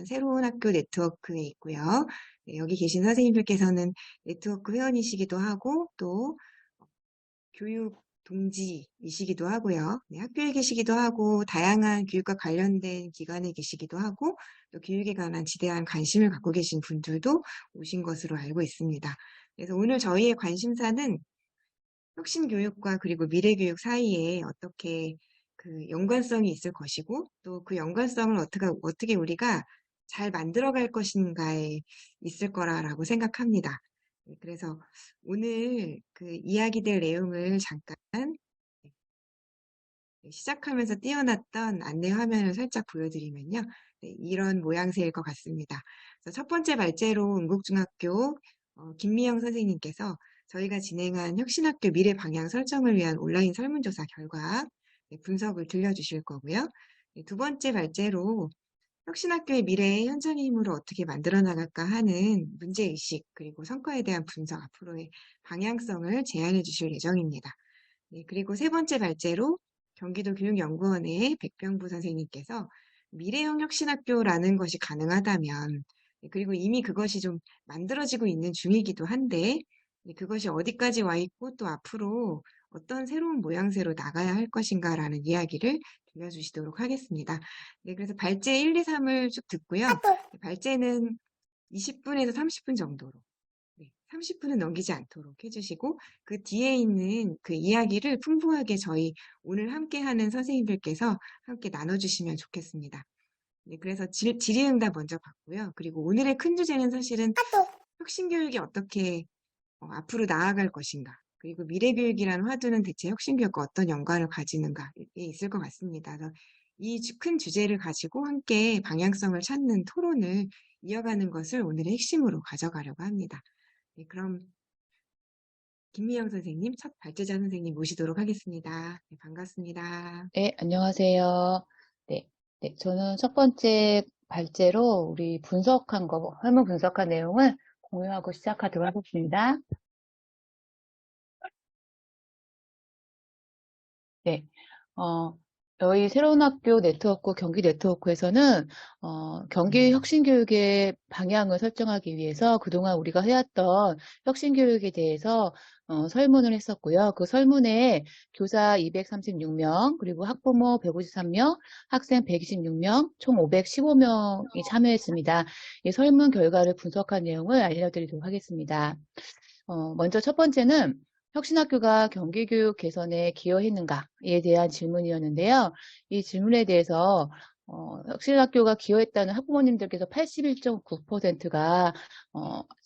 위한 새로운 학교 네트워크에 있고요. 네, 여기 계신 선생님들께서는 네트워크 회원이시기도 하고 또 교육 동지이시기도 하고요. 네, 학교에 계시기도 하고 다양한 교육과 관련된 기관에 계시기도 하고 또 교육에 관한 지대한 관심을 갖고 계신 분들도 오신 것으로 알고 있습니다. 그래서 오늘 저희의 관심사는 혁신교육과 그리고 미래교육 사이에 어떻게 그 연관성이 있을 것이고 또 그 연관성을 어떻게 우리가 잘 만들어갈 것인가에 있을 거라고 생각합니다. 네, 그래서 오늘 그 이야기될 내용을 잠깐 시작하면서 띄워놨던 안내 화면을 살짝 보여드리면요. 네, 이런 모양새일 것 같습니다. 그래서 첫 번째 발제로 은국중학교 김미영 선생님께서 저희가 진행한 혁신학교 미래 방향 설정을 위한 온라인 설문조사 결과 분석을 들려주실 거고요. 두 번째 발제로 혁신학교의 미래의 현장의 힘으로 어떻게 만들어 나갈까 하는 문제의식 그리고 성과에 대한 분석 앞으로의 방향성을 제안해 주실 예정입니다. 네, 그리고 세 번째 발제로 경기도 교육연구원의 백병부 선생님께서 미래형 혁신학교라는 것이 가능하다면 그리고 이미 그것이 좀 만들어지고 있는 중이기도 한데 그것이 어디까지 와 있고 또 앞으로 어떤 새로운 모양새로 나가야 할 것인가라는 이야기를 들려주시도록 하겠습니다. 네, 그래서 발제 1, 2, 3을 쭉 듣고요. 발제는 20분에서 30분 정도로 30분은 넘기지 않도록 해주시고 그 뒤에 있는 그 이야기를 풍부하게 저희 오늘 함께하는 선생님들께서 함께 나눠주시면 좋겠습니다. 네, 그래서 질의응답 먼저 받고요. 그리고 오늘의 큰 주제는 사실은 혁신교육이 어떻게 앞으로 나아갈 것인가 그리고 미래교육이라는 화두는 대체 혁신교육과 어떤 연관을 가지는가에 있을 것 같습니다. 이 큰 주제를 가지고 함께 방향성을 찾는 토론을 이어가는 것을 오늘의 핵심으로 가져가려고 합니다. 네, 그럼 김미영 선생님, 첫 발제자 선생님 모시도록 하겠습니다. 네, 반갑습니다. 네, 안녕하세요. 네, 저는 첫 번째 발제로 우리 분석한 거, 설문 분석한 내용을 공유하고 시작하도록 하겠습니다. 네, 저희 새로운 학교 네트워크, 경기 네트워크에서는, 경기 혁신교육의 방향을 설정하기 위해서 그동안 우리가 해왔던 혁신교육에 대해서 설문을 했었고요. 그 설문에 교사 236명, 그리고 학부모 153명, 학생 126명, 총 515명이 참여했습니다. 이 설문 결과를 분석한 내용을 알려드리도록 하겠습니다. 먼저 첫 번째는 혁신학교가 경기교육 개선에 기여했는가에 대한 질문이었는데요. 이 질문에 대해서 혁신학교가 기여했다는 학부모님들께서 81.9%가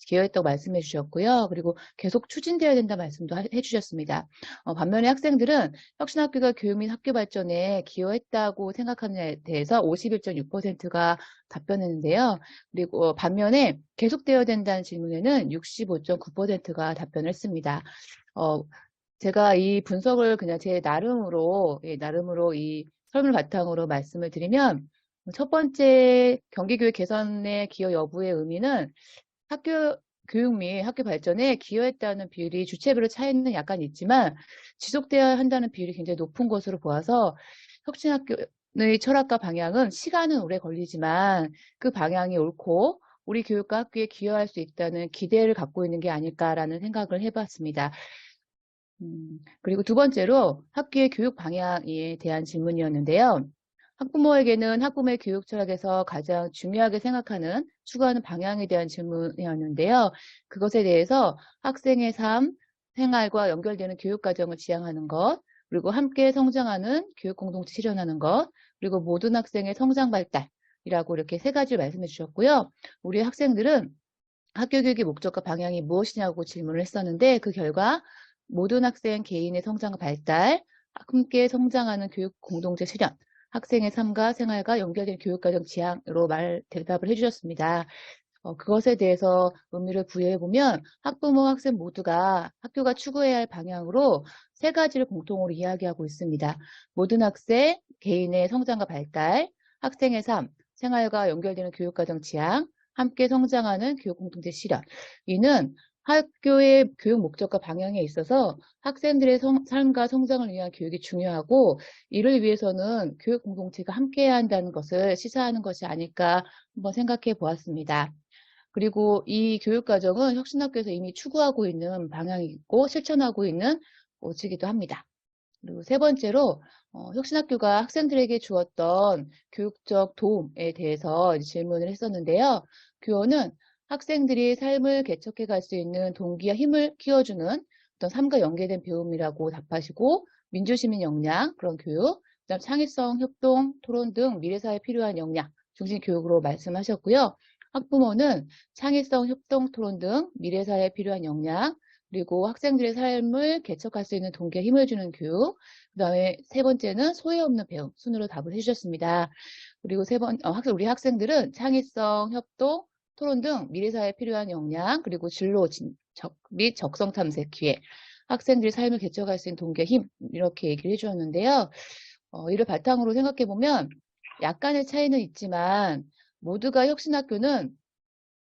기여했다고 말씀해 주셨고요. 그리고 계속 추진되어야 된다 말씀도 해주셨습니다. 반면에 학생들은 혁신학교가 교육 및 학교 발전에 기여했다고 생각하는 데 대해서 51.6%가 답변했는데요. 그리고 반면에 계속되어야 된다는 질문에는 65.9%가 답변을 했습니다. 제가 이 분석을 그냥 제 나름으로 이 설문 바탕으로 말씀을 드리면, 첫 번째 경기교육 개선의 기여 여부의 의미는 학교 교육 및 학교 발전에 기여했다는 비율이 주체별로 차이는 약간 있지만 지속되어야 한다는 비율이 굉장히 높은 것으로 보아서 혁신학교의 철학과 방향은 시간은 오래 걸리지만 그 방향이 옳고 우리 교육과 학교에 기여할 수 있다는 기대를 갖고 있는 게 아닐까라는 생각을 해봤습니다. 그리고 두 번째로 학교의 교육 방향에 대한 질문이었는데요. 학부모에게는 학부모의 교육 철학에서 가장 중요하게 생각하는, 추구하는 방향에 대한 질문이었는데요. 그것에 대해서 학생의 삶, 생활과 연결되는 교육 과정을 지향하는 것, 그리고 함께 성장하는 교육 공동체 실현하는 것, 그리고 모든 학생의 성장 발달이라고 이렇게 세 가지를 말씀해 주셨고요. 우리 학생들은 학교 교육의 목적과 방향이 무엇이냐고 질문을 했었는데 그 결과 모든 학생 개인의 성장과 발달, 함께 성장하는 교육 공동체 실현, 학생의 삶과 생활과 연결된 교육과정 지향으로 대답을 해주셨습니다. 그것에 대해서 의미를 부여해보면 학부모, 학생 모두가 학교가 추구해야 할 방향으로 세 가지를 공통으로 이야기하고 있습니다. 모든 학생, 개인의 성장과 발달, 학생의 삶, 생활과 연결되는 교육과정 지향, 함께 성장하는 교육 공동체 실현. 이는 학교의 교육 목적과 방향에 있어서 학생들의 삶과 성장을 위한 교육이 중요하고 이를 위해서는 교육 공동체가 함께해야 한다는 것을 시사하는 것이 아닐까 한번 생각해 보았습니다. 그리고 이 교육 과정은 혁신학교에서 이미 추구하고 있는 방향이 있고 실천하고 있는 모습이기도 합니다. 그리고 세 번째로 혁신학교가 학생들에게 주었던 교육적 도움에 대해서 질문을 했었는데요. 교원은 학생들이 삶을 개척해 갈 수 있는 동기와 힘을 키워주는 어떤 삶과 연계된 배움이라고 답하시고 민주시민 역량, 그런 교육, 그다음 창의성, 협동, 토론 등 미래사회에 필요한 역량 중심 교육으로 말씀하셨고요. 학부모는 창의성, 협동, 토론 등 미래사회에 필요한 역량, 그리고 학생들의 삶을 개척할 수 있는 동기와 힘을 주는 교육, 그다음에 세 번째는 소외 없는 배움 순으로 답을 해주셨습니다. 그리고 우리 학생들은 창의성, 협동, 토론 등 미래사회에 필요한 역량, 그리고 진로 및 적성 탐색 기회, 학생들이 삶을 개척할 수 있는 동기와 힘 이렇게 얘기를 해주었는데요. 이를 바탕으로 생각해 보면 약간의 차이는 있지만 모두가 혁신학교는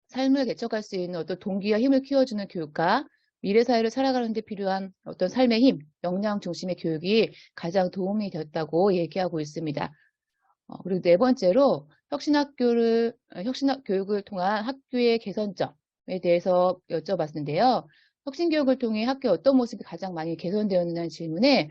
삶을 개척할 수 있는 어떤 동기와 힘을 키워주는 교육과 미래 사회를 살아가는 데 필요한 어떤 삶의 힘, 역량 중심의 교육이 가장 도움이 되었다고 얘기하고 있습니다. 그리고 네 번째로 혁신학 교육을 통한 학교의 개선점에 대해서 여쭤봤는데요. 혁신교육을 통해 학교의 어떤 모습이 가장 많이 개선되었느냐는 질문에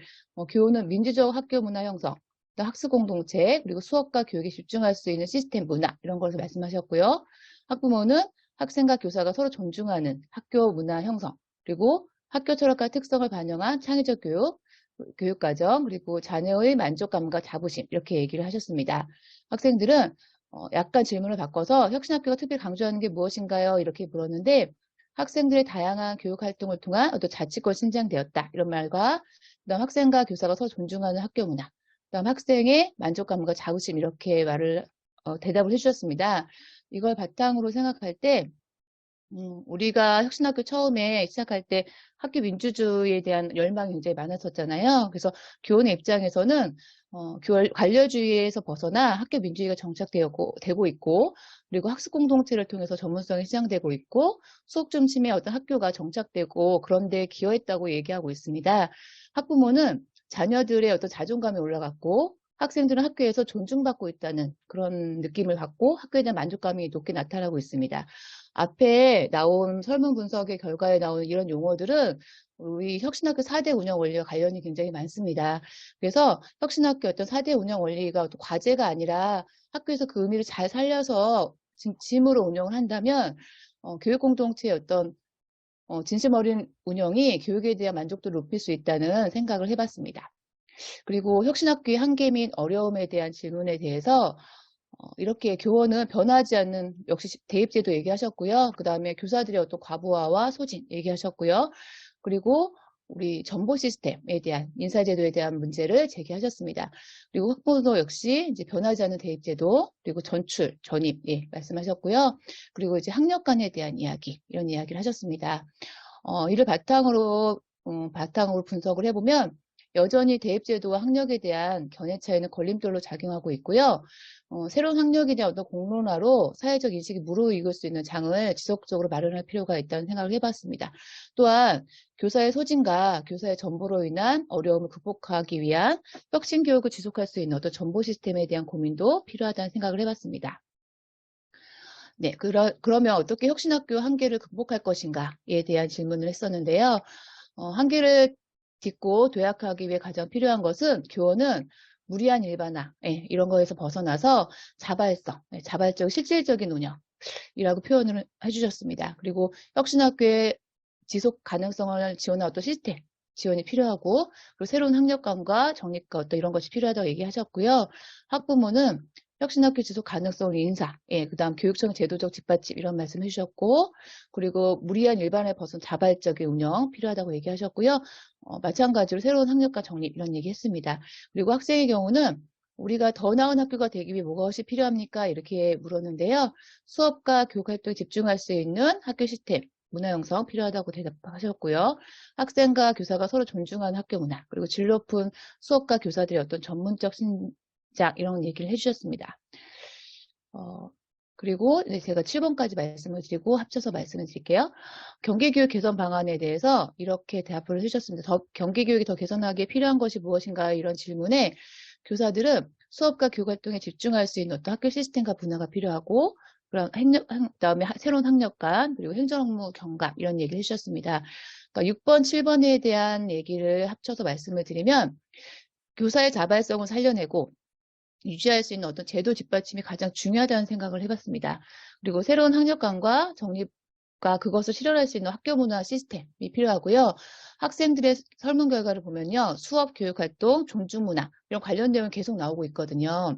교우는 민주적 학교 문화 형성, 또 학습 공동체, 그리고 수업과 교육에 집중할 수 있는 시스템 문화 이런 것을 말씀하셨고요. 학부모는 학생과 교사가 서로 존중하는 학교 문화 형성, 그리고 학교 철학과 특성을 반영한 창의적 교육과정, 그리고 자녀의 만족감과 자부심 이렇게 얘기를 하셨습니다. 학생들은 약간 질문을 바꿔서 혁신학교가 특별히 강조하는 게 무엇인가요? 이렇게 물었는데 학생들의 다양한 교육활동을 통한 어떤 자치권 신장되었다 이런 말과 그다음 학생과 교사가 서로 존중하는 학교 문화, 그다음 학생의 만족감과 자부심 이렇게 대답을 해주셨습니다. 이걸 바탕으로 생각할 때 우리가 혁신학교 처음에 시작할 때 학교 민주주의에 대한 열망이 굉장히 많았었잖아요. 그래서 교원의 입장에서는 관료주의에서 벗어나 학교 민주주의가 되고 있고, 그리고 학습 공동체를 통해서 전문성이 시장되고 있고, 수업 중심의 어떤 학교가 정착되고 그런 데 기여했다고 얘기하고 있습니다. 학부모는 자녀들의 어떤 자존감이 올라갔고, 학생들은 학교에서 존중받고 있다는 그런 느낌을 갖고 학교에 대한 만족감이 높게 나타나고 있습니다. 앞에 나온 설문 분석의 결과에 나온 이런 용어들은 우리 혁신학교 4대 운영 원리와 관련이 굉장히 많습니다. 그래서 혁신학교 어떤 4대 운영 원리가 어떤 과제가 아니라 학교에서 그 의미를 잘 살려서 진심으로 운영을 한다면 교육 공동체의 어떤 진심 어린 운영이 교육에 대한 만족도를 높일 수 있다는 생각을 해봤습니다. 그리고 혁신학교의 한계 및 어려움에 대한 질문에 대해서 이렇게 교원은 변하지 않는 역시 대입제도 얘기하셨고요. 그 다음에 교사들의 어떤 과부하와 소진 얘기하셨고요. 그리고 우리 정보 시스템에 대한 인사제도에 대한 문제를 제기하셨습니다. 그리고 학부모 역시 이제 변하지 않는 대입제도, 그리고 전출, 전입 말씀하셨고요. 그리고 이제 학력간에 대한 이야기 이런 이야기를 하셨습니다. 이를 바탕으로 분석을 해보면 여전히 대입제도와 학력에 대한 견해 차이는 걸림돌로 작용하고 있고요. 새로운 학력에 대한 어떤 공론화로 사회적 인식이 무르익을 수 있는 장을 지속적으로 마련할 필요가 있다는 생각을 해봤습니다. 또한 교사의 소진과 교사의 전보로 인한 어려움을 극복하기 위한 혁신 교육을 지속할 수 있는 어떤 정보 시스템에 대한 고민도 필요하다는 생각을 해봤습니다. 네, 그러면 어떻게 혁신학교 한계를 극복할 것인가에 대한 질문을 했었는데요. 한계를 딛고 도약하기 위해 가장 필요한 것은 교원은 무리한 일반화, 이런 거에서 벗어나서 자발성, 자발적, 실질적인 운영이라고 표현을 해주셨습니다. 그리고 혁신학교의 지속 가능성을 지원하는 어떤 시스템, 지원이 필요하고, 그리고 새로운 학력감과 정립과 어떤 이런 것이 필요하다고 얘기하셨고요. 학부모는 혁신학교 지속 가능성 인사, 그 다음 교육청 제도적 뒷받침 이런 말씀 해주셨고, 그리고 무리한 일반에 벗은 자발적인 운영 필요하다고 얘기하셨고요. 마찬가지로 새로운 학력과 정립 이런 얘기 했습니다. 그리고 학생의 경우는 우리가 더 나은 학교가 되기 위해 무엇이 필요합니까? 이렇게 물었는데요. 수업과 교육 활동에 집중할 수 있는 학교 시스템, 문화 형성 필요하다고 대답하셨고요. 학생과 교사가 서로 존중하는 학교 문화, 그리고 질 높은 수업과 교사들의 어떤 전문적 신장 이런 얘기를 해주셨습니다. 그리고 이제 제가 7번까지 말씀을 드리고 합쳐서 말씀을 드릴게요. 경기교육 개선 방안에 대해서 이렇게 대답을 해주셨습니다. 경기교육이 더 개선하기에 필요한 것이 무엇인가 이런 질문에 교사들은 수업과 교육 활동에 집중할 수 있는 어떤 학교 시스템과 분야가 필요하고 그다음에 새로운 학력관 그리고 행정 업무 경감 이런 얘기를 해주셨습니다. 그러니까 6번, 7번에 대한 얘기를 합쳐서 말씀을 드리면 교사의 자발성을 살려내고 유지할 수 있는 어떤 제도 뒷받침이 가장 중요하다는 생각을 해봤습니다. 그리고 새로운 학력관과 정립과 그것을 실현할 수 있는 학교 문화 시스템이 필요하고요. 학생들의 설문 결과를 보면요. 수업, 교육 활동, 존중 문화 이런 관련 내용이 계속 나오고 있거든요.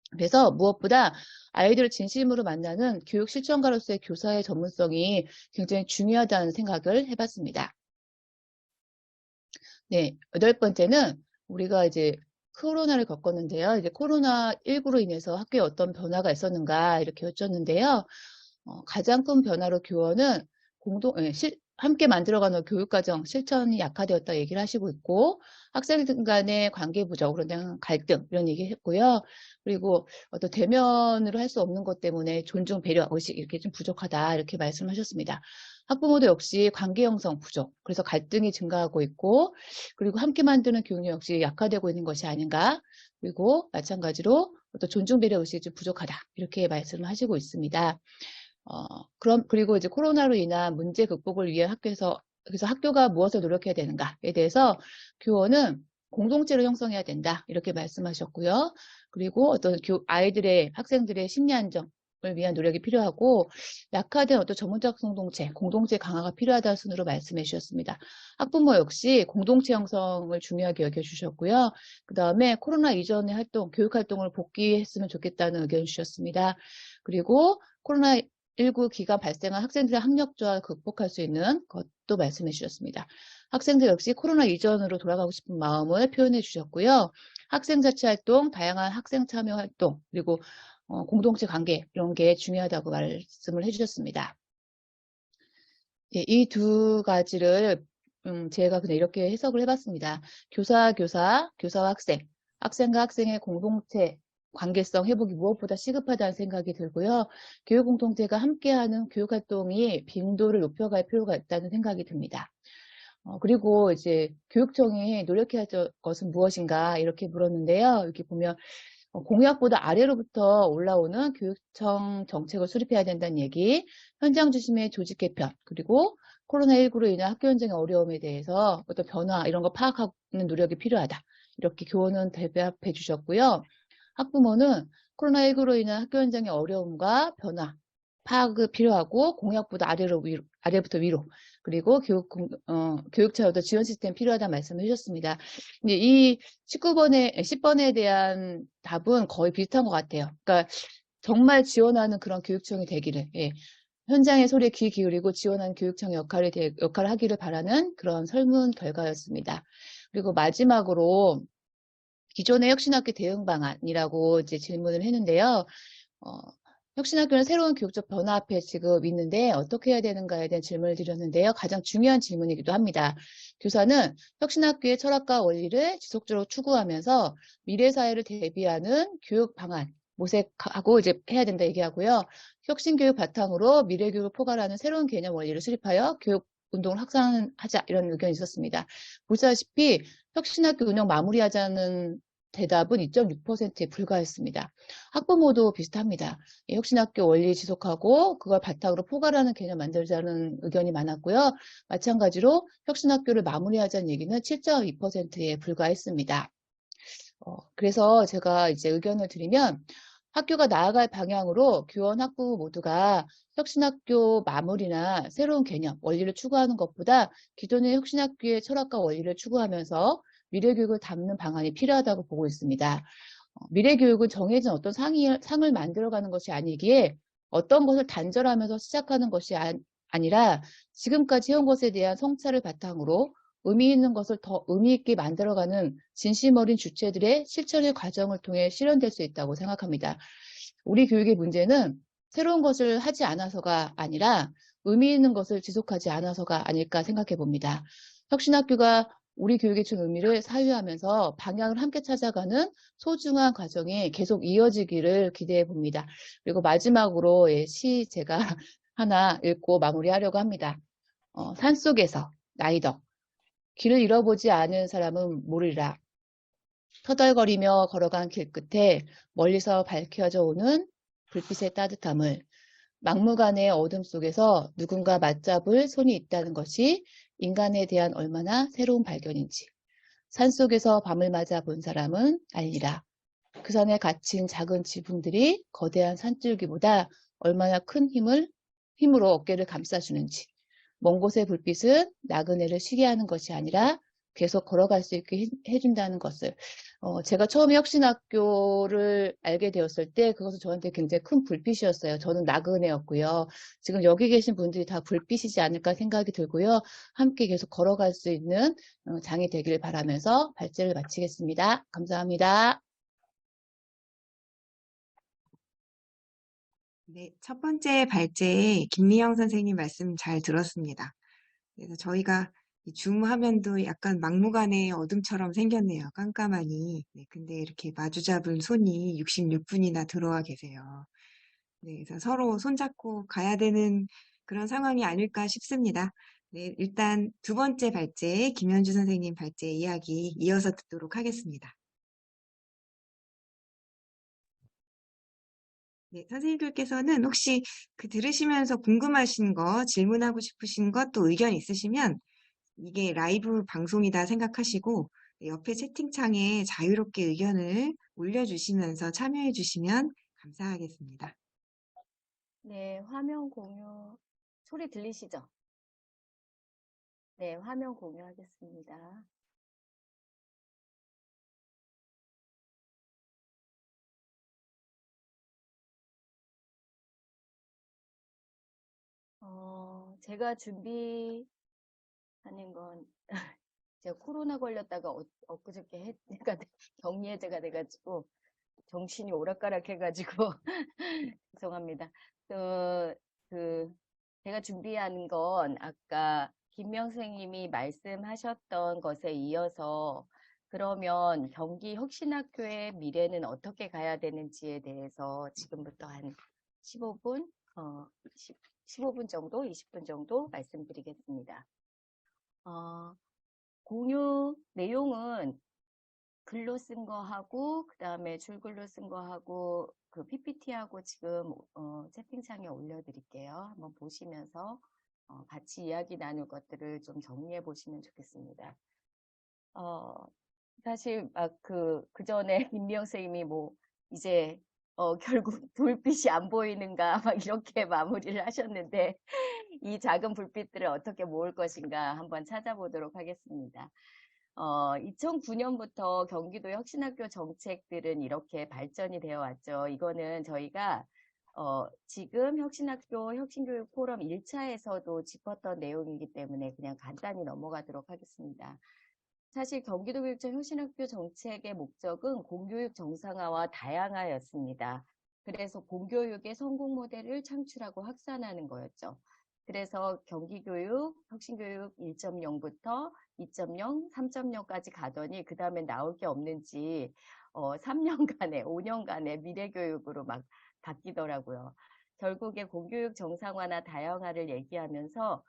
그래서 무엇보다 아이들을 진심으로 만나는 교육 실천가로서의 교사의 전문성이 굉장히 중요하다는 생각을 해봤습니다. 네, 8번째는 우리가 이제 코로나를 겪었는데요. 이제 코로나19로 인해서 학교에 어떤 변화가 있었는가 이렇게 여쭙는데요. 가장 큰 변화로 교원은 함께 만들어가는 교육과정 실천이 약화되었다 얘기를 하시고 있고 학생들 간의 관계 부족, 그런 갈등 이런 얘기 했고요. 그리고 어떤 대면으로 할 수 없는 것 때문에 존중, 배려, 의식 이렇게 좀 부족하다 이렇게 말씀하셨습니다. 학부모도 역시 관계 형성 부족, 그래서 갈등이 증가하고 있고 그리고 함께 만드는 교육 역시 약화되고 있는 것이 아닌가. 그리고 마찬가지로 어떤 존중, 배려, 의식이 좀 부족하다 이렇게 말씀을 하시고 있습니다. 그리고 이제 코로나로 인한 문제 극복을 위해 그래서 학교가 무엇을 노력해야 되는가에 대해서 교원은 공동체를 형성해야 된다. 이렇게 말씀하셨고요. 그리고 어떤 학생들의 심리 안정을 위한 노력이 필요하고 약화된 어떤 전문적 공동체 강화가 필요하다는 순으로 말씀해 주셨습니다. 학부모 역시 공동체 형성을 중요하게 여겨주셨고요. 그 다음에 코로나 이전의 교육 활동을 복귀했으면 좋겠다는 의견 주셨습니다. 그리고 코로나19 기간 발생한 학생들의 학력 저하를 극복할 수 있는 것도 말씀해 주셨습니다. 학생들 역시 코로나 이전으로 돌아가고 싶은 마음을 표현해 주셨고요. 학생 자치 활동, 다양한 학생 참여 활동, 그리고 공동체 관계 이런 게 중요하다고 말씀을 해주셨습니다. 예, 이 두 가지를 제가 그냥 이렇게 해석을 해봤습니다. 교사와 학생, 학생과 학생의 공동체 관계성 회복이 무엇보다 시급하다는 생각이 들고요. 교육 공동체가 함께하는 교육 활동이 빈도를 높여갈 필요가 있다는 생각이 듭니다. 그리고 이제 교육청이 노력해야 할 것은 무엇인가 이렇게 물었는데요. 여기 보면 공약보다 아래로부터 올라오는 교육청 정책을 수립해야 된다는 얘기, 현장 중심의 조직 개편, 그리고 코로나19로 인한 학교 현장의 어려움에 대해서 어떤 변화 이런 거 파악하는 노력이 필요하다. 이렇게 교원은 대답해 주셨고요. 학부모는 코로나19로 인한 학교 현장의 어려움과 변화, 파악이 필요하고 공약보다 아래부터 위로 그리고 교육차 어떤 지원 시스템 필요하다 말씀을 해주셨습니다. 이제 이 10번에 대한 답은 거의 비슷한 것 같아요. 그러니까 정말 지원하는 그런 교육청이 되기를, 예. 현장의 소리에 귀 기울이고 지원하는 교육청의 역할을 하기를 바라는 그런 설문 결과였습니다. 그리고 마지막으로 기존의 혁신학교 대응 방안이라고 이제 질문을 했는데요. 혁신학교는 새로운 교육적 변화 앞에 지금 있는데 어떻게 해야 되는가에 대한 질문을 드렸는데요. 가장 중요한 질문이기도 합니다. 교사는 혁신학교의 철학과 원리를 지속적으로 추구하면서 미래 사회를 대비하는 교육 방안 모색하고 이제 해야 된다 얘기하고요. 혁신교육 바탕으로 미래교육을 포괄하는 새로운 개념 원리를 수립하여 교육 운동을 확산하자 이런 의견이 있었습니다. 보시다시피 혁신학교 운영 마무리하자는 대답은 2.6%에 불과했습니다. 학부모도 비슷합니다. 혁신학교 원리 지속하고 그걸 바탕으로 포괄하는 개념 만들자는 의견이 많았고요. 마찬가지로 혁신학교를 마무리하자는 얘기는 7.2%에 불과했습니다. 그래서 제가 이제 의견을 드리면 학교가 나아갈 방향으로 교원, 학부모 모두가 혁신학교 마무리나 새로운 개념, 원리를 추구하는 것보다 기존의 혁신학교의 철학과 원리를 추구하면서 미래교육을 담는 방안이 필요하다고 보고 있습니다. 미래교육은 정해진 어떤 상을 만들어가는 것이 아니기에 어떤 것을 단절하면서 시작하는 것이 아니라 지금까지 해온 것에 대한 성찰을 바탕으로 의미 있는 것을 더 의미 있게 만들어가는 진심 어린 주체들의 실천의 과정을 통해 실현될 수 있다고 생각합니다. 우리 교육의 문제는 새로운 것을 하지 않아서가 아니라 의미 있는 것을 지속하지 않아서가 아닐까 생각해 봅니다. 혁신학교가 우리 교육에 준 의미를 사유하면서 방향을 함께 찾아가는 소중한 과정이 계속 이어지기를 기대해 봅니다. 그리고 마지막으로 시 제가 하나 읽고 마무리하려고 합니다. 산속에서 나이덕 길을 잃어보지 않은 사람은 모르리라. 터덜거리며 걸어간 길 끝에 멀리서 밝혀져 오는 불빛의 따뜻함을 막무가내의 어둠 속에서 누군가 맞잡을 손이 있다는 것이 인간에 대한 얼마나 새로운 발견인지 산속에서 밤을 맞아 본 사람은 알리라. 그 산에 갇힌 작은 지붕들이 거대한 산줄기보다 얼마나 큰 힘으로 어깨를 감싸주는지 먼 곳의 불빛은 나그네를 쉬게 하는 것이 아니라 계속 걸어갈 수 있게 해준다는 것을 제가 처음에 혁신학교를 알게 되었을 때 그것은 저한테 굉장히 큰 불빛이었어요. 저는 나그네였고요. 지금 여기 계신 분들이 다 불빛이지 않을까 생각이 들고요. 함께 계속 걸어갈 수 있는 장이 되길 바라면서 발제를 마치겠습니다. 감사합니다. 네, 첫 번째 발제에 김미영 선생님 말씀 잘 들었습니다. 그래서 저희가 이 줌 화면도 약간 막무가내 어둠처럼 생겼네요. 깜깜하니. 네, 근데 이렇게 마주잡은 손이 66분이나 들어와 계세요. 네, 그래서 서로 손잡고 가야 되는 그런 상황이 아닐까 싶습니다. 네, 일단 두 번째 발제, 김현주 선생님 발제 이야기 이어서 듣도록 하겠습니다. 네, 선생님들께서는 혹시 그 들으시면서 궁금하신 거, 질문하고 싶으신 것, 또 의견 있으시면 이게 라이브 방송이다 생각하시고 옆에 채팅창에 자유롭게 의견을 올려주시면서 참여해 주시면 감사하겠습니다. 네, 화면 공유, 소리 들리시죠? 네, 화면 공유하겠습니다. 제가 준비하는 건, 제가 코로나 걸렸다가 엊그저께 해가, 격리해제가 돼가지고, 정신이 오락가락해가지고, 죄송합니다. 그, 그, 제가 준비한 건 아까 김명 선생님이 말씀하셨던 것에 이어서 그러면 경기 혁신학교의 미래는 어떻게 가야 되는지에 대해서 지금부터 한 15분, 15분 정도, 20분 정도 말씀드리겠습니다. 공유 내용은 글로 쓴 거 하고, 그 다음에 줄글로 쓴 거 하고, 그 PPT하고 지금, 채팅창에 올려드릴게요. 한번 보시면서, 같이 이야기 나눌 것들을 좀 정리해 보시면 좋겠습니다. 사실 막 그 전에 김미영 선생님이 뭐, 이제, 결국 불빛이 안 보이는가, 막 이렇게 마무리를 하셨는데, 이 작은 불빛들을 어떻게 모을 것인가 한번 찾아보도록 하겠습니다. 2009년부터 경기도 혁신학교 정책들은 이렇게 발전이 되어 왔죠. 이거는 저희가 지금 혁신학교 혁신교육 포럼 1차에서도 짚었던 내용이기 때문에 그냥 간단히 넘어가도록 하겠습니다. 사실 경기도교육청 혁신학교 정책의 목적은 공교육 정상화와 다양화였습니다. 그래서 공교육의 성공 모델을 창출하고 확산하는 거였죠. 그래서 경기교육, 혁신교육 1.0부터 2.0, 3.0까지 가더니 그 다음에 나올 게 없는지 3년간에, 5년간의 미래교육으로 막 바뀌더라고요. 결국에 공교육 정상화나 다양화를 얘기하면서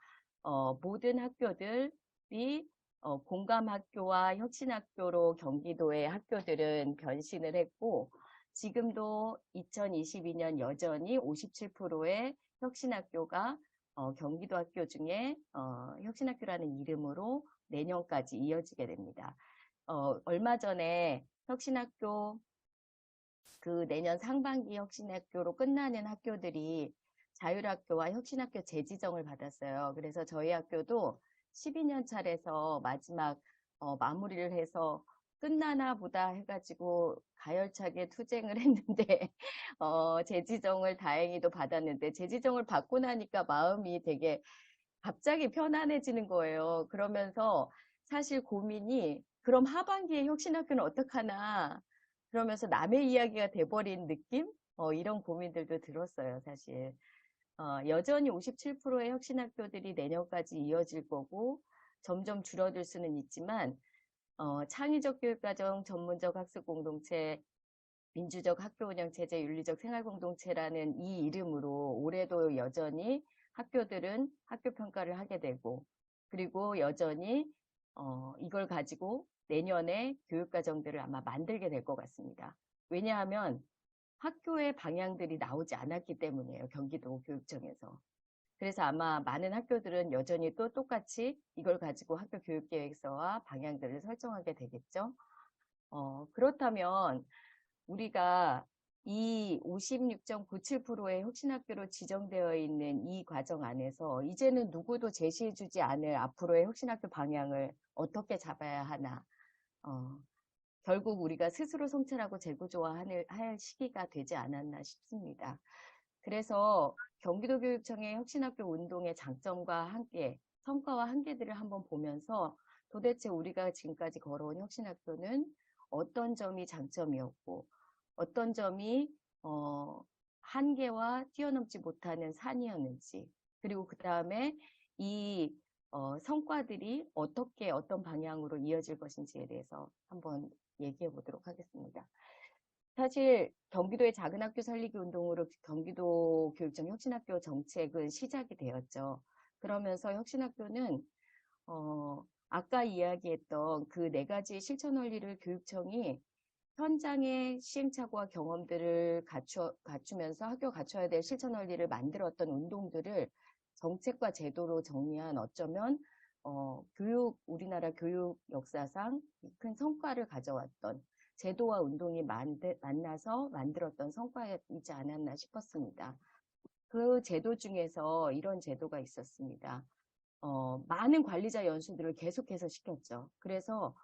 모든 학교들이 공감학교와 혁신학교로 경기도의 학교들은 변신을 했고 지금도 2022년 여전히 57%의 혁신학교가 경기도 학교 중에 혁신학교라는 이름으로 내년까지 이어지게 됩니다. 얼마 전에 혁신학교 그 내년 상반기 혁신학교로 끝나는 학교들이 자율학교와 혁신학교 재지정을 받았어요. 그래서 저희 학교도 12년 차례에서 마지막 마무리를 해서 끝나나 보다 해가지고 가열차게 투쟁을 했는데 재지정을 다행히도 받았는데 재지정을 받고 나니까 마음이 되게 갑자기 편안해지는 거예요. 그러면서 사실 고민이 그럼 하반기에 혁신학교는 어떡하나 그러면서 남의 이야기가 돼버린 느낌? 이런 고민들도 들었어요, 사실. 여전히 57%의 혁신학교들이 내년까지 이어질 거고 점점 줄어들 수는 있지만 창의적 교육과정, 전문적 학습 공동체, 민주적 학교 운영 체제, 윤리적 생활 공동체라는 이 이름으로 올해도 여전히 학교들은 학교 평가를 하게 되고, 그리고 여전히 이걸 가지고 내년에 교육과정들을 아마 만들게 될 것 같습니다. 왜냐하면 학교의 방향들이 나오지 않았기 때문이에요. 경기도 교육청에서. 그래서 아마 많은 학교들은 여전히 또 똑같이 이걸 가지고 학교 교육계획서와 방향들을 설정하게 되겠죠. 그렇다면 우리가 이 56.97%의 혁신학교로 지정되어 있는 이 과정 안에서 이제는 누구도 제시해주지 않을 앞으로의 혁신학교 방향을 어떻게 잡아야 하나. 결국 우리가 스스로 성찰하고 재구조화할 시기가 되지 않았나 싶습니다. 그래서 경기도교육청의 혁신학교 운동의 장점과 한계, 성과와 한계들을 한번 보면서 도대체 우리가 지금까지 걸어온 혁신학교는 어떤 점이 장점이었고 어떤 점이 한계와 뛰어넘지 못하는 산이었는지, 그리고 그 다음에 이 성과들이 어떻게 어떤 방향으로 이어질 것인지에 대해서 한번 얘기해 보도록 하겠습니다. 사실 경기도의 작은 학교 살리기 운동으로 경기도 교육청 혁신학교 정책은 시작이 되었죠. 그러면서 혁신학교는 아까 이야기했던 그 4가지 실천 원리를 교육청이 현장의 시행착오와 경험들을 갖추면서 학교가 갖춰야 될 실천 원리를 만들었던 운동들을 정책과 제도로 정리한 어쩌면 우리나라 교육 역사상 큰 성과를 가져왔던 제도와 운동이 만나서 만들었던 성과이지 않았나 싶었습니다. 그 제도 중에서 이런 제도가 있었습니다. 많은 관리자 연수들을 계속해서 시켰죠. 그래서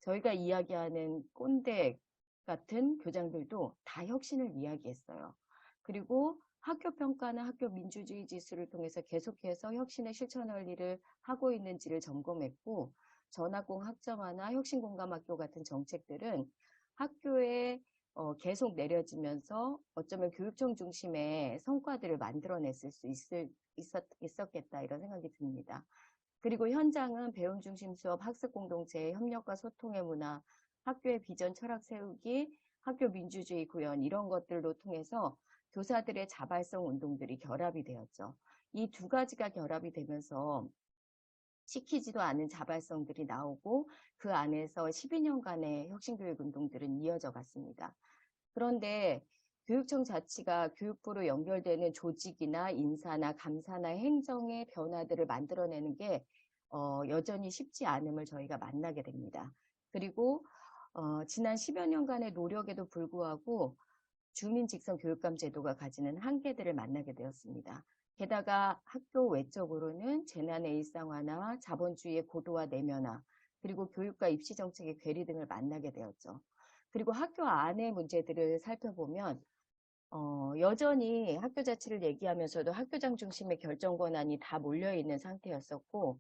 저희가 이야기하는 꼰대 같은 교장들도 다 혁신을 이야기했어요. 그리고 학교 평가나 학교 민주주의 지수를 통해서 계속해서 혁신의 실천 원리를 하고 있는지를 점검했고, 전학공 학점화나 혁신공감학교 같은 정책들은 학교에 계속 내려지면서 어쩌면 교육청 중심의 성과들을 만들어냈을 수 있었겠다 이런 생각이 듭니다. 그리고 현장은 배움 중심 수업, 학습 공동체의 협력과 소통의 문화, 학교의 비전 철학 세우기, 학교 민주주의 구현 이런 것들로 통해서 교사들의 자발성 운동들이 결합이 되었죠. 이 2가지가 결합이 되면서 시키지도 않은 자발성들이 나오고 그 안에서 12년간의 혁신교육 운동들은 이어져 갔습니다. 그런데 교육청 자치가 교육부로 연결되는 조직이나 인사나 감사나 행정의 변화들을 만들어내는 게 여전히 쉽지 않음을 저희가 만나게 됩니다. 그리고 지난 10여 년간의 노력에도 불구하고 주민 직선 교육감 제도가 가지는 한계들을 만나게 되었습니다. 게다가 학교 외적으로는 재난의 일상화나 자본주의의 고도화 내면화, 그리고 교육과 입시 정책의 괴리 등을 만나게 되었죠. 그리고 학교 안의 문제들을 살펴보면 여전히 학교 자치를 얘기하면서도 학교장 중심의 결정 권한이 다 몰려있는 상태였었고,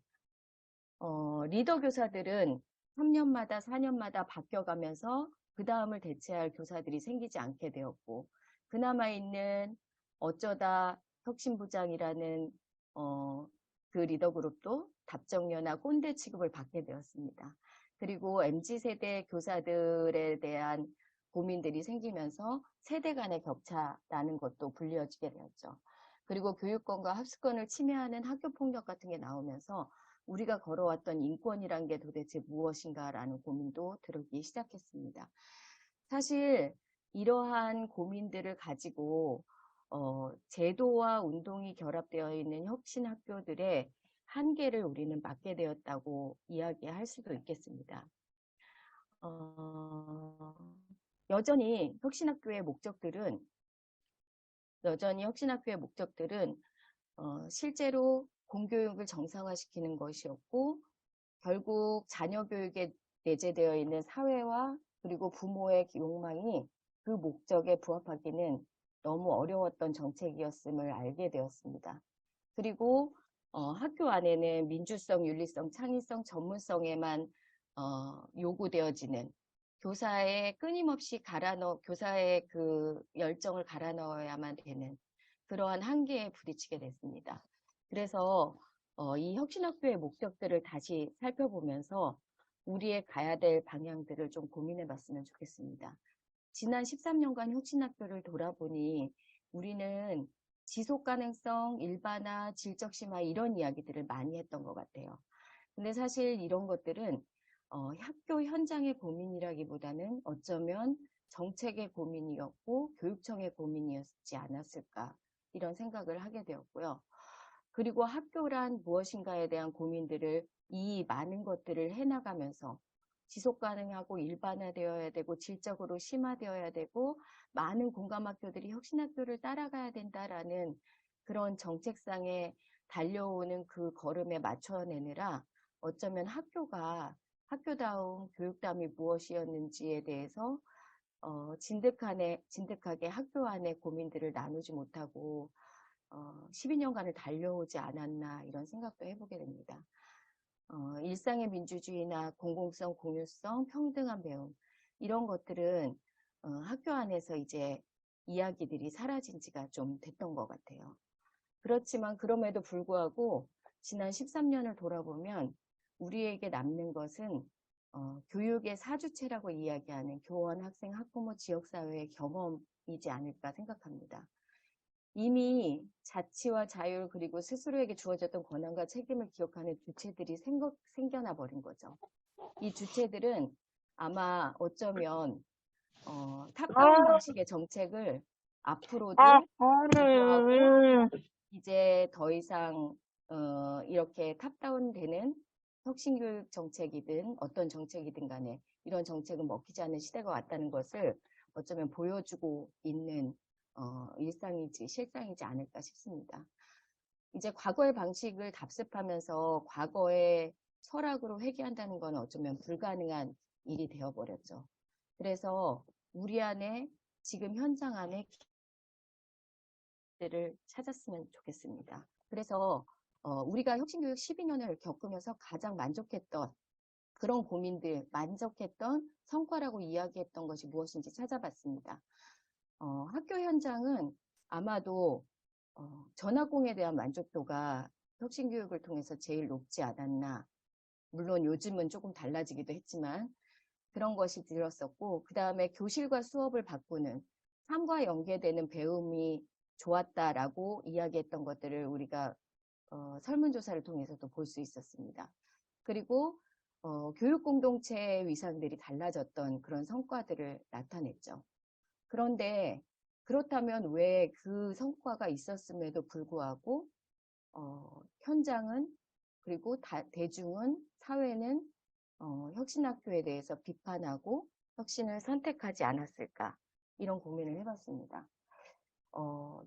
리더 교사들은 3년마다 4년마다 바뀌어가면서 그 다음을 대체할 교사들이 생기지 않게 되었고, 그나마 있는 어쩌다 혁신부장이라는 그 리더 그룹도 답정녀나 꼰대 취급을 받게 되었습니다. 그리고 MZ세대 교사들에 대한 고민들이 생기면서 세대 간의 격차라는 것도 불리어지게 되었죠. 그리고 교육권과 학습권을 침해하는 학교폭력 같은 게 나오면서 우리가 걸어왔던 인권이란 게 도대체 무엇인가라는 고민도 들기 시작했습니다. 사실 이러한 고민들을 가지고 제도와 운동이 결합되어 있는 혁신학교들의 한계를 우리는 맞게 되었다고 이야기할 수도 있겠습니다. 여전히 혁신학교의 목적들은 실제로 공교육을 정상화시키는 것이었고, 결국 자녀 교육에 내재되어 있는 사회와 그리고 부모의 욕망이 그 목적에 부합하기는 너무 어려웠던 정책이었음을 알게 되었습니다. 그리고 학교 안에는 민주성, 윤리성, 창의성, 전문성에만 요구되어지는 교사의 끊임없이 교사의 그 열정을 갈아 넣어야만 되는 그러한 한계에 부딪히게 됐습니다. 그래서 이 혁신학교의 목적들을 다시 살펴보면서 우리의 가야 될 방향들을 좀 고민해 봤으면 좋겠습니다. 지난 13년간 혁신학교를 돌아보니 우리는 지속 가능성, 일반화, 질적 심화 이런 이야기들을 많이 했던 것 같아요. 근데 사실 이런 것들은 학교 현장의 고민이라기보다는 어쩌면 정책의 고민이었고 교육청의 고민이었지 않았을까 이런 생각을 하게 되었고요. 그리고 학교란 무엇인가에 대한 고민들을 이 많은 것들을 해나가면서 지속 가능하고 일반화되어야 되고 질적으로 심화되어야 되고 많은 공감학교들이 혁신학교를 따라가야 된다라는 그런 정책상에 달려오는 그 걸음에 맞춰내느라 어쩌면 학교다운 교육다움이 무엇이었는지에 대해서 진득하게 학교 안에 고민들을 나누지 못하고 12년간을 달려오지 않았나 이런 생각도 해보게 됩니다. 일상의 민주주의나 공공성, 공유성, 평등한 배움 이런 것들은 학교 안에서 이제 이야기들이 사라진 지가 좀 됐던 것 같아요. 그렇지만 그럼에도 불구하고 지난 13년을 돌아보면 우리에게 남는 것은 교육의 사주체라고 이야기하는 교원, 학생, 학부모, 지역사회의 경험이지 않을까 생각합니다. 이미 자치와 자율 그리고 스스로에게 주어졌던 권한과 책임을 기억하는 주체들이 생겨나 버린 거죠. 이 주체들은 아마 어쩌면 탑다운 방식의 정책을 앞으로도 구하고 이제 더 이상 이렇게 탑다운 되는 혁신교육 정책이든 어떤 정책이든 간에 이런 정책은 먹히지 않는 시대가 왔다는 것을 어쩌면 보여주고 있는 일상이지 실상이지 않을까 싶습니다. 이제 과거의 방식을 답습하면서 과거의 철학으로 회귀한다는 건 어쩌면 불가능한 일이 되어버렸죠. 그래서 우리 안에 지금 현장 안에 를 찾았으면 좋겠습니다. 그래서 우리가 혁신교육 12년을 겪으면서 가장 만족했던 그런 고민들, 만족했던 성과라고 이야기했던 것이 무엇인지 찾아봤습니다. 학교 현장은 아마도 전학공에 대한 만족도가 혁신교육을 통해서 제일 높지 않았나. 물론 요즘은 조금 달라지기도 했지만 그런 것이 들었었고 그 다음에 교실과 수업을 바꾸는 삶과 연계되는 배움이 좋았다라고 이야기했던 것들을 우리가 설문조사를 통해서도 볼 수 있었습니다. 그리고 교육 공동체의 위상들이 달라졌던 그런 성과들을 나타냈죠. 그런데 그렇다면 왜 그 성과가 있었음에도 불구하고 현장은 그리고 대중은 사회는 혁신학교에 대해서 비판하고 혁신을 선택하지 않았을까 이런 고민을 해봤습니다.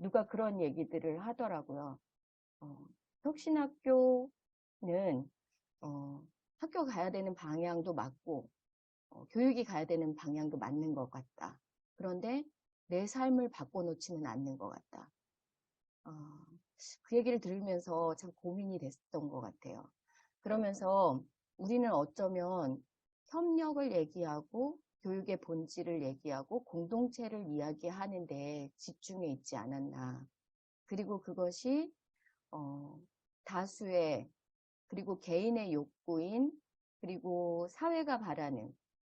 누가 그런 얘기들을 하더라고요. 혁신학교는 학교 가야 되는 방향도 맞고 교육이 가야 되는 방향도 맞는 것 같다. 그런데 내 삶을 바꿔놓지는 않는 것 같다. 그 얘기를 들으면서 참 고민이 됐던 것 같아요. 그러면서 우리는 어쩌면 협력을 얘기하고 교육의 본질을 얘기하고 공동체를 이야기하는데 집중해 있지 않았나. 그리고 그것이 다수의 그리고 개인의 욕구인 그리고 사회가 바라는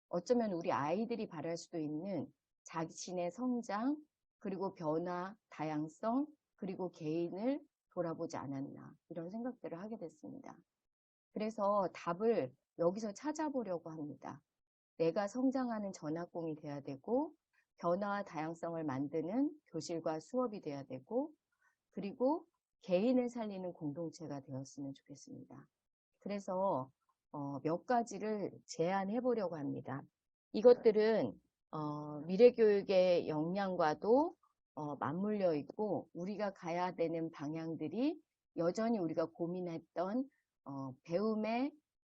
어쩌면 우리 아이들이 바랄 수도 있는 자신의 성장 그리고 변화, 다양성 그리고 개인을 돌아보지 않았나 이런 생각들을 하게 됐습니다. 그래서 답을 여기서 찾아보려고 합니다. 내가 성장하는 전학공이 돼야 되고 변화와 다양성을 만드는 교실과 수업이 돼야 되고 그리고 개인을 살리는 공동체가 되었으면 좋겠습니다. 그래서 몇 가지를 제안해 보려고 합니다. 이것들은 미래교육의 역량과도 맞물려 있고 우리가 가야 되는 방향들이 여전히 우리가 고민했던 배움의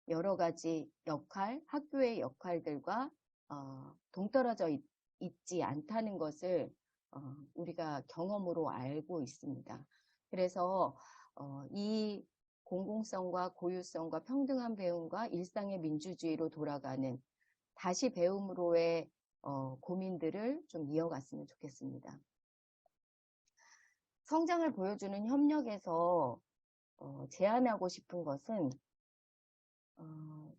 여러 가지 역할, 학교의 역할들과 동떨어져 있지 않다는 것을 우리가 경험으로 알고 있습니다. 그래서 이 공공성과 고유성과 평등한 배움과 일상의 민주주의로 돌아가는 다시 배움으로의 고민들을 좀 이어갔으면 좋겠습니다. 성장을 보여주는 협력에서 제안하고 싶은 것은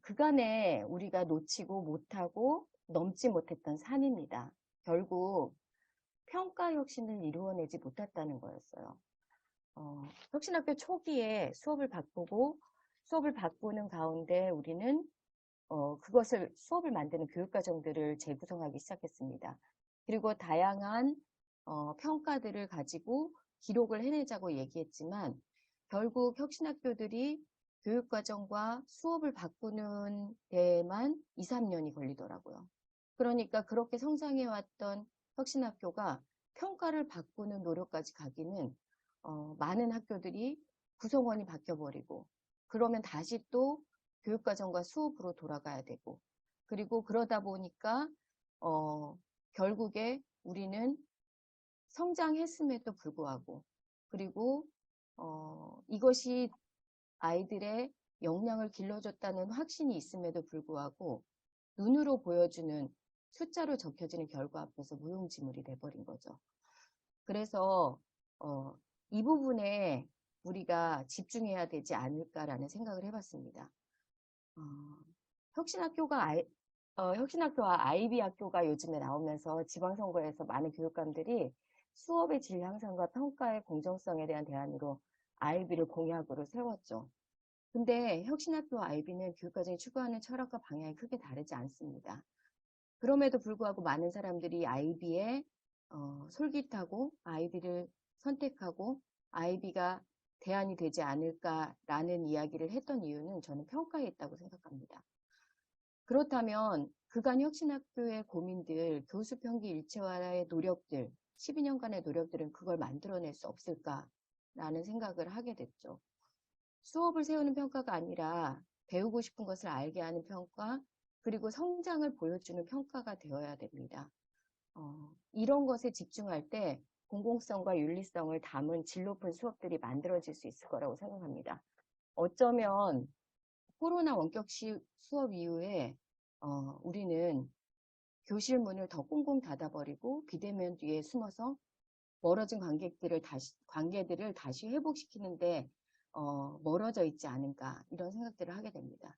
그간에 우리가 놓치고 못하고 넘지 못했던 산입니다. 결국 평가 혁신을 이루어내지 못했다는 거였어요. 혁신학교 초기에 수업을 바꾸고 수업을 바꾸는 가운데 우리는 그것을 수업을 만드는 교육과정들을 재구성하기 시작했습니다. 그리고 다양한 평가들을 가지고 기록을 해내자고 얘기했지만 결국 혁신학교들이 교육과정과 수업을 바꾸는 데에만 2, 3년이 걸리더라고요. 그러니까 그렇게 성장해왔던 혁신학교가 평가를 바꾸는 노력까지 가기는 많은 학교들이 구성원이 바뀌어버리고 그러면 다시 또 교육과정과 수업으로 돌아가야 되고 그리고 그러다 보니까 결국에 우리는 성장했음에도 불구하고 그리고 이것이 아이들의 역량을 길러줬다는 확신이 있음에도 불구하고 눈으로 보여주는 숫자로 적혀지는 결과 앞에서 무용지물이 돼버린 거죠. 그래서 이 부분에 우리가 집중해야 되지 않을까라는 생각을 해봤습니다. 혁신학교와 아이비 학교가 요즘에 나오면서 지방선거에서 많은 교육감들이 수업의 질 향상과 평가의 공정성에 대한 대안으로 아이비를 공약으로 세웠죠. 근데 혁신학교와 아이비는 교육과정이 추구하는 철학과 방향이 크게 다르지 않습니다. 그럼에도 불구하고 많은 사람들이 아이비에 솔깃하고 아이비를 선택하고 아이비가 대안이 되지 않을까라는 이야기를 했던 이유는 저는 평가에 있다고 생각합니다. 그렇다면 그간 혁신학교의 고민들, 교수 평기 일체화의 노력들, 12년간의 노력들은 그걸 만들어낼 수 없을까라는 생각을 하게 됐죠. 수업을 세우는 평가가 아니라 배우고 싶은 것을 알게 하는 평가, 그리고 성장을 보여주는 평가가 되어야 됩니다. 이런 것에 집중할 때 공공성과 윤리성을 담은 질 높은 수업들이 만들어질 수 있을 거라고 생각합니다. 어쩌면 코로나 원격 수업 이후에 우리는 교실 문을 더 꽁꽁 닫아버리고 비대면 뒤에 숨어서 멀어진 관계들을 다시 회복시키는데 멀어져 있지 않은가 이런 생각들을 하게 됩니다.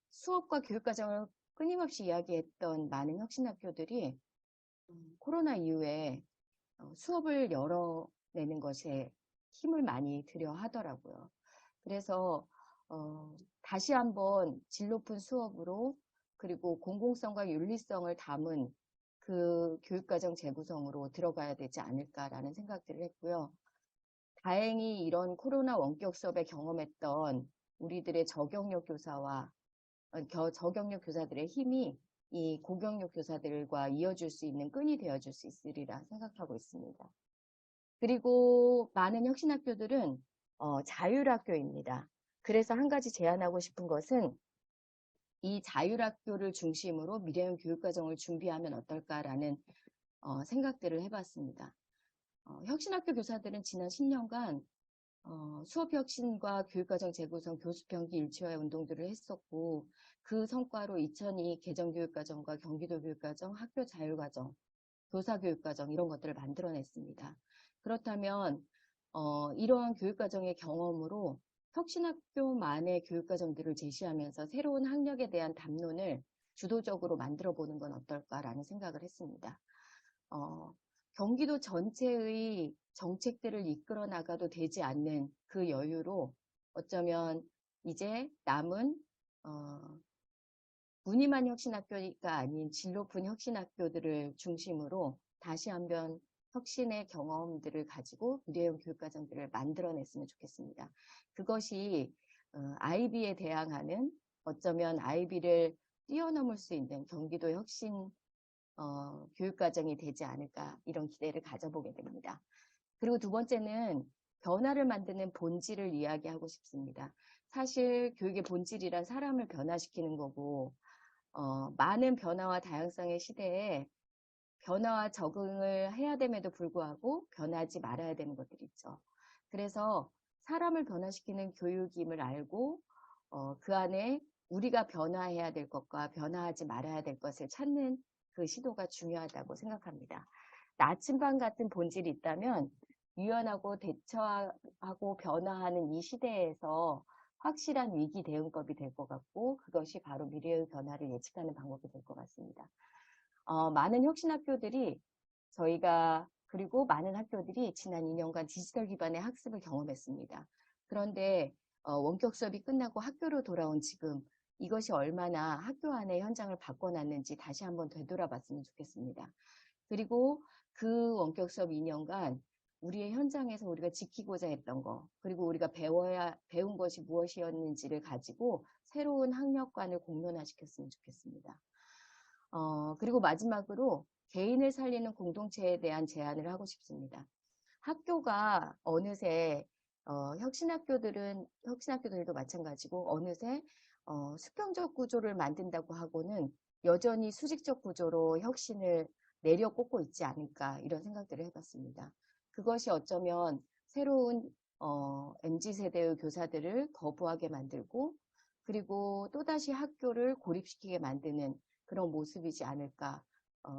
수업과 교육과정을 끊임없이 이야기했던 많은 혁신학교들이 코로나 이후에 수업을 열어내는 것에 힘을 많이 들여 하더라고요. 그래서 다시 한번 질 높은 수업으로 그리고 공공성과 윤리성을 담은 그 교육과정 재구성으로 들어가야 되지 않을까라는 생각들을 했고요. 다행히 이런 코로나 원격 수업에 경험했던 우리들의 저경력 교사들의 힘이 이 고경력 교사들과 이어줄 수 있는 끈이 되어줄 수 있으리라 생각하고 있습니다. 그리고 많은 혁신학교들은 자율학교입니다. 그래서 한 가지 제안하고 싶은 것은 이 자율학교를 중심으로 미래형 교육과정을 준비하면 어떨까라는 생각들을 해봤습니다. 혁신학교 교사들은 지난 10년간 수업혁신과 교육과정 재구성, 교수평기 일치화의 운동들을 했었고 그 성과로 2002 개정교육과정과 경기도 교육과정, 학교 자율과정, 교사교육과정 이런 것들을 만들어냈습니다. 그렇다면 이러한 교육과정의 경험으로 혁신학교만의 교육과정들을 제시하면서 새로운 학력에 대한 담론을 주도적으로 만들어보는 건 어떨까라는 생각을 했습니다. 경기도 전체의 정책들을 이끌어 나가도 되지 않는 그 여유로 어쩌면 이제 남은 무늬만 혁신학교가 아닌 질 높은 혁신학교들을 중심으로 다시 한번 혁신의 경험들을 가지고 미래형 교육과정들을 만들어냈으면 좋겠습니다. 그것이 아이비에 대항하는 어쩌면 아이비를 뛰어넘을 수 있는 경기도 혁신 교육과정이 되지 않을까 이런 기대를 가져보게 됩니다. 그리고 두 번째는 변화를 만드는 본질을 이야기하고 싶습니다. 사실 교육의 본질이란 사람을 변화시키는 거고 많은 변화와 다양성의 시대에 변화와 적응을 해야 됨에도 불구하고 변하지 말아야 되는 것들이 있죠. 그래서 사람을 변화시키는 교육임을 알고 그 안에 우리가 변화해야 될 것과 변화하지 말아야 될 것을 찾는 그 시도가 중요하다고 생각합니다. 나침반 같은 본질이 있다면 유연하고 대처하고 변화하는 이 시대에서 확실한 위기 대응법이 될 것 같고, 그것이 바로 미래의 변화를 예측하는 방법이 될 것 같습니다. 많은 혁신학교들이 그리고 많은 학교들이 지난 2년간 디지털 기반의 학습을 경험했습니다. 그런데 원격 수업이 끝나고 학교로 돌아온 지금 이것이 얼마나 학교 안의 현장을 바꿔놨는지 다시 한번 되돌아봤으면 좋겠습니다. 그리고 그 원격 수업 2년간 우리의 현장에서 우리가 지키고자 했던 거, 그리고 우리가 배운 것이 무엇이었는지를 가지고 새로운 학력관을 공론화시켰으면 좋겠습니다. 그리고 마지막으로 개인을 살리는 공동체에 대한 제안을 하고 싶습니다. 학교가 어느새 혁신학교들도 마찬가지고 어느새 수평적 구조를 만든다고 하고는 여전히 수직적 구조로 혁신을 내려꽂고 있지 않을까 이런 생각들을 해봤습니다. 그것이 어쩌면 새로운 MZ세대의 교사들을 거부하게 만들고 그리고 또다시 학교를 고립시키게 만드는 그런 모습이지 않을까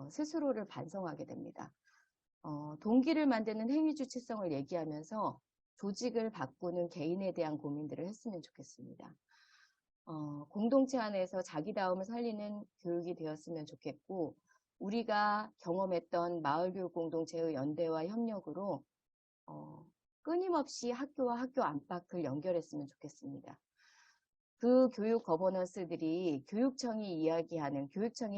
스스로를 반성하게 됩니다. 동기를 만드는 행위 주체성을 얘기하면서 조직을 바꾸는 개인에 대한 고민들을 했으면 좋겠습니다. 공동체 안에서 자기다움을 살리는 교육이 되었으면 좋겠고 우리가 경험했던 마을교육 공동체의 연대와 협력으로 끊임없이 학교와 학교 안팎을 연결했으면 좋겠습니다. 그 교육 거버넌스들이 교육청이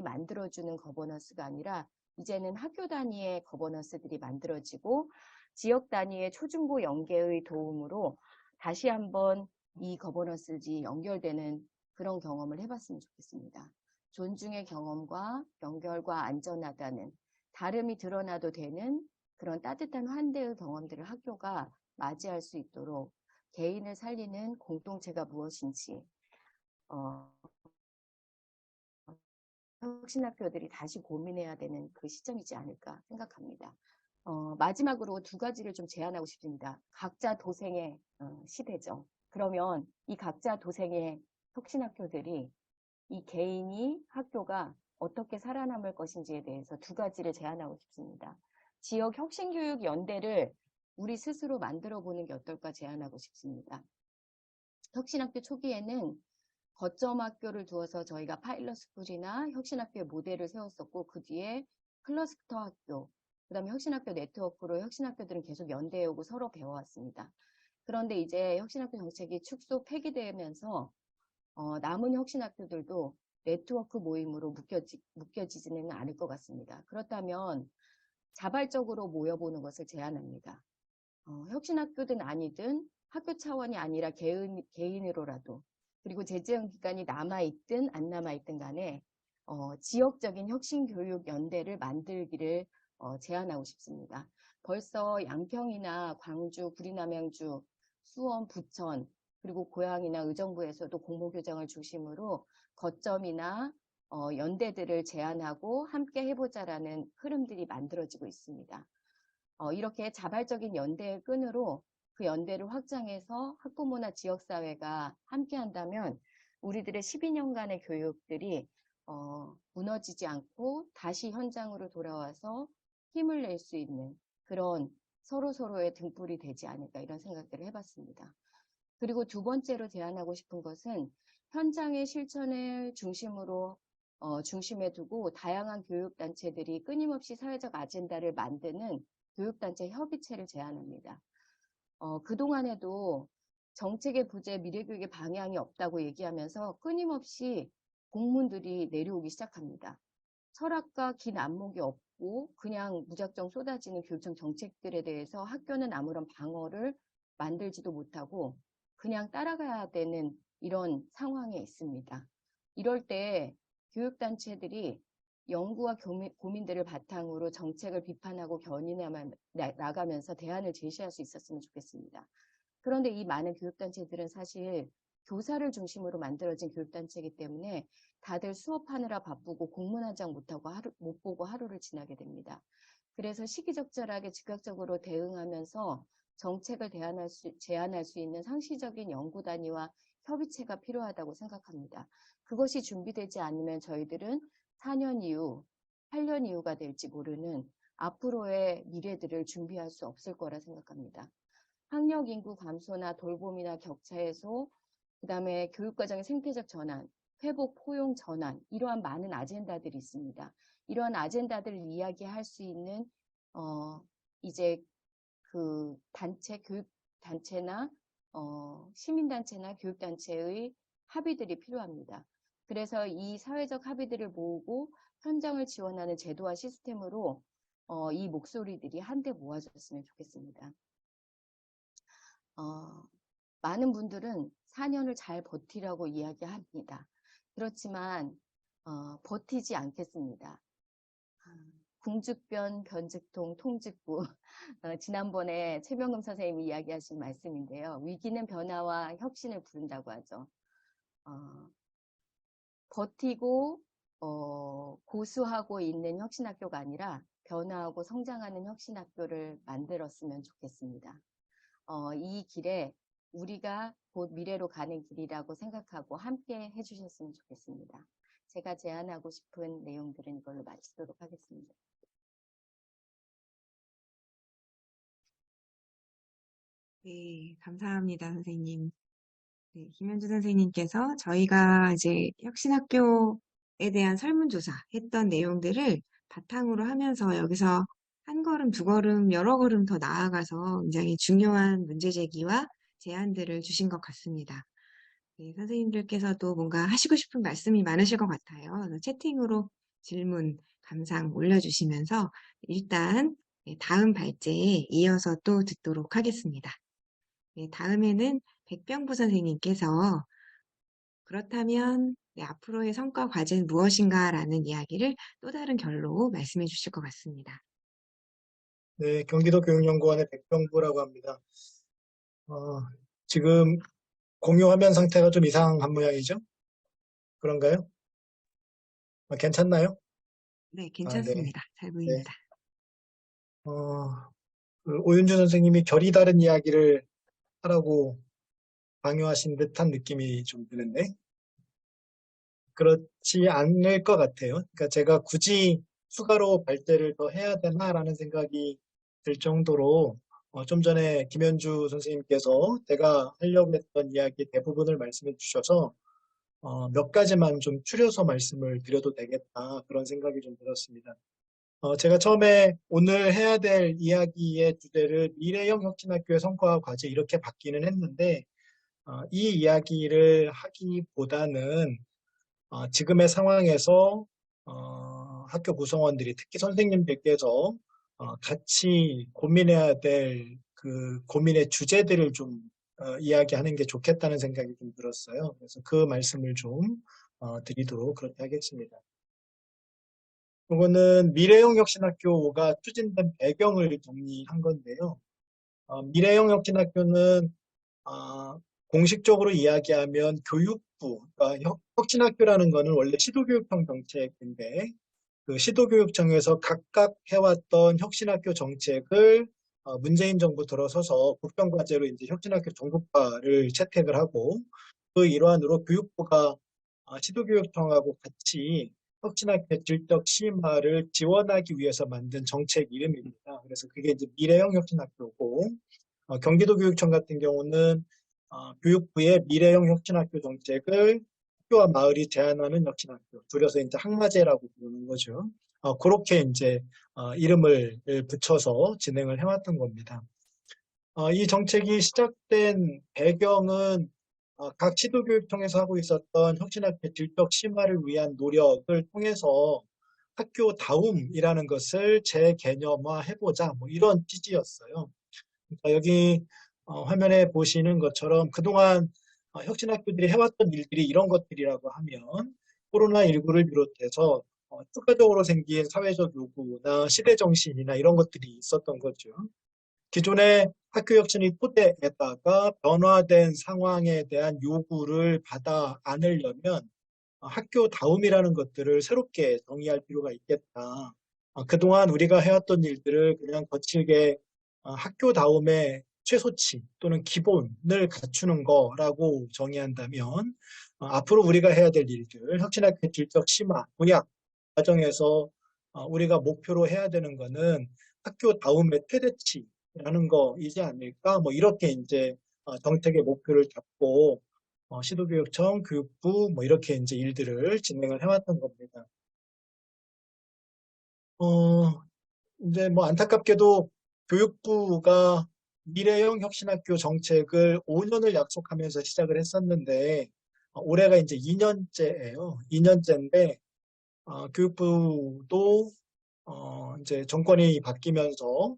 만들어주는 거버넌스가 아니라 이제는 학교 단위의 거버넌스들이 만들어지고 지역 단위의 초중고 연계의 도움으로 다시 한번 이 거버넌스들이 연결되는 그런 경험을 해봤으면 좋겠습니다. 존중의 경험과 연결과 안전하다는 다름이 드러나도 되는 그런 따뜻한 환대의 경험들을 학교가 맞이할 수 있도록 개인을 살리는 공동체가 무엇인지 혁신학교들이 다시 고민해야 되는 그 시점이지 않을까 생각합니다. 마지막으로 두 가지를 좀 제안하고 싶습니다. 각자 도생의 시대죠. 그러면 이 각자 도생의 혁신학교들이 이 개인이 학교가 어떻게 살아남을 것인지에 대해서 두 가지를 제안하고 싶습니다. 지역 혁신교육 연대를 우리 스스로 만들어 보는 게 어떨까 제안하고 싶습니다. 혁신학교 초기에는 거점 학교를 두어서 저희가 파일럿 스쿨이나 혁신학교의 모델을 세웠었고 그 뒤에 클러스터 학교, 그 다음에 혁신학교 네트워크로 혁신학교들은 계속 연대해오고 서로 배워왔습니다. 그런데 이제 혁신학교 정책이 축소 폐기되면서 남은 혁신학교들도 네트워크 모임으로 묶여지지는 않을 것 같습니다. 그렇다면 자발적으로 모여보는 것을 제안합니다. 혁신학교든 아니든 학교 차원이 아니라 개인으로라도 그리고 재지원 기간이 남아있든 안 남아있든 간에 지역적인 혁신교육 연대를 만들기를 제안하고 싶습니다. 벌써 양평이나 광주, 구리남양주, 수원, 부천 그리고 고양이나 의정부에서도 공모교정을 중심으로 거점이나 연대들을 제안하고 함께 해보자라는 흐름들이 만들어지고 있습니다. 이렇게 자발적인 연대의 끈으로 그 연대를 확장해서 학부모나 지역사회가 함께 한다면 우리들의 12년간의 교육들이 무너지지 않고 다시 현장으로 돌아와서 힘을 낼 수 있는 그런 서로서로의 등불이 되지 않을까 이런 생각들을 해봤습니다. 그리고 두 번째로 제안하고 싶은 것은 현장의 실천을 중심에 두고 다양한 교육단체들이 끊임없이 사회적 아젠다를 만드는 교육단체 협의체를 제안합니다. 그동안에도 정책의 부재, 미래교육의 방향이 없다고 얘기하면서 끊임없이 공문들이 내려오기 시작합니다. 철학과 긴 안목이 없고 그냥 무작정 쏟아지는 교육청 정책들에 대해서 학교는 아무런 방어를 만들지도 못하고 그냥 따라가야 되는 이런 상황에 있습니다. 이럴 때 교육단체들이 연구와 고민들을 바탕으로 정책을 비판하고 견인해 나가면서 대안을 제시할 수 있었으면 좋겠습니다. 그런데 이 많은 교육단체들은 사실 교사를 중심으로 만들어진 교육단체이기 때문에 다들 수업하느라 바쁘고 공문 한 장 못 보고 하루를 지나게 됩니다. 그래서 시기적절하게 즉각적으로 대응하면서 정책을 제안할 수 있는 상시적인 연구 단위와 협의체가 필요하다고 생각합니다. 그것이 준비되지 않으면 저희들은 4년 이후, 8년 이후가 될지 모르는 앞으로의 미래들을 준비할 수 없을 거라 생각합니다. 학력 인구 감소나 돌봄이나 격차 해소, 그다음에 교육과정의 생태적 전환, 회복 포용 전환, 이러한 많은 아젠다들이 있습니다. 이러한 아젠다들을 이야기할 수 있는 이제 그 단체, 교육단체나 시민단체나 교육단체의 합의들이 필요합니다. 그래서 이 사회적 합의들을 모으고 현장을 지원하는 제도와 시스템으로 이 목소리들이 한데 모아졌으면 좋겠습니다. 많은 분들은 4년을 잘 버티라고 이야기합니다. 그렇지만 버티지 않겠습니다. 궁즉변, 변즉통, 통즉구. 지난번에 최병금 선생님이 이야기하신 말씀인데요. 위기는 변화와 혁신을 부른다고 하죠. 버티고 고수하고 있는 혁신학교가 아니라 변화하고 성장하는 혁신학교를 만들었으면 좋겠습니다. 이 길에 우리가 곧 미래로 가는 길이라고 생각하고 함께 해주셨으면 좋겠습니다. 제가 제안하고 싶은 내용들은 이걸로 마치도록 하겠습니다. 네, 감사합니다, 선생님. 네, 김현주 선생님께서 저희가 이제 혁신학교에 대한 설문조사 했던 내용들을 바탕으로 하면서 여기서 한 걸음, 두 걸음, 여러 걸음 더 나아가서 굉장히 중요한 문제 제기와 제안들을 주신 것 같습니다. 네, 선생님들께서도 뭔가 하시고 싶은 말씀이 많으실 것 같아요. 그래서 채팅으로 질문, 감상 올려주시면서 일단 다음 발제에 이어서 또 듣도록 하겠습니다. 네, 다음에는 백병부 선생님께서 그렇다면 앞으로의 성과 과제는 무엇인가라는 이야기를 또 다른 결로 말씀해 주실 것 같습니다. 네, 경기도 교육연구원의 백병부라고 합니다. 지금 공유 화면 상태가 좀 이상한 모양이죠? 그런가요? 괜찮나요? 네, 네, 괜찮습니다. 잘 네. 보입니다. 그 오윤주 선생님이 결이 다른 이야기를 하라고 강요하신 듯한 느낌이 좀 드는데, 그렇지 않을 것 같아요. 그러니까 제가 굳이 추가로 발제를 더 해야 되나라는 생각이 들 정도로 좀 전에 김현주 선생님께서 제가 하려고 했던 이야기 대부분을 말씀해 주셔서 몇 가지만 좀 추려서 말씀을 드려도 되겠다 그런 생각이 좀 들었습니다. 제가 처음에 오늘 해야 될 이야기의 주제를 미래형 혁신학교의 성과와 과제 이렇게 바뀌는 했는데 이 이야기를 하기보다는 지금의 상황에서 학교 구성원들이 특히 선생님들께서 같이 고민해야 될 그 고민의 주제들을 좀 이야기하는 게 좋겠다는 생각이 좀 들었어요. 그래서 그 말씀을 좀 드리도록 그렇게 하겠습니다. 이거는 미래형 혁신학교가 추진된 배경을 정리한 건데요. 미래형 혁신학교는 공식적으로 이야기하면 교육부, 그러니까 혁신학교라는 거는 원래 시도교육청 정책인데 그 시도교육청에서 각각 해왔던 혁신학교 정책을 문재인 정부 들어서서 국정과제로 이제 혁신학교 전국화를 채택을 하고 그 일환으로 교육부가 시도교육청하고 같이 혁신학교 질적 심화를 지원하기 위해서 만든 정책 이름입니다. 그래서 그게 이제 미래형 혁신학교고 경기도교육청 같은 경우는 교육부의 미래형 혁신학교 정책을 학교와 마을이 제안하는 혁신학교, 줄여서 이제 학마제라고 부르는 거죠. 그렇게 이제 이름을 붙여서 진행을 해왔던 겁니다. 이 정책이 시작된 배경은 각 시도교육청에서 하고 있었던 혁신학교 질적 심화를 위한 노력을 통해서 학교 다움이라는 것을 재개념화해보자, 뭐 이런 취지였어요. 그러니까 여기 화면에 보시는 것처럼 그동안 혁신학교들이 해왔던 일들이 이런 것들이라고 하면 코로나19를 비롯해서 추가적으로 생긴 사회적 요구나 시대정신이나 이런 것들이 있었던 거죠. 기존의 학교 혁신이 토대에다가 변화된 상황에 대한 요구를 받아 안으려면 학교다움이라는 것들을 새롭게 정의할 필요가 있겠다. 그동안 우리가 해왔던 일들을 그냥 거칠게 학교다움의 최소치 또는 기본을 갖추는 거라고 정의한다면 앞으로 우리가 해야 될 일들, 혁신학교 질적 심화, 도약 과정에서 우리가 목표로 해야 되는 거는 학교 다음의 최대치라는 거이지 않을까? 뭐 이렇게 이제 정책의 목표를 잡고 시도교육청, 교육부 뭐 이렇게 이제 일들을 진행을 해왔던 겁니다. 이제 뭐 안타깝게도 교육부가 미래형 혁신학교 정책을 5년을 약속하면서 시작을 했었는데 올해가 이제 2년째예요. 2년째인데 교육부도 이제 정권이 바뀌면서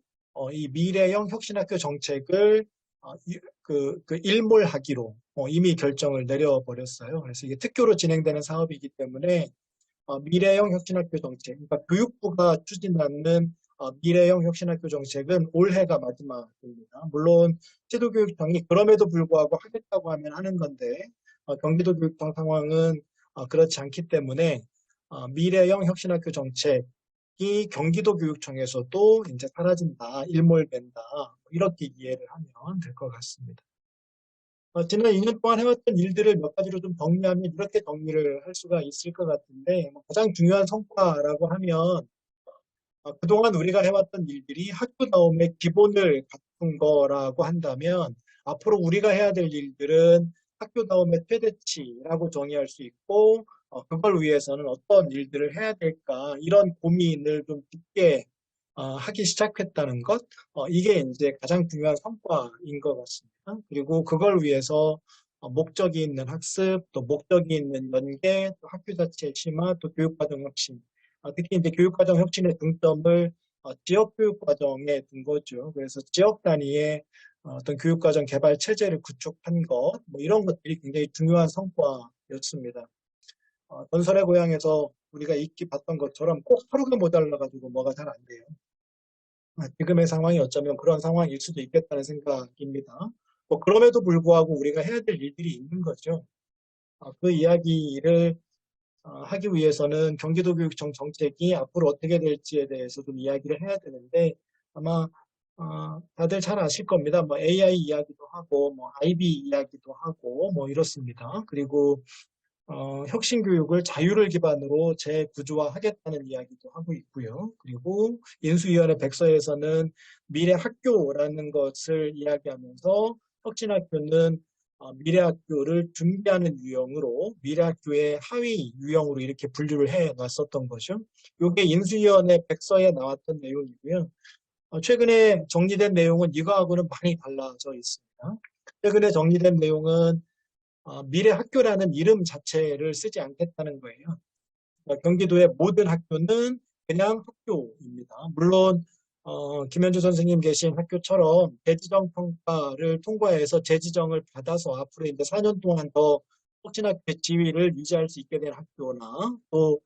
이 미래형 혁신학교 정책을 일몰하기로 이미 결정을 내려버렸어요. 그래서 이게 특교로 진행되는 사업이기 때문에 미래형 혁신학교 정책, 그러니까 교육부가 추진하는 미래형 혁신학교 정책은 올해가 마지막입니다. 물론 시도교육청이 그럼에도 불구하고 하겠다고 하면 하는 건데 경기도 교육청 상황은 그렇지 않기 때문에 미래형 혁신학교 정책이 경기도 교육청에서도 이제 사라진다, 일몰된다 이렇게 이해를 하면 될 것 같습니다. 지난 2년 동안 해왔던 일들을 몇 가지로 좀 정리하면 이렇게 정리를 할 수가 있을 것 같은데 가장 중요한 성과라고 하면 그동안 우리가 해왔던 일들이 학교다움의 기본을 갖춘 거라고 한다면 앞으로 우리가 해야 될 일들은 학교다움의 최대치라고 정의할 수 있고 그걸 위해서는 어떤 일들을 해야 될까 이런 고민을 좀 깊게 하기 시작했다는 것, 이게 이제 가장 중요한 성과인 것 같습니다. 그리고 그걸 위해서 목적이 있는 학습, 또 목적이 있는 연계, 또 학교 자체의 심화, 또 교육과정 혁신, 특히 이제 교육과정 혁신의 중점을 지역교육과정에 둔 거죠. 그래서 지역 단위의 어떤 교육과정 개발 체제를 구축한 것, 뭐 이런 것들이 굉장히 중요한 성과였습니다. 전설의 고향에서 우리가 익히 봤던 것처럼 꼭 하루가 모자라가지고 뭐가 잘 안 돼요. 지금의 상황이 어쩌면 그런 상황일 수도 있겠다는 생각입니다. 뭐 그럼에도 불구하고 우리가 해야 될 일들이 있는 거죠. 그 이야기를 하기 위해서는 경기도교육청 정책이 앞으로 어떻게 될지에 대해서 좀 이야기를 해야 되는데 아마 다들 잘 아실 겁니다. 뭐 AI 이야기도 하고 뭐 IB 이야기도 하고 뭐 이렇습니다. 그리고 혁신 교육을 자유를 기반으로 재구조화하겠다는 이야기도 하고 있고요. 그리고 인수위원회 백서에서는 미래 학교라는 것을 이야기하면서 혁신학교는 미래 학교를 준비하는 유형으로 미래 학교의 하위 유형으로 이렇게 분류를 해 놨었던 거죠. 이게 인수위원회 백서에 나왔던 내용이고요. 최근에 정리된 내용은 이거하고는 많이 달라져 있습니다. 최근에 정리된 내용은 미래 학교라는 이름 자체를 쓰지 않겠다는 거예요. 경기도의 모든 학교는 그냥 학교입니다. 물론 김현주 선생님 계신 학교처럼 재지정 평가를 통과해서 재지정을 받아서 앞으로 이제 4년 동안 더 혁신학교의 지위를 유지할 수 있게 된 학교나 또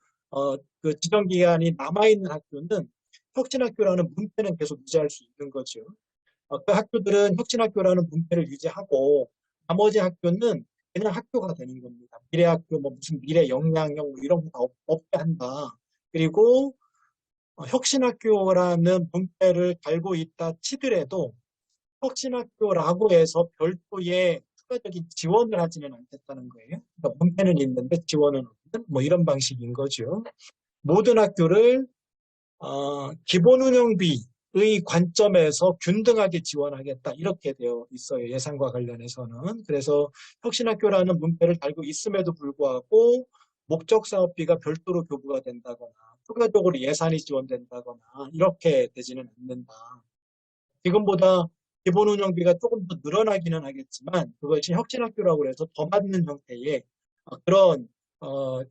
그 지정 기간이 남아있는 학교는 혁신학교라는 문패는 계속 유지할 수 있는 거죠. 그 학교들은 혁신학교라는 문패를 유지하고 나머지 학교는 그냥 학교가 되는 겁니다. 미래학교, 뭐 무슨 미래 역량형 뭐 이런 거 다 없게 한다. 그리고 혁신학교라는 문패를 달고 있다 치더라도 혁신학교라고 해서 별도의 추가적인 지원을 하지는 않겠다는 거예요. 그러니까 문패는 있는데 지원은 없는 뭐 이런 방식인 거죠. 모든 학교를 기본 운영비의 관점에서 균등하게 지원하겠다 이렇게 되어 있어요. 예산과 관련해서는. 그래서 혁신학교라는 문패를 달고 있음에도 불구하고 목적사업비가 별도로 교부가 된다거나 추가적으로 예산이 지원된다거나 이렇게 되지는 않는다. 지금보다 기본 운영비가 조금 더 늘어나기는 하겠지만 그것이 혁신학교라고 해서 더 받는 형태의 그런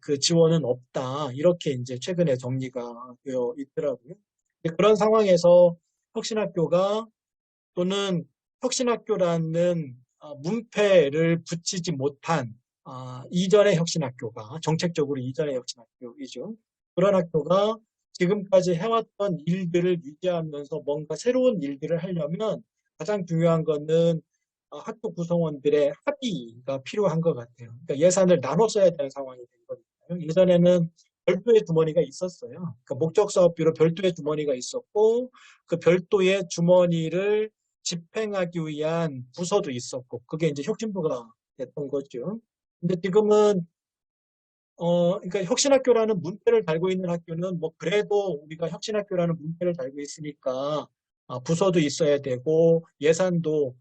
그 지원은 없다. 이렇게 이제 최근에 정리가 되어 있더라고요. 그런 상황에서 혁신학교가 또는 혁신학교라는 문패를 붙이지 못한 이전의 혁신학교가 정책적으로 이전의 혁신학교이죠. 그런 학교가 지금까지 해왔던 일들을 유지하면서 뭔가 새로운 일들을 하려면 가장 중요한 거는 학교 구성원들의 합의가 필요한 것 같아요. 그러니까 예산을 나눠 써야 되는 상황이 된 거니까요. 예전에는 별도의 주머니가 있었어요. 그러니까 목적 사업비로 별도의 주머니가 있었고 그 별도의 주머니를 집행하기 위한 부서도 있었고 그게 이제 혁신부가 됐던 거죠. 근데 지금은 그러니까 혁신학교라는 문패를 달고 있는 학교는 뭐 그래도 우리가 혁신학교라는 문패를 달고 있으니까 부서도 있어야 되고 예산도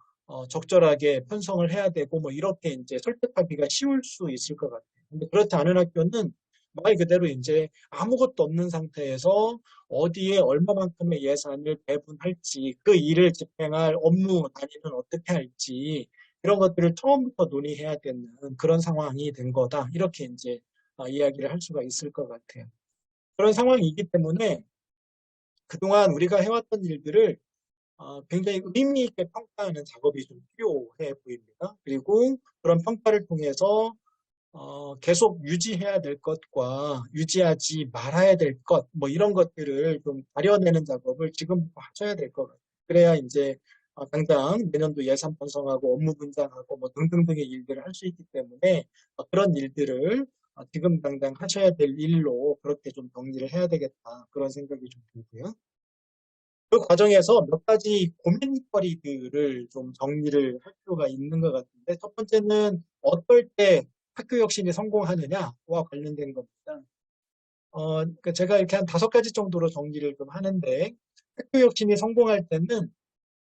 적절하게 편성을 해야 되고 뭐 이렇게 이제 설득하기가 쉬울 수 있을 것 같아요. 근데 그렇지 않은 학교는 말 그대로 이제 아무것도 없는 상태에서 어디에 얼마만큼의 예산을 배분할지 그 일을 집행할 업무 단위는 어떻게 할지 이런 것들을 처음부터 논의해야 되는 그런 상황이 된 거다. 이렇게 이제 이야기를 할 수가 있을 것 같아요. 그런 상황이기 때문에 그동안 우리가 해왔던 일들을 굉장히 의미 있게 평가하는 작업이 좀 필요해 보입니다. 그리고 그런 평가를 통해서 계속 유지해야 될 것과 유지하지 말아야 될 것, 뭐 이런 것들을 좀 가려내는 작업을 지금부터 하셔야 될 것 같아요. 그래야 이제 당장 내년도 예산 편성하고 업무 분장하고 뭐 등등등의 일들을 할 수 있기 때문에 그런 일들을 지금 당장 하셔야 될 일로 그렇게 좀 정리를 해야 되겠다. 그런 생각이 좀 들고요. 그 과정에서 몇 가지 고민거리들을 좀 정리를 할 필요가 있는 것 같은데, 첫 번째는 어떨 때 학교 혁신이 성공하느냐와 관련된 겁니다. 그러니까 제가 이렇게 한 5가지 정도로 정리를 좀 하는데, 학교 혁신이 성공할 때는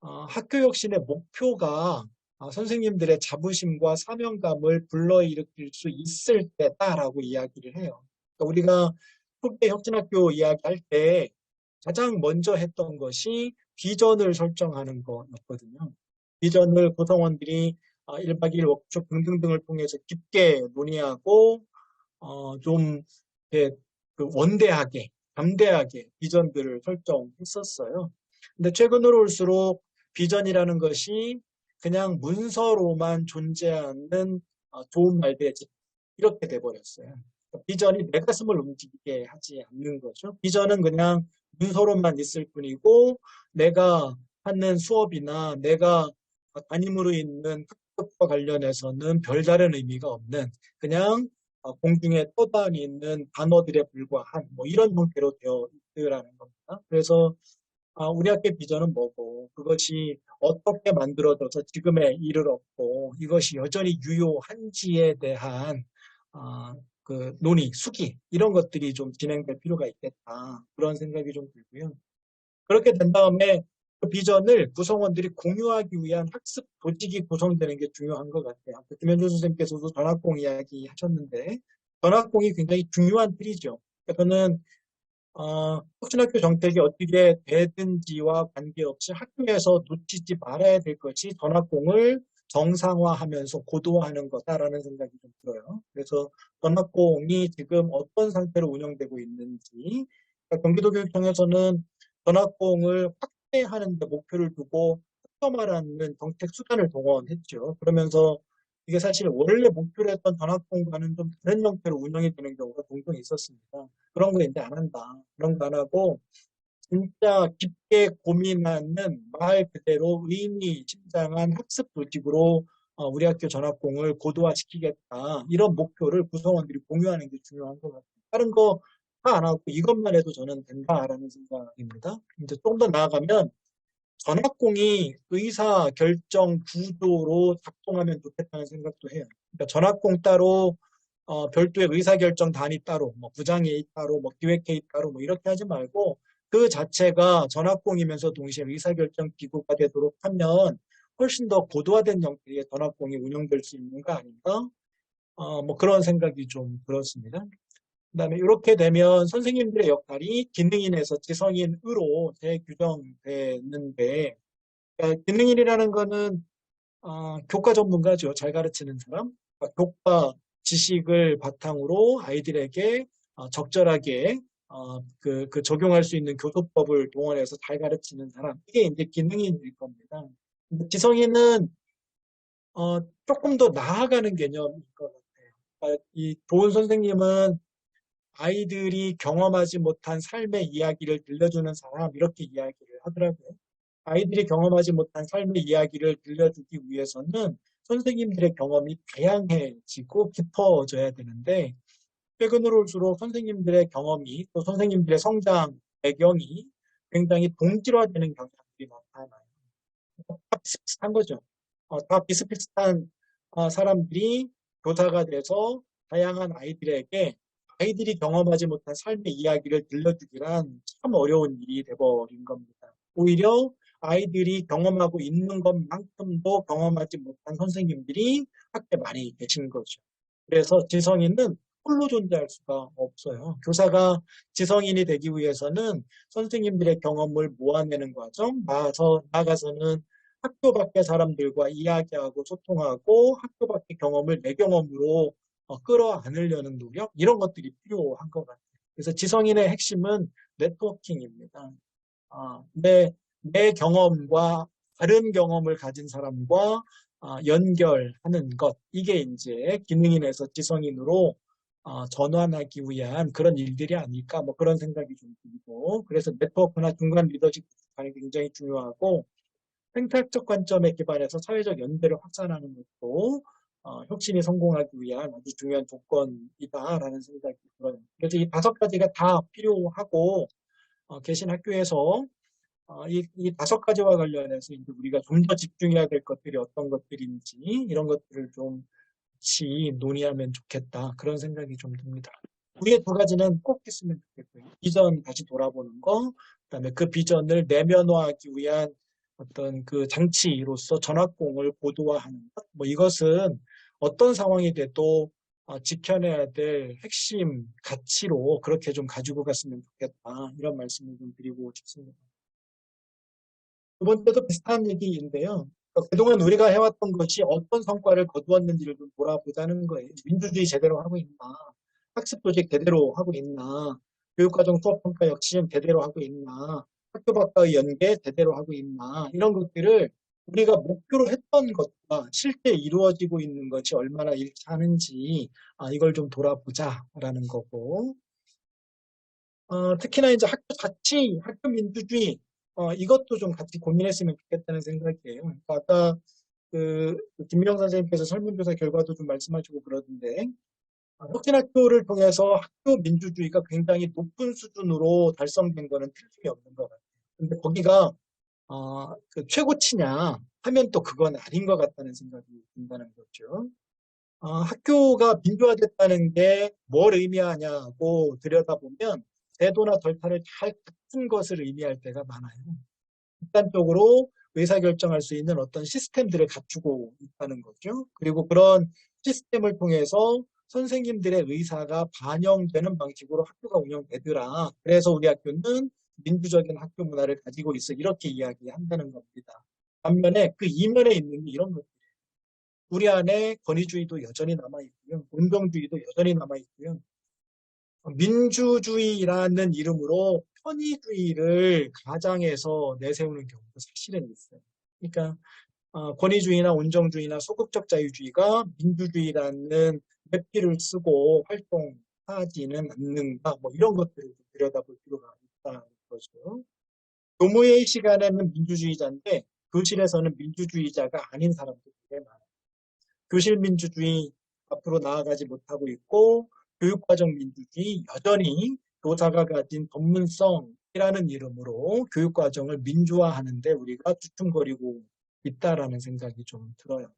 학교 혁신의 목표가 선생님들의 자부심과 사명감을 불러일으킬 수 있을 때다라고 이야기를 해요. 그러니까 우리가 초기 혁신학교 이야기할 때 가장 먼저 했던 것이 비전을 설정하는 거였거든요. 비전을 구성원들이 1박 2일 워크숍 등등등을 통해서 깊게 논의하고 좀 이렇게 그 원대하게, 담대하게 비전들을 설정했었어요. 근데 최근으로 올수록 비전이라는 것이 그냥 문서로만 존재하는 좋은 말대지 이렇게 돼버렸어요. 비전이 내 가슴을 움직이게 하지 않는 거죠. 비전은 그냥 문서로만 있을 뿐이고 내가 하는 수업이나 내가 담임으로 있는 학급과 관련해서는 별다른 의미가 없는 그냥 공중에 떠다니는 단어들에 불과한 뭐 이런 형태로 되어 있더라는 겁니다. 그래서 우리 학교의 비전은 뭐고 그것이 어떻게 만들어져서 지금의 일을 얻고 이것이 여전히 유효한지에 대한 그 논의, 수기 이런 것들이 좀 진행될 필요가 있겠다. 그런 생각이 좀 들고요. 그렇게 된 다음에 그 비전을 구성원들이 공유하기 위한 학습 조직이 구성되는 게 중요한 것 같아요. 아까 김현준 선생님께서도 전학공 이야기 하셨는데 전학공이 굉장히 중요한 틀이죠. 그러니까 저는 혁신학교 정책이 어떻게 되든지와 관계없이 학교에서 놓치지 말아야 될 것이 전학공을 정상화하면서 고도화하는 거다라는 생각이 좀 들어요. 그래서 전학공이 지금 어떤 상태로 운영되고 있는지 그러니까 경기도교육청에서는 전학공을 확대하는 데 목표를 두고 특검하라는 정책 수단을 동원했죠. 그러면서 이게 사실 원래 목표로 했던 전학공과는 좀 다른 형태로 운영이 되는 경우가 종종 있었습니다. 그런 거 이제 안 한다. 그런 거 안 하고 진짜 깊게 고민하는 말 그대로 의미 심장한 학습 조직으로 우리 학교 전학공을 고도화시키겠다. 이런 목표를 구성원들이 공유하는 게 중요한 것 같아요. 다른 거 다 안 하고 이것만 해도 저는 된다라는 생각입니다. 이제 좀 더 나아가면 전학공이 의사 결정 구조로 작동하면 좋겠다는 생각도 해요. 그러니까 전학공 따로 별도의 의사결정 단위 따로, 뭐 부장회의 따로, 뭐 기획회의 따로, 뭐 이렇게 하지 말고 그 자체가 전학공이면서 동시에 의사결정 기구가 되도록 하면 훨씬 더 고도화된 형태의 전학공이 운영될 수 있는 거 아닌가? 뭐 그런 생각이 좀 들었습니다. 그다음에 이렇게 되면 선생님들의 역할이 기능인에서 지성인으로 재규정되는데 그러니까 기능인이라는 거는 교과 전문가죠. 잘 가르치는 사람. 그러니까 교과 지식을 바탕으로 아이들에게 적절하게 그 적용할 수 있는 교수법을 동원해서 잘 가르치는 사람. 이게 이제 기능인일 겁니다. 근데 지성인은 조금 더 나아가는 개념일 것 같아요. 그러니까 이 좋은 선생님은 아이들이 경험하지 못한 삶의 이야기를 들려주는 사람 이렇게 이야기를 하더라고요. 아이들이 경험하지 못한 삶의 이야기를 들려주기 위해서는 선생님들의 경험이 다양해지고 깊어져야 되는데 최근으로 올수록 선생님들의 경험이 또 선생님들의 성장 배경이 굉장히 동질화되는 경향들이 나타나요. 다 비슷비슷한 거죠. 다 비슷비슷한 사람들이 교사가 돼서 다양한 아이들에게 아이들이 경험하지 못한 삶의 이야기를 들려주기란 참 어려운 일이 돼버린 겁니다. 오히려 아이들이 경험하고 있는 것만큼도 경험하지 못한 선생님들이 학교에 많이 계신 거죠. 그래서 지성인은 홀로 존재할 수가 없어요. 교사가 지성인이 되기 위해서는 선생님들의 경험을 모아내는 과정, 나아가서는 학교 밖의 사람들과 이야기하고 소통하고 학교 밖의 경험을 내 경험으로 끌어안으려는 노력, 이런 것들이 필요한 것 같아요. 그래서 지성인의 핵심은 네트워킹입니다. 내 경험과 다른 경험을 가진 사람과 연결하는 것, 이게 이제 기능인에서 지성인으로 전환하기 위한 그런 일들이 아닐까, 뭐 그런 생각이 좀 들고, 그래서 네트워크나 중간 리더십 관이 굉장히 중요하고, 생태학적 관점에 기반해서 사회적 연대를 확산하는 것도 혁신이 성공하기 위한 아주 중요한 조건이다라는 생각이 들어요. 그래서 이 5가지가 다 필요하고 계신 학교에서 이 5가지와 관련해서 이제 우리가 좀 더 집중해야 될 것들이 어떤 것들인지 이런 것들을 좀 같이 논의하면 좋겠다, 그런 생각이 좀 듭니다. 위에 2가지는 꼭 했으면 좋겠고요. 비전 다시 돌아보는 거, 그다음에 그 비전을 내면화하기 위한 어떤 그 장치로서 전학공을 고도화하는 것, 뭐 이것은 어떤 상황이 돼도 지켜내야 될 핵심 가치로 그렇게 좀 가지고 갔으면 좋겠다, 이런 말씀을 좀 드리고 싶습니다. 2번째도 비슷한 얘기인데요. 그동안 우리가 해왔던 것이 어떤 성과를 거두었는지를 좀 돌아보자는 거예요. 민주주의 제대로 하고 있나? 학습 조직 제대로 하고 있나? 교육과정 수업평가 역시 제대로 하고 있나? 학교 밖과의 연계 제대로 하고 있나? 이런 것들을 우리가 목표로 했던 것과 실제 이루어지고 있는 것이 얼마나 일치하는지 이걸 좀 돌아보자라는 거고, 특히나 이제 학교 자치, 학교 민주주의, 이것도 좀 같이 고민했으면 좋겠다는 생각이에요. 그러니까 아까 김미영 선생님께서 설문조사 결과도 좀 말씀하시고 그러던데, 혁신학교를 통해서 학교 민주주의가 굉장히 높은 수준으로 달성된 거는 틀림이 없는 것 같아요. 근데 거기가 그 최고치냐 하면 또 그건 아닌 것 같다는 생각이 든다는 거죠. 학교가 민주화됐다는 게 뭘 의미하냐고 들여다보면 제도나 절차를 잘 갖춘 것을 의미할 때가 많아요. 집단적으로 의사결정할 수 있는 어떤 시스템들을 갖추고 있다는 거죠. 그리고 그런 시스템을 통해서 선생님들의 의사가 반영되는 방식으로 학교가 운영되더라. 그래서 우리 학교는 민주적인 학교 문화를 가지고 있어. 이렇게 이야기한다는 겁니다. 반면에 그 이면에 있는 게 이런 것들. 우리 안에 권위주의도 여전히 남아있고요. 운동주의도 여전히 남아있고요. 민주주의라는 이름으로 편의주의를 가장해서 내세우는 경우도 사실은 있어요. 그러니까 권위주의나 온정주의나 소극적 자유주의가 민주주의라는 맵기를 쓰고 활동하지는 않는가, 뭐 이런 것들을 들여다볼 필요가 있다는 거죠. 교무회의 시간에는 민주주의자인데 교실에서는 민주주의자가 아닌 사람들이 되게 많아요. 교실 민주주의 앞으로 나아가지 못하고 있고, 교육과정 민주주의 여전히 교사가 가진 전문성이라는 이름으로 교육과정을 민주화하는데 우리가 주춤거리고 있다라는 생각이 좀 들어요.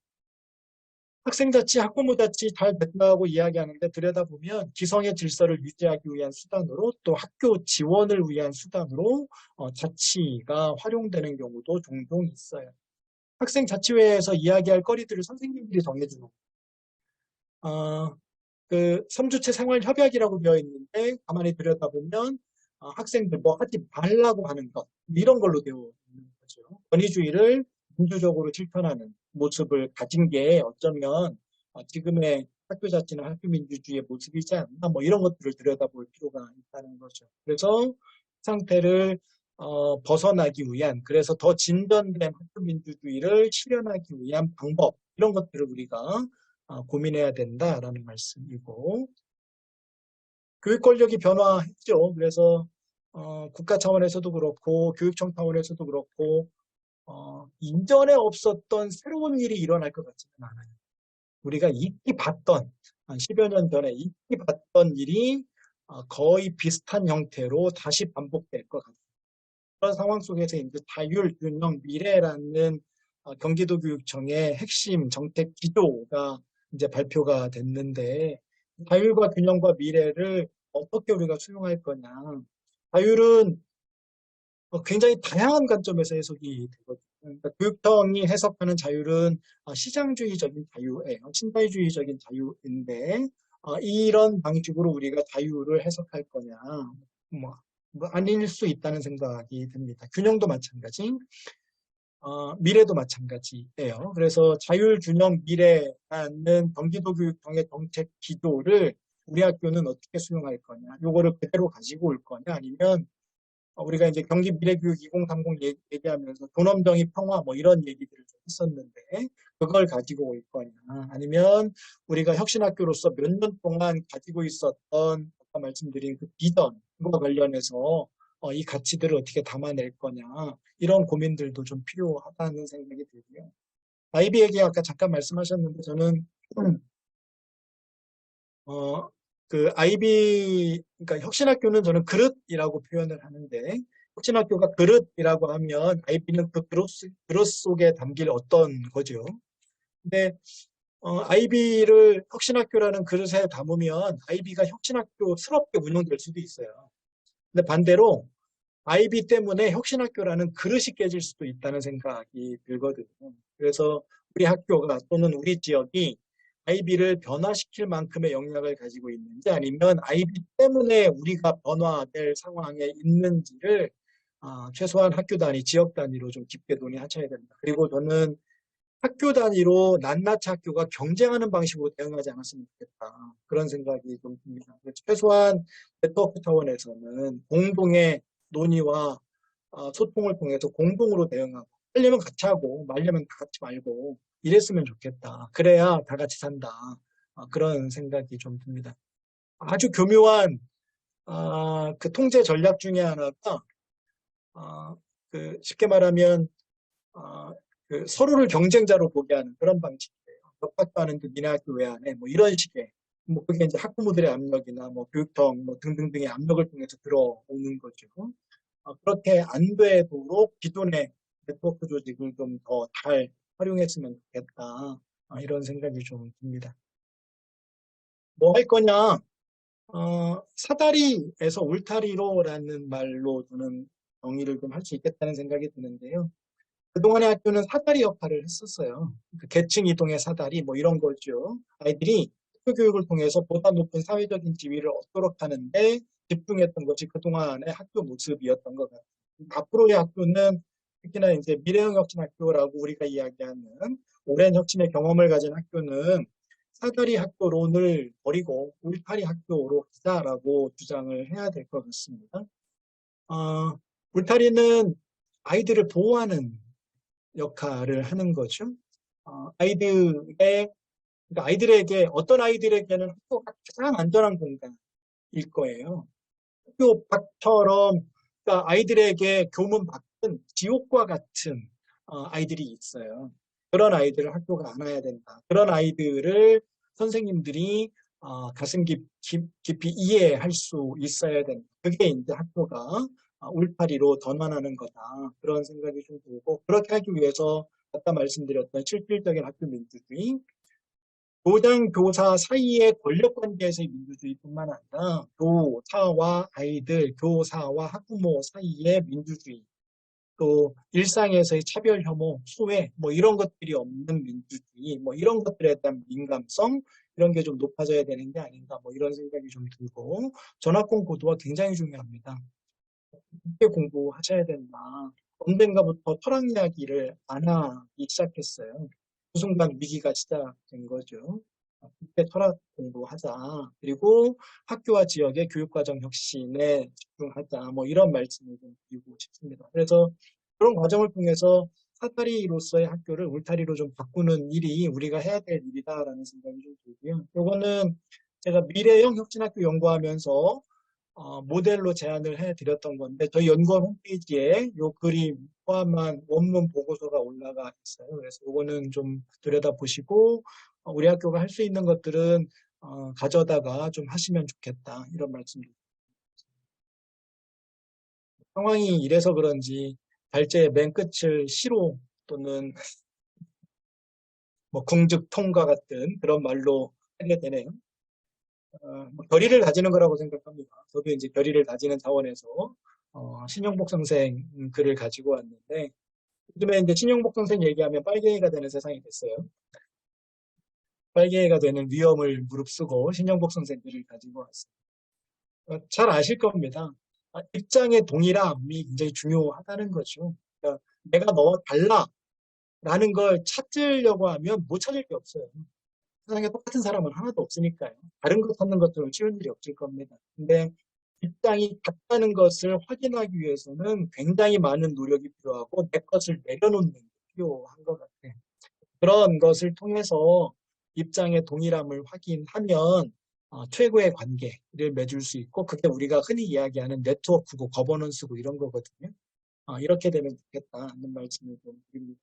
학생자치, 학부모자치 잘 됐다고 이야기하는데 들여다보면 기성의 질서를 유지하기 위한 수단으로, 또 학교 지원을 위한 수단으로 자치가 활용되는 경우도 종종 있어요. 학생자치회에서 이야기할 거리들을 선생님들이 정해주는 그 3주체 생활협약이라고 되어 있는데 가만히 들여다보면 학생들 뭐 하지 말라고 하는 것, 이런 걸로 되어 있는 거죠. 권위주의를 민주적으로 실천하는 모습을 가진 게 어쩌면 지금의 학교 자치나 학교 민주주의의 모습이지 않나, 뭐 이런 것들을 들여다볼 필요가 있다는 거죠. 그래서 상태를 벗어나기 위한, 그래서 더 진전된 학교 민주주의를 실현하기 위한 방법, 이런 것들을 우리가 고민해야 된다라는 말씀이고, 교육 권력이 변화했죠. 그래서 국가 차원에서도 그렇고 교육청 차원에서도 그렇고 이전에 없었던 새로운 일이 일어날 것 같지는 않아요. 우리가 익히 봤던 한 10여 년 전에 익히 봤던 일이 거의 비슷한 형태로 다시 반복될 것 같아요. 그런 상황 속에서 이제 자율, 균형, 미래라는 경기도교육청의 핵심 정책 기조가 이제 발표가 됐는데, 자율과 균형과 미래를 어떻게 우리가 수용할 거냐. 자율은 굉장히 다양한 관점에서 해석이 되거든요. 그러니까 교육청이 해석하는 자율은 시장주의적인 자유예요. 신자유주의적인 자유인데 이런 방식으로 우리가 자유를 해석할 거냐. 뭐, 아닐 수 있다는 생각이 듭니다. 균형도 마찬가지, 미래도 마찬가지예요. 그래서 자율, 균형, 미래라는 경기도교육청의 정책 기조를 우리 학교는 어떻게 수용할 거냐. 요거를 그대로 가지고 올 거냐. 아니면 우리가 이제 경기 미래교육 2030 얘기하면서 존엄정의 평화 뭐 이런 얘기들을 좀 했었는데 그걸 가지고 올 거냐. 아니면 우리가 혁신학교로서 몇 년 동안 가지고 있었던 아까 말씀드린 그 비전과 관련해서 이 가치들을 어떻게 담아낼 거냐. 이런 고민들도 좀 필요하다는 생각이 들고요. 아이비 얘기 아까 잠깐 말씀하셨는데 저는 그 아이비, 그러니까 혁신학교는 저는 그릇이라고 표현을 하는데, 혁신학교가 그릇이라고 하면 아이비는 그 그릇 속에 담길 어떤 거죠. 근데 아이비를 혁신학교라는 그릇에 담으면 아이비가 혁신학교스럽게 운영될 수도 있어요. 근데 반대로 아이비 때문에 혁신학교라는 그릇이 깨질 수도 있다는 생각이 들거든요. 그래서 우리 학교가 또는 우리 지역이 아이비를 변화시킬 만큼의 역량을 가지고 있는지 아니면 아이비 때문에 우리가 변화될 상황에 있는지를 최소한 학교 단위, 지역 단위로 좀 깊게 논의하셔야 됩니다. 그리고 저는 학교 단위로 낱낱이 학교가 경쟁하는 방식으로 대응하지 않았으면 좋겠다. 그런 생각이 좀 듭니다. 최소한 네트워크 차원에서는 공동의 논의와 소통을 통해서 공동으로 대응하고 하려면 같이 하고 말려면 다 같이 말고 이랬으면 좋겠다. 그래야 다 같이 산다. 그런 생각이 좀 듭니다. 아주 교묘한 그 통제 전략 중에 하나가 그 쉽게 말하면 그 서로를 경쟁자로 보게 하는 그런 방식이에요. 역학도 하는데 니네 학교 왜 안 해? 뭐 이런 식의 뭐 그게 이제 학부모들의 압력이나 뭐 교육청 뭐 등등등의 압력을 통해서 들어오는 거죠. 그렇게 안 되도록 기존의 네트워크 조직을 좀 더 잘 활용했으면 좋겠다. 이런 생각이 좀 듭니다. 뭐 할 거냐? 사다리에서 울타리로라는 말로 저는 정의를 좀 할 수 있겠다는 생각이 드는데요. 그동안의 학교는 사다리 역할을 했었어요. 그 계층 이동의 사다리 뭐 이런 거죠. 아이들이 학교 교육을 통해서 보다 높은 사회적인 지위를 얻도록 하는데 집중했던 것이 그동안의 학교 모습이었던 것 같아요. 앞으로의 학교는 특히나 이제 미래형 혁신 학교라고 우리가 이야기하는 오랜 혁신의 경험을 가진 학교는 사다리 학교론을 버리고 울타리 학교로 가자라고 주장을 해야 될 것 같습니다. 울타리는 아이들을 보호하는 역할을 하는 거죠. 그러니까 아이들에게, 어떤 아이들에게는 학교가 가장 안전한 공간일 거예요. 학교 밖처럼, 그러니까 아이들에게 교문 밖은 지옥과 같은 아이들이 있어요. 그런 아이들을 학교가 안아야 된다. 그런 아이들을 선생님들이 가슴 깊이 이해할 수 있어야 된다. 그게 이제 학교가 울타리로 전환하는 거다. 그런 생각이 좀 들고, 그렇게 하기 위해서 아까 말씀드렸던 실질적인 학교 민주주의, 교장, 교사 사이의 권력 관계에서의 민주주의뿐만 아니라 교사와 아이들, 교사와 학부모 사이의 민주주의, 또 일상에서의 차별 혐오, 소외, 뭐 이런 것들이 없는 민주주의, 뭐 이런 것들에 대한 민감성, 이런 게 좀 높아져야 되는 게 아닌가, 뭐 이런 생각이 좀 들고, 전학공 고도가 굉장히 중요합니다. 어떻게 공부하셔야 된다. 언젠가부터 철학 이야기를 안 하기 시작했어요. 그 순간 위기가 시작된 거죠. 그때 철학 공부하자. 그리고 학교와 지역의 교육과정 혁신에 집중하자. 뭐 이런 말씀을 좀 드리고 싶습니다. 그래서 그런 과정을 통해서 사다리로서의 학교를 울타리로 좀 바꾸는 일이 우리가 해야 될 일이다라는 생각이 좀 들고요. 이거는 제가 미래형 혁신학교 연구하면서 모델로 제안을 해드렸던 건데 저희 연구원 홈페이지에 이 글이 포함한 원문 보고서가 올라가 있어요. 그래서 이거는 좀 들여다보시고 우리 학교가 할 수 있는 것들은 가져다가 좀 하시면 좋겠다 이런 말씀드립니다. 상황이 이래서 그런지 발제의 맨 끝을 시로 또는 뭐 궁즉 통과 같은 그런 말로 하게 되네요. 뭐 결의를 다지는 거라고 생각합니다. 저도 이제 결의를 다지는 차원에서 신영복 선생 글을 가지고 왔는데 요즘에 이제 신영복 선생 얘기하면 빨갱이가 되는 세상이 됐어요. 빨갱이가 되는 위험을 무릅쓰고 신영복 선생 글을 가지고 왔어요. 잘 아실 겁니다. 입장의 동일함이 굉장히 중요하다는 거죠. 그러니까 내가 너와 달라라는 걸 찾으려고 하면 못 찾을 게 없어요. 세상에 똑같은 사람은 하나도 없으니까요. 다른 것 찾는 것들은 쉬운 일이 없을 겁니다. 근데 입장이 같다는 것을 확인하기 위해서는 굉장히 많은 노력이 필요하고 내 것을 내려놓는 게 필요한 것 같아요. 그런 것을 통해서 입장의 동일함을 확인하면 최고의 관계를 맺을 수 있고 그게 우리가 흔히 이야기하는 네트워크고 거버넌스고 이런 거거든요. 이렇게 되면 좋겠다는 말씀을 좀 드립니다.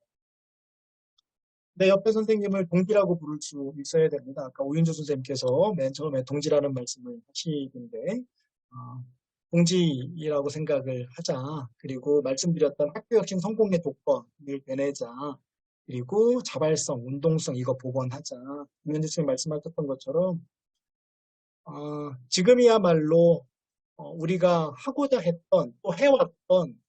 내 옆에 선생님을 동지라고 부를 수 있어야 됩니다. 아까 오윤주 선생님께서 맨 처음에 동지라는 말씀을 하시던데 동지라고 생각을 하자. 그리고 말씀드렸던 학교혁신 성공의 조건을 되내자. 그리고 자발성, 운동성 이거 복원하자. 김현주 선생님 말씀하셨던 것처럼 지금이야말로 우리가 하고자 했던 또 해왔던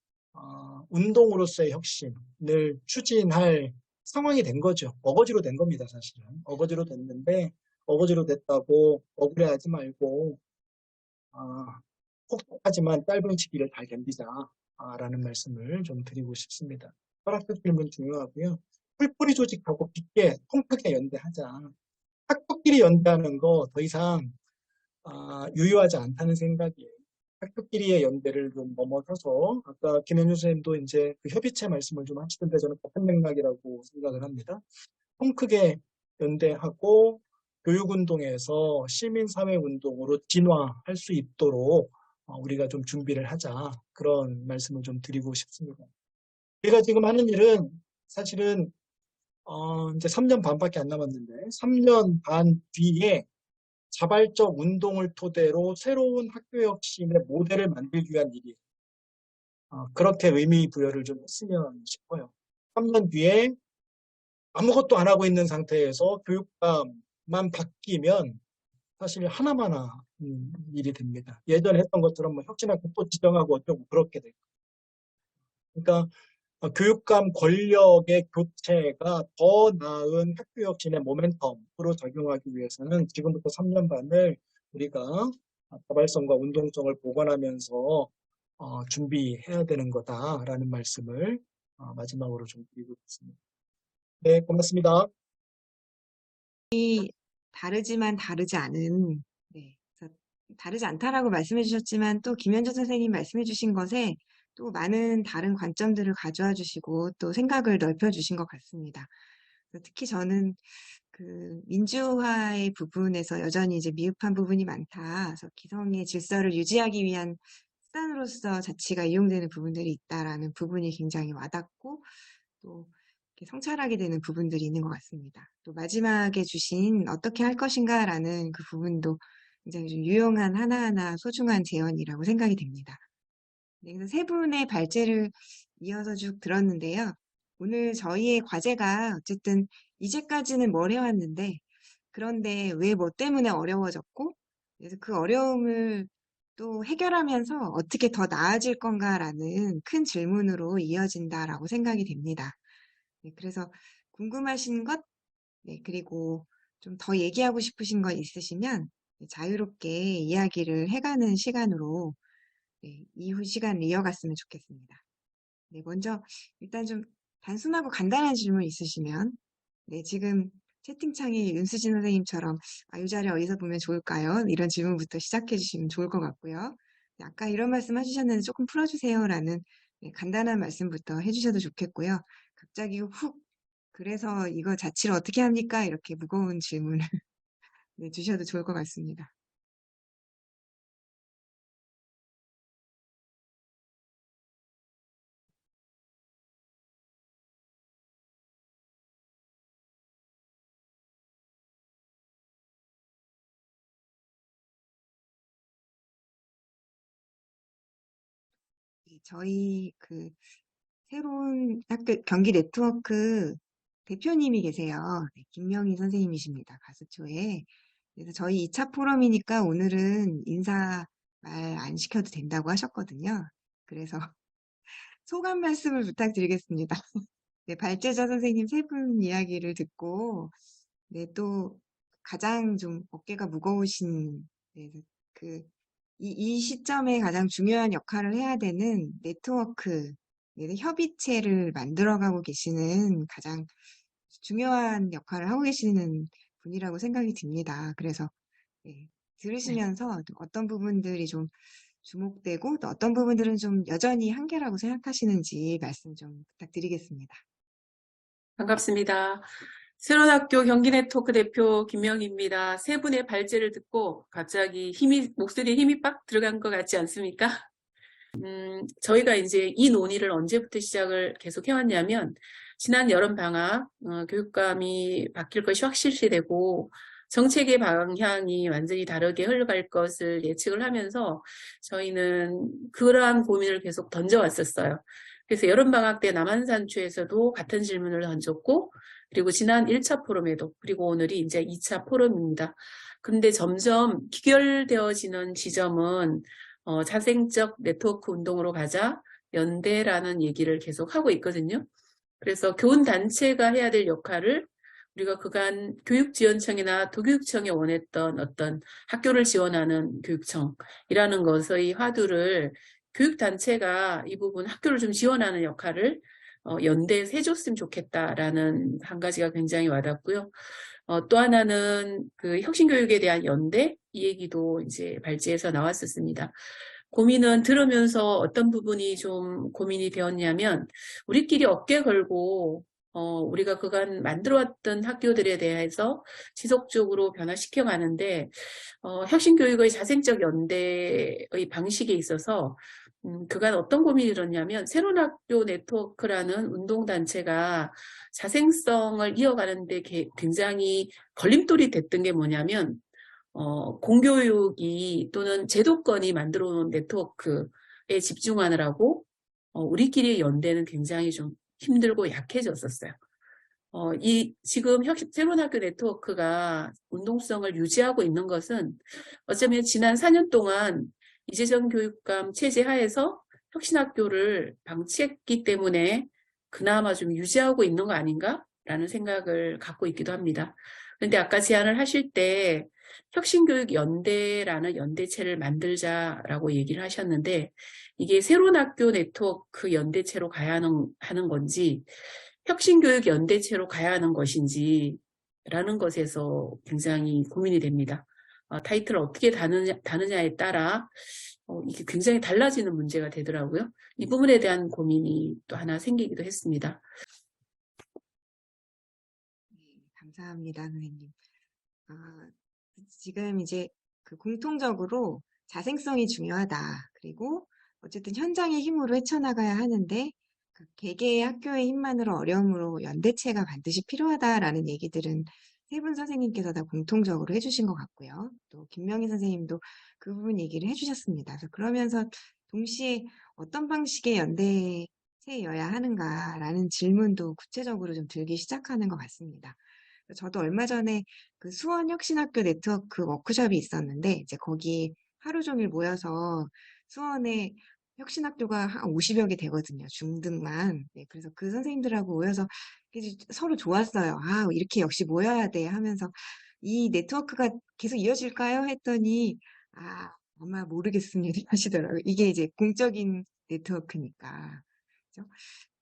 운동으로서의 혁신을 추진할 상황이 된 거죠. 어거지로 된 겁니다, 사실은. 어거지로 됐는데 어거지로 됐다고 억울해하지 말고 혹독하지만 짧은 시기를 잘 견디자라는 말씀을 좀 드리고 싶습니다. 혈압표 질문 중요하고요. 풀뿌리 조직하고 깊게 통크게 연대하자. 학교끼리 연대하는 거 더 이상 유효하지 않다는 생각이에요. 학교끼리의 연대를 좀 넘어서서 아까 김현주 선생님도 이제 그 협의체 말씀을 좀 하시던데 저는 같은 맥락이라고 생각을 합니다. 통크게 연대하고 교육운동에서 시민사회운동으로 진화할 수 있도록 우리가 좀 준비를 하자. 그런 말씀을 좀 드리고 싶습니다. 우리가 지금 하는 일은 사실은 이제 3년 반밖에 안 남았는데 3년 반 뒤에 자발적 운동을 토대로 새로운 학교혁신의 모델을 만들기 위한 일이에요. 그렇게 의미 부여를 좀 했으면 싶어요. 3년 뒤에 아무것도 안 하고 있는 상태에서 교육감만 바뀌면 사실 하나마나 일이 됩니다. 예전에 했던 것처럼 뭐 혁신학교 또 지정하고 어쩌고 그렇게 되고. 그러니까 교육감 권력의 교체가 더 나은 학교혁신의 모멘텀으로 작용하기 위해서는 지금부터 3년 반을 우리가 자발성과 운동성을 복원하면서 준비해야 되는 거다라는 말씀을 마지막으로 좀 드리고 있습니다. 네, 고맙습니다. 다르지만 다르지 않은, 네, 그래서 다르지 않다라고 말씀해 주셨지만 또 김현주 선생님 말씀해 주신 것에 또 많은 다른 관점들을 가져와 주시고 또 생각을 넓혀 주신 것 같습니다. 특히 저는 그 민주화의 부분에서 여전히 이제 미흡한 부분이 많다. 그래서 기성의 질서를 유지하기 위한 수단으로서 자치가 이용되는 부분들이 있다라는 부분이 굉장히 와닿고 또 이렇게 성찰하게 되는 부분들이 있는 것 같습니다. 또 마지막에 주신 어떻게 할 것인가라는 그 부분도 굉장히 좀 유용한 하나하나 소중한 제언이라고 생각이 됩니다. 네, 그래서 세 분의 발제를 이어서 쭉 들었는데요. 오늘 저희의 과제가 어쨌든 이제까지는 뭘 해왔는데 그런데 왜 뭐 때문에 어려워졌고 그래서 그 어려움을 또 해결하면서 어떻게 더 나아질 건가라는 큰 질문으로 이어진다라고 생각이 됩니다. 네, 그래서 궁금하신 것, 네, 그리고 좀 더 얘기하고 싶으신 거 있으시면 자유롭게 이야기를 해가는 시간으로 네, 이후 시간을 이어갔으면 좋겠습니다. 네, 먼저 일단 좀 단순하고 간단한 질문 있으시면 네, 지금 채팅창에 윤수진 선생님처럼 이 자리 어디서 보면 좋을까요? 이런 질문부터 시작해 주시면 좋을 것 같고요. 네, 아까 이런 말씀 해주셨는데 조금 풀어주세요라는 네, 간단한 말씀부터 해주셔도 좋겠고요. 갑자기 훅 그래서 이거 자취를 어떻게 합니까? 이렇게 무거운 질문을 네, 주셔도 좋을 것 같습니다. 네, 저희 그 새로운 학교 경기 네트워크 대표님이 계세요. 네, 김명희 선생님이십니다. 가수초에. 그래서 저희 2차 포럼이니까 오늘은 인사 말 안 시켜도 된다고 하셨거든요. 그래서 소감 말씀을 부탁드리겠습니다. 네, 발제자 선생님 세 분 이야기를 듣고, 네, 또 가장 좀 어깨가 무거우신, 네, 이 시점에 가장 중요한 역할을 해야 되는 네트워크, 네, 협의체를 만들어가고 계시는 가장 중요한 역할을 하고 계시는 분이라고 생각이 듭니다. 그래서 네, 들으시면서 또 어떤 부분들이 좀 주목되고 또 어떤 부분들은 좀 여전히 한계라고 생각하시는지 말씀 좀 부탁드리겠습니다. 반갑습니다. 새로운 학교 경기 네트워크 대표 김명희입니다. 세 분의 발제를 듣고 갑자기 목소리에 힘이 빡 들어간 것 같지 않습니까? 저희가 이제 이 논의를 언제부터 시작을 계속 해왔냐면, 지난 여름방학, 교육감이 바뀔 것이 확실시되고, 정책의 방향이 완전히 다르게 흘러갈 것을 예측을 하면서 저희는 그러한 고민을 계속 던져왔었어요. 그래서 여름방학 때 남한산초에서도 같은 질문을 던졌고, 그리고 지난 1차 포럼에도, 그리고 오늘이 이제 2차 포럼입니다. 그런데 점점 귀결되어지는 지점은 자생적 네트워크 운동으로 가자, 연대라는 얘기를 계속 하고 있거든요. 그래서 교훈단체가 해야 될 역할을 우리가 그간 교육지원청이나 도교육청이 원했던 어떤 학교를 지원하는 교육청이라는 것의 화두를 교육단체가 이 부분 학교를 좀 지원하는 역할을 연대에서 해줬으면 좋겠다라는 한 가지가 굉장히 와닿고요. 또 하나는 그 혁신교육에 대한 연대, 이 얘기도 이제 발제에서 나왔었습니다. 고민은 들으면서 어떤 부분이 좀 고민이 되었냐면, 우리끼리 어깨 걸고 우리가 그간 만들어왔던 학교들에 대해서 지속적으로 변화시켜 가는데, 혁신교육의 자생적 연대의 방식에 있어서 그간 어떤 고민이 들었냐면, 새로운 학교 네트워크라는 운동단체가 자생성을 이어가는데 굉장히 걸림돌이 됐던 게 뭐냐면, 공교육이 또는 제도권이 만들어 놓은 네트워크에 집중하느라고 우리끼리의 연대는 굉장히 좀 힘들고 약해졌었어요. 지금 새로운 학교 네트워크가 운동성을 유지하고 있는 것은 어쩌면 지난 4년 동안 이재정 교육감 체제 하에서 혁신학교를 방치했기 때문에 그나마 좀 유지하고 있는 거 아닌가라는 생각을 갖고 있기도 합니다. 그런데 아까 제안을 하실 때 혁신교육연대라는 연대체를 만들자라고 얘기를 하셨는데, 이게 새로운 학교 네트워크 연대체로 가야 하는 건지 혁신교육연대체로 가야 하는 것인지 라는 것에서 굉장히 고민이 됩니다. 타이틀을 어떻게 다느냐에 따라 이게 굉장히 달라지는 문제가 되더라고요. 이 부분에 대한 고민이 또 하나 생기기도 했습니다. 네, 감사합니다, 선생님. 지금 이제 그 공통적으로 자생성이 중요하다. 그리고 어쨌든 현장의 힘으로 헤쳐나가야 하는데 그 개개의 학교의 힘만으로 어려움으로 연대체가 반드시 필요하다라는 얘기들은 세 분 선생님께서 다 공통적으로 해주신 것 같고요. 또 김명희 선생님도 그 부분 얘기를 해주셨습니다. 그래서 그러면서 동시에 어떤 방식의 연대체여야 하는가라는 질문도 구체적으로 좀 들기 시작하는 것 같습니다. 저도 얼마 전에 그 수원혁신학교 네트워크 워크숍이 있었는데, 이제 거기 하루 종일 모여서 수원에 혁신학교가 한 50여 개 되거든요. 중등만. 네, 그래서 그 선생님들하고 모여서 이제 서로 좋았어요. 아, 이렇게 역시 모여야 돼 하면서 이 네트워크가 계속 이어질까요? 했더니, 아마 모르겠습니다 하시더라고요. 이게 이제 공적인 네트워크니까. 그죠?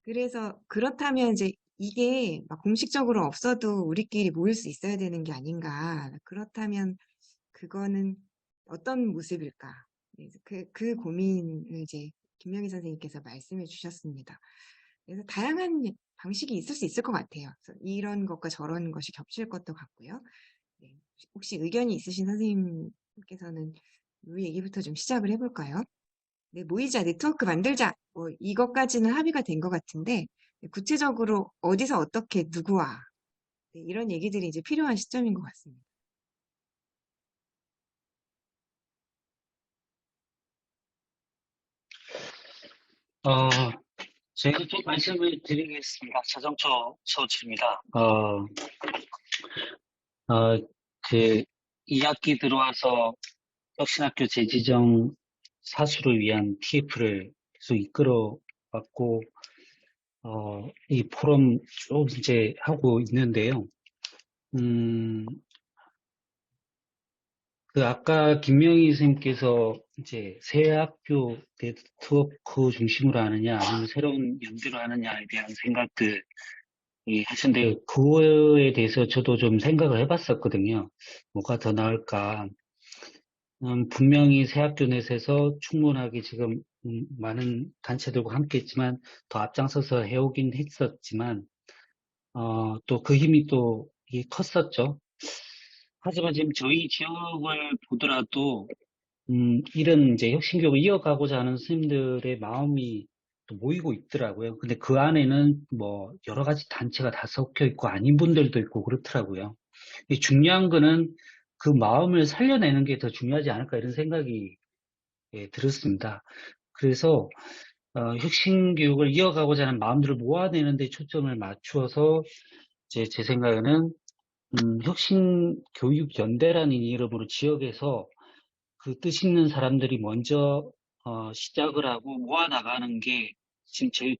그래서 그렇다면 이제 이게 막 공식적으로 없어도 우리끼리 모일 수 있어야 되는 게 아닌가. 그렇다면 그거는 어떤 모습일까? 네, 그 고민을 이제 김명희 선생님께서 말씀해 주셨습니다. 그래서 다양한 방식이 있을 수 있을 것 같아요. 그래서 이런 것과 저런 것이 겹칠 것도 같고요. 네, 혹시 의견이 있으신 선생님께서는 이 얘기부터 좀 시작을 해볼까요? 네, 모이자, 네트워크 만들자. 뭐 이것까지는 합의가 된 것 같은데 구체적으로 어디서 어떻게 누구와 네, 이런 얘기들이 이제 필요한 시점인 것 같습니다. 제가 좀 말씀을 드리겠습니다. 자정초 소치입니다. 그 2학기 들어와서 혁신학교 재지정 사수를 위한 TF를 계속 이끌어 왔고, 이 포럼 쭉 이제 하고 있는데요. 아까 김명희 선생님께서 이제 새 학교 네트워크 중심으로 하느냐, 아니면 새로운 연대로 하느냐에 대한 생각들 하셨는데, 그거에 대해서 저도 좀 생각을 해봤었거든요. 뭐가 더 나을까. 분명히 새 학교 넷에서 충분하게 지금 많은 단체들과 함께 했지만, 더 앞장서서 해오긴 했었지만, 또 그 힘이 또 이게 컸었죠. 하지만 지금 저희 지역을 보더라도, 이런 이제 혁신교육을 이어가고자 하는 스님들의 마음이 또 모이고 있더라고요. 근데 그 안에는 뭐 여러 가지 단체가 다 섞여 있고 아닌 분들도 있고 그렇더라고요. 중요한 거는 그 마음을 살려내는 게 더 중요하지 않을까 이런 생각이 들었습니다. 그래서 혁신교육을 이어가고자 하는 마음들을 모아내는 데 초점을 맞추어서 제 생각에는 혁신교육연대라는 이름으로 지역에서 그 뜻 있는 사람들이 먼저 시작을 하고 모아나가는 게 지금 제일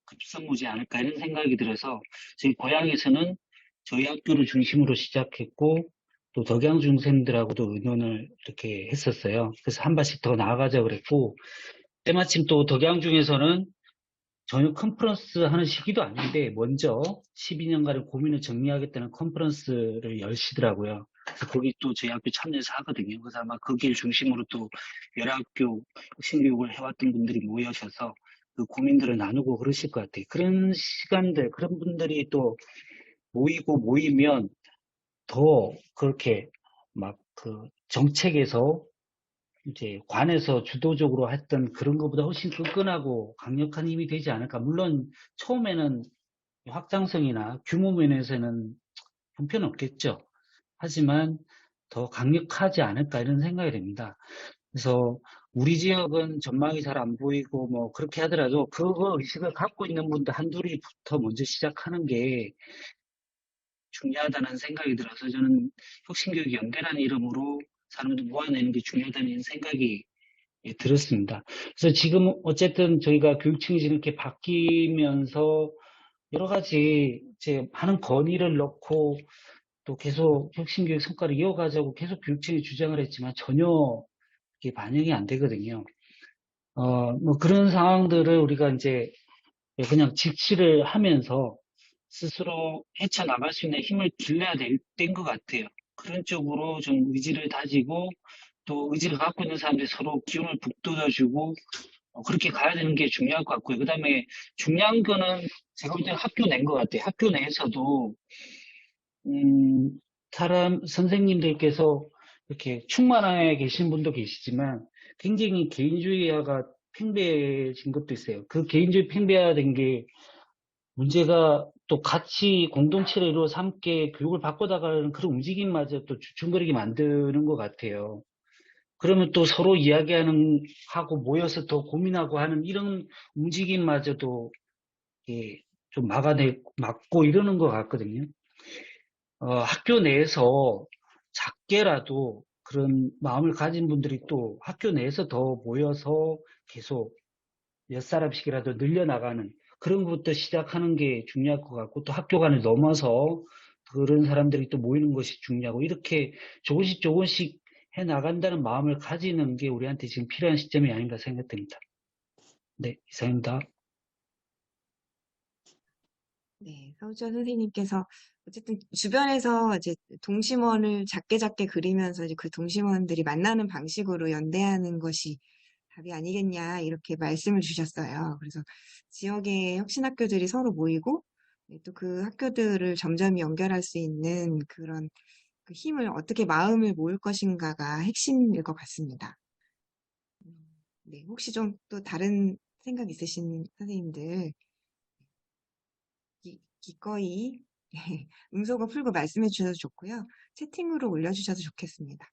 급선무지 않을까 이런 생각이 들어서 저희 고향에서는 저희 학교를 중심으로 시작했고 또 덕양 중생들하고도 의논을 이렇게 했었어요. 그래서 한 발씩 더 나아가자 그랬고 때마침 또 덕양 중에서는 전혀 컨퍼런스 하는 시기도 아닌데 먼저 12년간의 고민을 정리하겠다는 컨퍼런스를 열시더라고요. 그래서 거기 또 저희 학교 참여해서 하거든요. 그래서 아마 거기를 중심으로 또 여러 학교 혁신교육을 해왔던 분들이 모여셔서 그 고민들을 나누고 그러실 것 같아요. 그런 시간들, 그런 분들이 또 모이면 더 그렇게 막 그 정책에서 이제 관에서 주도적으로 했던 그런 것보다 훨씬 끈끈하고 강력한 힘이 되지 않을까. 물론 처음에는 확장성이나 규모 면에서는 형편은 없겠죠. 하지만 더 강력하지 않을까 이런 생각이 됩니다. 그래서 우리 지역은 전망이 잘 안 보이고 뭐 그렇게 하더라도 그거 의식을 갖고 있는 분들 한둘이부터 먼저 시작하는 게 중요하다는 생각이 들어서 저는 혁신교육 연대라는 이름으로 사람들 모아내는 게 중요하다는 생각이 들었습니다. 그래서 지금 어쨌든 저희가 교육청이 이렇게 바뀌면서 여러 가지 이제 많은 건의를 넣고 또 계속 혁신교육 성과를 이어가자고 계속 교육청이 주장을 했지만 전혀 이게 반영이 안 되거든요. 뭐 그런 상황들을 우리가 이제 그냥 직시를 하면서 스스로 헤쳐나갈 수 있는 힘을 길러야 된 것 같아요. 그런 쪽으로 좀 의지를 다지고 또 의지를 갖고 있는 사람들이 서로 기운을 북돋아주고 그렇게 가야 되는 게 중요할 것 같고요. 그 다음에 중요한 거는 제가 볼 때 학교 내인 것 같아요. 학교 내에서도 선생님들께서 이렇게 충만하게 계신 분도 계시지만 굉장히 개인주의화가 팽배해진 것도 있어요. 그 개인주의 팽배화된 게 문제가 또 같이 공동체를 이루어서 함께 교육을 바꿔나가는 그런 움직임마저 또 주춤거리게 만드는 것 같아요. 그러면 또 서로 하고 모여서 더 고민하고 하는 이런 움직임마저도 좀 막고 이러는 것 같거든요. 학교 내에서 작게라도 그런 마음을 가진 분들이 또 학교 내에서 더 모여서 계속 몇 사람씩이라도 늘려나가는 그런 것부터 시작하는 게 중요할 것 같고 또 학교 간을 넘어서 그런 사람들이 또 모이는 것이 중요하고 이렇게 조금씩 해 나간다는 마음을 가지는 게 우리한테 지금 필요한 시점이 아닌가 생각됩니다. 네, 이상입니다. 네, 서우천 선생님께서 어쨌든 주변에서 이제 동심원을 작게 그리면서 이제 그 동심원들이 만나는 방식으로 연대하는 것이 답이 아니겠냐 이렇게 말씀을 주셨어요. 그래서 지역의 혁신학교들이 서로 모이고 또 그 학교들을 점점 연결할 수 있는 그런 그 힘을 어떻게 마음을 모을 것인가가 핵심일 것 같습니다. 네, 혹시 좀 또 다른 생각 있으신 선생님들 기꺼이 음소거 풀고 말씀해 주셔도 좋고요. 채팅으로 올려주셔도 좋겠습니다.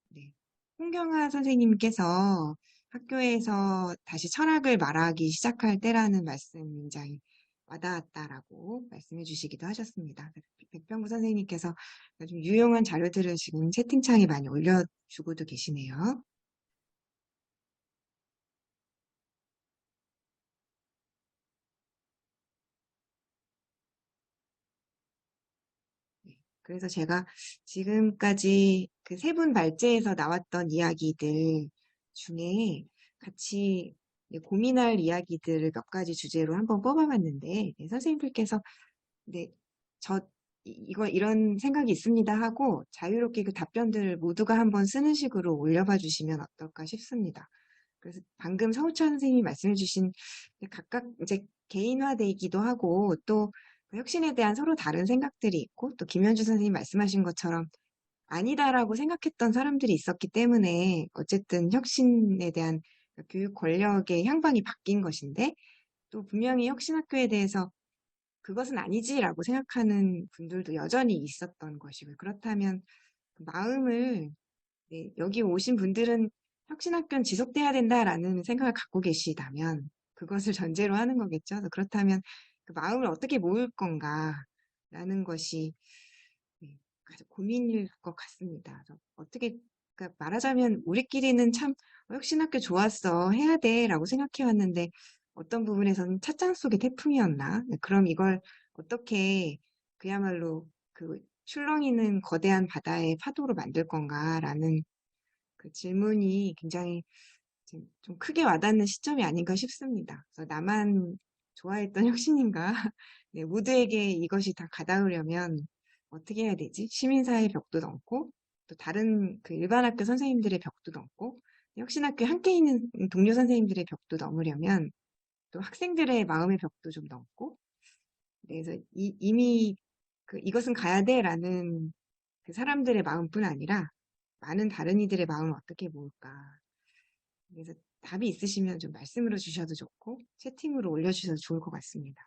네. 홍경아 선생님께서 학교에서 다시 철학을 말하기 시작할 때라는 말씀 굉장히 와닿았다라고 말씀해 주시기도 하셨습니다. 백병구 선생님께서 좀 유용한 자료들을 지금 채팅창에 많이 올려주고도 계시네요. 그래서 제가 지금까지 그 세 분 발제에서 나왔던 이야기들 중에 같이 고민할 이야기들을 몇 가지 주제로 한번 뽑아봤는데, 선생님들께서 네, 이런 생각이 있습니다 하고 자유롭게 그 답변들을 모두가 한번 쓰는 식으로 올려봐 주시면 어떨까 싶습니다. 그래서 방금 서우찬 선생님이 말씀해 주신 각각 이제 개인화되기도 하고 또 그 혁신에 대한 서로 다른 생각들이 있고 또 김현주 선생님 말씀하신 것처럼 아니다라고 생각했던 사람들이 있었기 때문에 어쨌든 혁신에 대한 교육 권력의 향방이 바뀐 것인데 또 분명히 혁신학교에 대해서 그것은 아니지라고 생각하는 분들도 여전히 있었던 것이고요. 그렇다면 그 마음을 여기 오신 분들은 혁신학교는 지속돼야 된다라는 생각을 갖고 계시다면 그것을 전제로 하는 거겠죠. 그렇다면 그 마음을 어떻게 모을 건가라는 것이 아주 고민일 것 같습니다. 어떻게 그러니까 말하자면 우리끼리는 참 혁신학교 좋았어 해야 돼라고 생각해 왔는데 어떤 부분에서는 찻잔 속의 태풍이었나? 그럼 이걸 어떻게 그야말로 그 출렁이는 거대한 바다의 파도로 만들 건가라는 그 질문이 굉장히 좀 크게 와닿는 시점이 아닌가 싶습니다. 그래서 나만 좋아했던 혁신인가? 네, 모두에게 이것이 다 가닿으려면 어떻게 해야 되지? 시민사회 벽도 넘고 또 다른 그 일반 학교 선생님들의 벽도 넘고 혁신학교에 함께 있는 동료 선생님들의 벽도 넘으려면 또 학생들의 마음의 벽도 좀 넘고 그래서 이미 이것은 가야 돼라는 그 사람들의 마음뿐 아니라 많은 다른 이들의 마음을 어떻게 모을까. 그래서 답이 있으시면 좀 말씀으로 주셔도 좋고 채팅으로 올려주셔도 좋을 것 같습니다.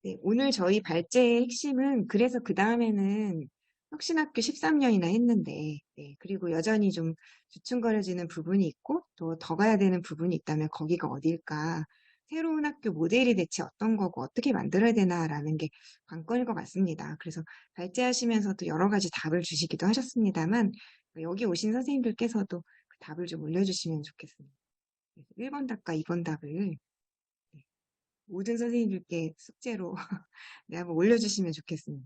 네, 오늘 저희 발제의 핵심은 그래서 그 다음에는 혁신학교 13년이나 했는데 그리고 여전히 좀 주춤거려지는 부분이 있고 또 더 가야 되는 부분이 있다면 거기가 어딜까 새로운 학교 모델이 대체 어떤 거고 어떻게 만들어야 되나라는 게 관건일 것 같습니다. 그래서 발제하시면서도 여러 가지 답을 주시기도 하셨습니다만 여기 오신 선생님들께서도 그 답을 좀 올려주시면 좋겠습니다. 1번 답과 2번 답을 모든 선생님들께 숙제로 한번 올려주시면 좋겠습니다.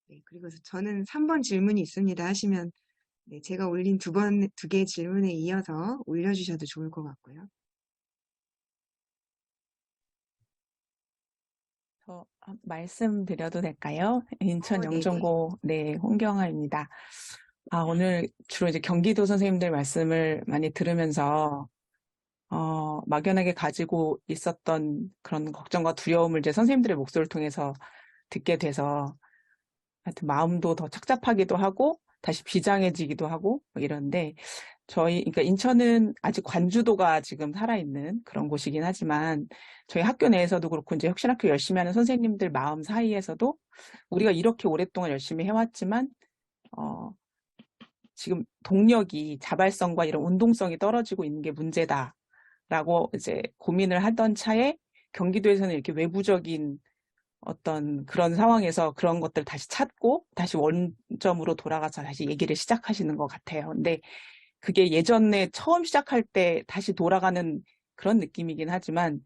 네, 그리고 저는 3번 질문이 있습니다 하시면 제가 올린 두 개의 질문에 이어서 올려주셔도 좋을 것 같고요. 저 말씀드려도 될까요? 인천 네네. 영종고 홍경아입니다. 오늘 주로 이제 경기도 선생님들 말씀을 많이 들으면서 막연하게 가지고 있었던 그런 걱정과 두려움을 이제 선생님들의 목소리를 통해서 듣게 돼서 하여튼 마음도 더 착잡하기도 하고 다시 비장해지기도 하고 뭐 이런데 그러니까 인천은 아직 관주도가 지금 살아있는 그런 곳이긴 하지만 저희 학교 내에서도 그렇고 이제 혁신학교 열심히 하는 선생님들 마음 사이에서도 우리가 이렇게 오랫동안 열심히 해왔지만 지금 동력이 자발성과 이런 운동성이 떨어지고 있는 게 문제다라고 이제 고민을 하던 차에 경기도에서는 이렇게 외부적인 어떤 그런 상황에서 그런 것들 다시 찾고 다시 원점으로 돌아가서 다시 얘기를 시작하시는 것 같아요. 근데 그게 예전에 처음 시작할 때 다시 돌아가는 그런 느낌이긴 하지만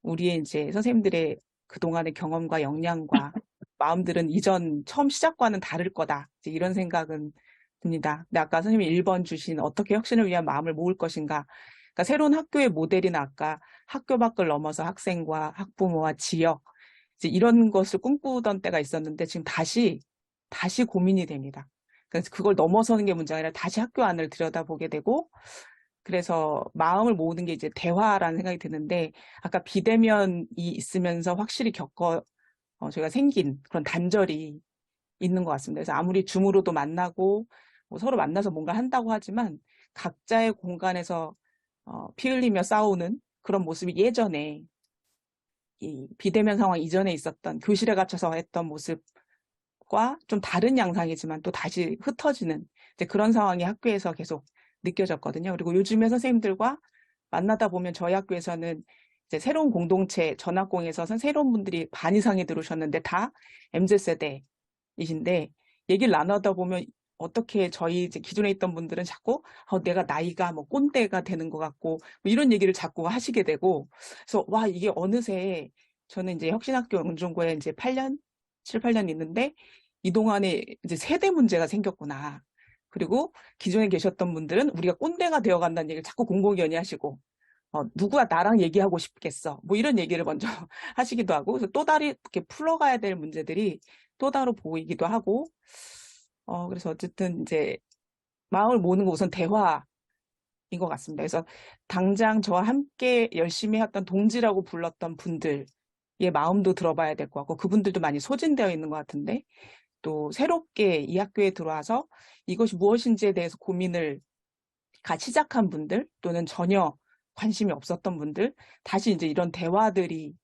우리의 이제 선생님들의 그동안의 경험과 역량과 마음들은 이전 처음 시작과는 다를 거다. 이제 이런 생각은 듭니다. 근데 아까 선생님이 1번 주신 어떻게 혁신을 위한 마음을 모을 것인가. 그러니까 새로운 학교의 모델이나 아까 학교 밖을 넘어서 학생과 학부모와 지역 이제 이런 것을 꿈꾸던 때가 있었는데 지금 다시 고민이 됩니다. 그래서 그걸 넘어서는 게 문제가 아니라 다시 학교 안을 들여다보게 되고 그래서 마음을 모으는 게 이제 대화라는 생각이 드는데 아까 비대면이 있으면서 확실히 저희가 생긴 그런 단절이 있는 것 같습니다. 그래서 아무리 줌으로도 만나고 뭐 서로 만나서 뭔가 한다고 하지만 각자의 공간에서 피 흘리며 싸우는 그런 모습이 예전에 이 비대면 상황 이전에 있었던 교실에 갇혀서 했던 모습과 좀 다른 양상이지만 또 다시 흩어지는 이제 그런 상황이 학교에서 계속 느껴졌거든요. 그리고 요즘에 선생님들과 만나다 보면 저희 학교에서는 이제 새로운 공동체 전학공에서 새로운 분들이 반 이상이 들어오셨는데 다 MZ세대이신데 얘기를 나누다 보면 어떻게 저희 이제 기존에 있던 분들은 자꾸 내가 나이가 뭐 꼰대가 되는 것 같고 뭐 이런 얘기를 자꾸 하시게 되고 그래서 와 이게 어느새 저는 이제 혁신학교 영종고에 이제 8년, 7, 8년 있는데 이 동안에 이제 세대 문제가 생겼구나. 그리고 기존에 계셨던 분들은 우리가 꼰대가 되어간다는 얘기를 자꾸 공공연히 하시고 누가 나랑 얘기하고 싶겠어. 뭐 이런 얘기를 먼저 하시기도 하고, 그래서 또 다른 이렇게 풀어가야 될 문제들이 또 따로 보이기도 하고, 그래서 어쨌든 이제 마음을 모으는 거 우선 대화인 것 같습니다. 그래서 당장 저와 함께 열심히 했던 동지라고 불렀던 분들의 마음도 들어봐야 될 것 같고, 그분들도 많이 소진되어 있는 것 같은데, 또 새롭게 이 학교에 들어와서 이것이 무엇인지에 대해서 고민을 같이 시작한 분들 또는 전혀 관심이 없었던 분들 다시 이제 이런 대화들이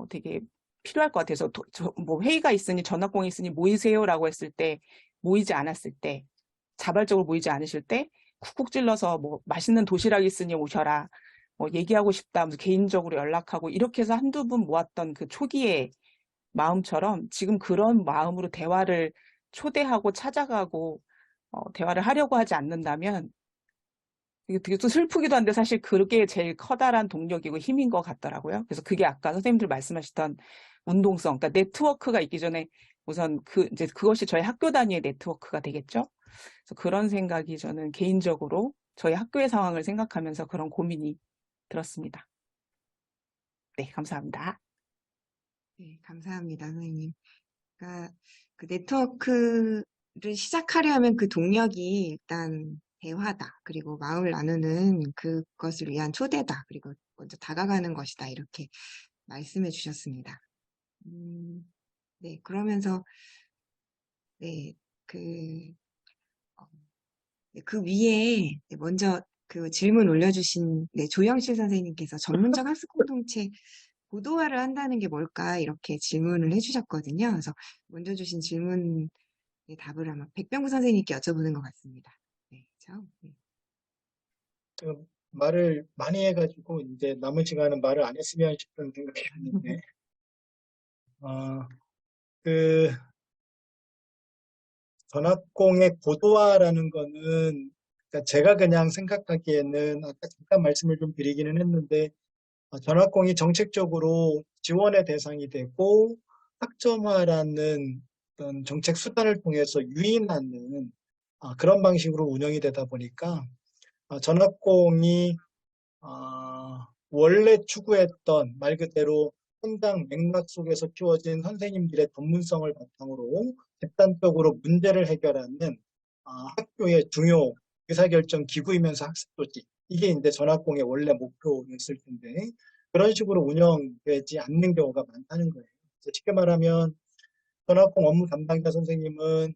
되게 필요할 것 같아서 뭐 회의가 있으니 전학공이 있으니 모이세요라고 했을 때 모이지 않았을 때 자발적으로 모이지 않으실 때 쿡쿡 찔러서 뭐 맛있는 도시락 있으니 오셔라 뭐 얘기하고 싶다 하면서 개인적으로 연락하고 이렇게 해서 한두 분 모았던 그 초기의 마음처럼 지금 그런 마음으로 대화를 초대하고 찾아가고 대화를 하려고 하지 않는다면 이게 되게 또 슬프기도 한데 사실 그게 제일 커다란 동력이고 힘인 것 같더라고요. 그래서 그게 아까 선생님들 말씀하셨던 운동성, 그러니까 네트워크가 있기 전에 우선 이제 그것이 저희 학교 단위의 네트워크가 되겠죠. 그래서 그런 생각이 저는 개인적으로 저희 학교의 상황을 생각하면서 그런 고민이 들었습니다. 네, 감사합니다. 네, 감사합니다, 선생님. 그러니까 그 네트워크를 시작하려면 그 동력이 일단 대화다. 그리고 마음을 나누는 그것을 위한 초대다. 그리고 먼저 다가가는 것이다. 이렇게 말씀해 주셨습니다. 네, 그러면서 네, 어, 그 위에 먼저 그 질문 올려주신 조영실 선생님께서 전문적 학습 공동체 고도화를 한다는 게 뭘까 이렇게 질문을 해주셨거든요. 그래서 먼저 주신 질문에 답을 아마 백병구 선생님께 여쭤보는 것 같습니다. 네, 그렇죠? 네. 좀 말을 많이 해가지고 이제 남은 시간은 말을 안 했으면 싶은 생각이 드는데 그 전학공의 고도화라는 거는 그러니까 제가 그냥 생각하기에는 아까 잠깐 말씀을 좀 드리기는 했는데 전학공이 정책적으로 지원의 대상이 되고 학점화라는 어떤 정책 수단을 통해서 유인하는 그런 방식으로 운영이 되다 보니까 전학공이 원래 추구했던 말 그대로 현장 맥락 속에서 키워진 선생님들의 전문성을 바탕으로 집단적으로 문제를 해결하는 학교의 중요 의사결정 기구이면서 학습 조직 이게 이제 전학공의 원래 목표였을 텐데 그런 식으로 운영되지 않는 경우가 많다는 거예요. 그래서 쉽게 말하면 전학공 업무 담당자 선생님은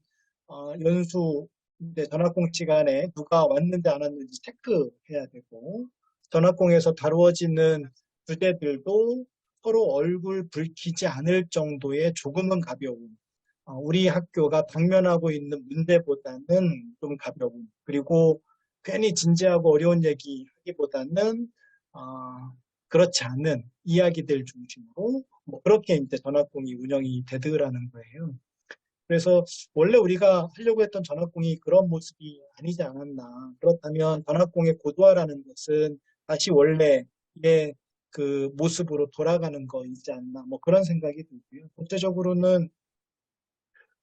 연수 이제 전학공 시간에 누가 왔는지 안 왔는지 체크해야 되고 전학공에서 다루어지는 주제들도 서로 얼굴 붉히지 않을 정도의 조금은 가벼운 우리 학교가 당면하고 있는 문제보다는 좀 가벼운 그리고 괜히 진지하고 어려운 얘기 하기보다는 그렇지 않은 이야기들 중심으로 뭐 그렇게 이제 전학공이 운영이 되더라는 거예요. 그래서 원래 우리가 하려고 했던 전학공이 그런 모습이 아니지 않았나. 그렇다면 전학공의 고도화라는 것은 다시 원래의 그 모습으로 돌아가는 거이지 않나. 뭐 그런 생각이 들고요. 전체적으로는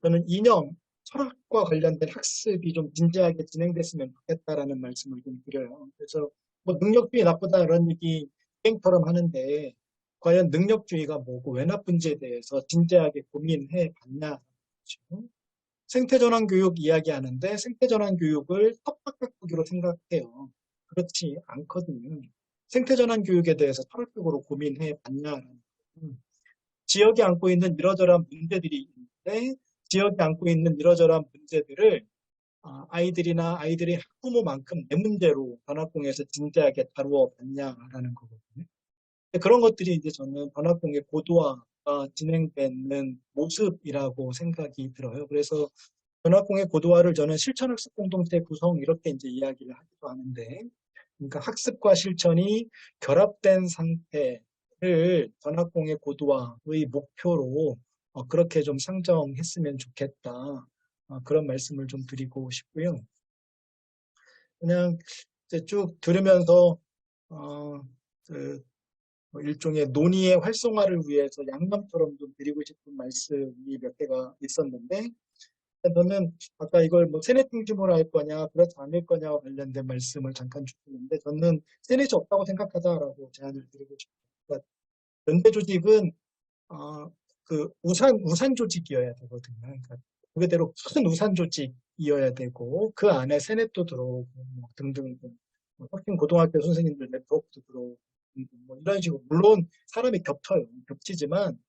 저는 이념, 철학과 관련된 학습이 좀 진지하게 진행됐으면 좋겠다라는 말씀을 좀 드려요. 그래서 뭐 능력주의 나쁘다 이런 얘기 땡처럼 하는데 과연 능력주의가 뭐고 왜 나쁜지에 대해서 진지하게 고민해 봤냐. 생태전환 교육 이야기하는데 생태전환 교육을 텃밭가꾸기로 생각해요. 그렇지 않거든요. 생태전환 교육에 대해서 철학적으로 고민해 봤냐라는 지역이 안고 있는 이러저러한 문제들이 있는데 지역이 안고 있는 이러저러한 문제들을 아이들이나 아이들의 학부모만큼 내 문제로 전학공에서 진지하게 다루어 봤냐라는 거거든요. 그런 것들이 이제 저는 전학공의 고도화가 진행되는 모습이라고 생각이 들어요. 그래서 전학공의 고도화를 저는 실천학습 공동체 구성 이렇게 이제 이야기를 하기도 하는데, 그러니까 학습과 실천이 결합된 상태 전학공의 고도화의 목표로 그렇게 좀 상정했으면 좋겠다. 그런 말씀을 좀 드리고 싶고요. 그냥 이제 쭉 들으면서 그 일종의 논의의 활성화를 위해서 양념처럼 좀 드리고 싶은 말씀이 몇 개가 있었는데, 저는 아까 이걸 뭐 세넷 중심으로 할 거냐, 그렇지 않을 거냐와 관련된 말씀을 잠깐 주셨는데, 저는 세넷이 없다고 생각하자라고 제안을 드리고 싶어요. 그러니까 연대 조직은 그 우산 조직이어야 되거든요. 그러니까 그대로 큰 우산 조직이어야 되고 그 안에 세넷도 들어오고 뭐 등등 혁신 고등학교 선생님들 네트워크도 들어오고 뭐 이런 식으로 물론 사람이 겹치지만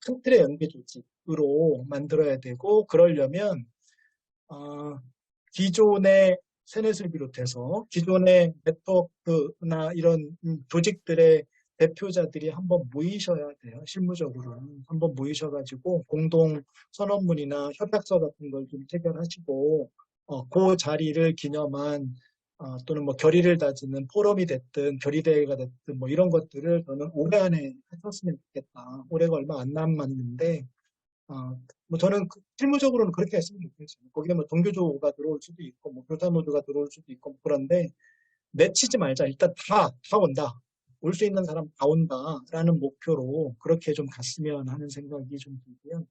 큰 틀의 연계 조직으로 만들어야 되고 그러려면 기존의 세넷을 비롯해서 기존의 네트워크나 이런 조직들의 대표자들이 한번 모이셔야 돼요. 실무적으로 한번 모이셔가지고 공동 선언문이나 협약서 같은 걸 좀 체결하시고 그 자리를 기념한 또는 뭐 결의를 다지는 포럼이 됐든 결의대회가 됐든 뭐 이런 것들을 저는 올해 안에 하셨으면 좋겠다. 올해가 얼마 안 남았는데 뭐 저는 실무적으로는 그렇게 했으면 좋겠어요. 거기에 뭐 동교조가 들어올 수도 있고, 뭐 교사모두가 들어올 수도 있고, 뭐 그런데 내치지 말자. 일단 다 온다. 올 수 있는 사람 다 온다라는 목표로 그렇게 좀 갔으면 하는 생각이 좀 들고요.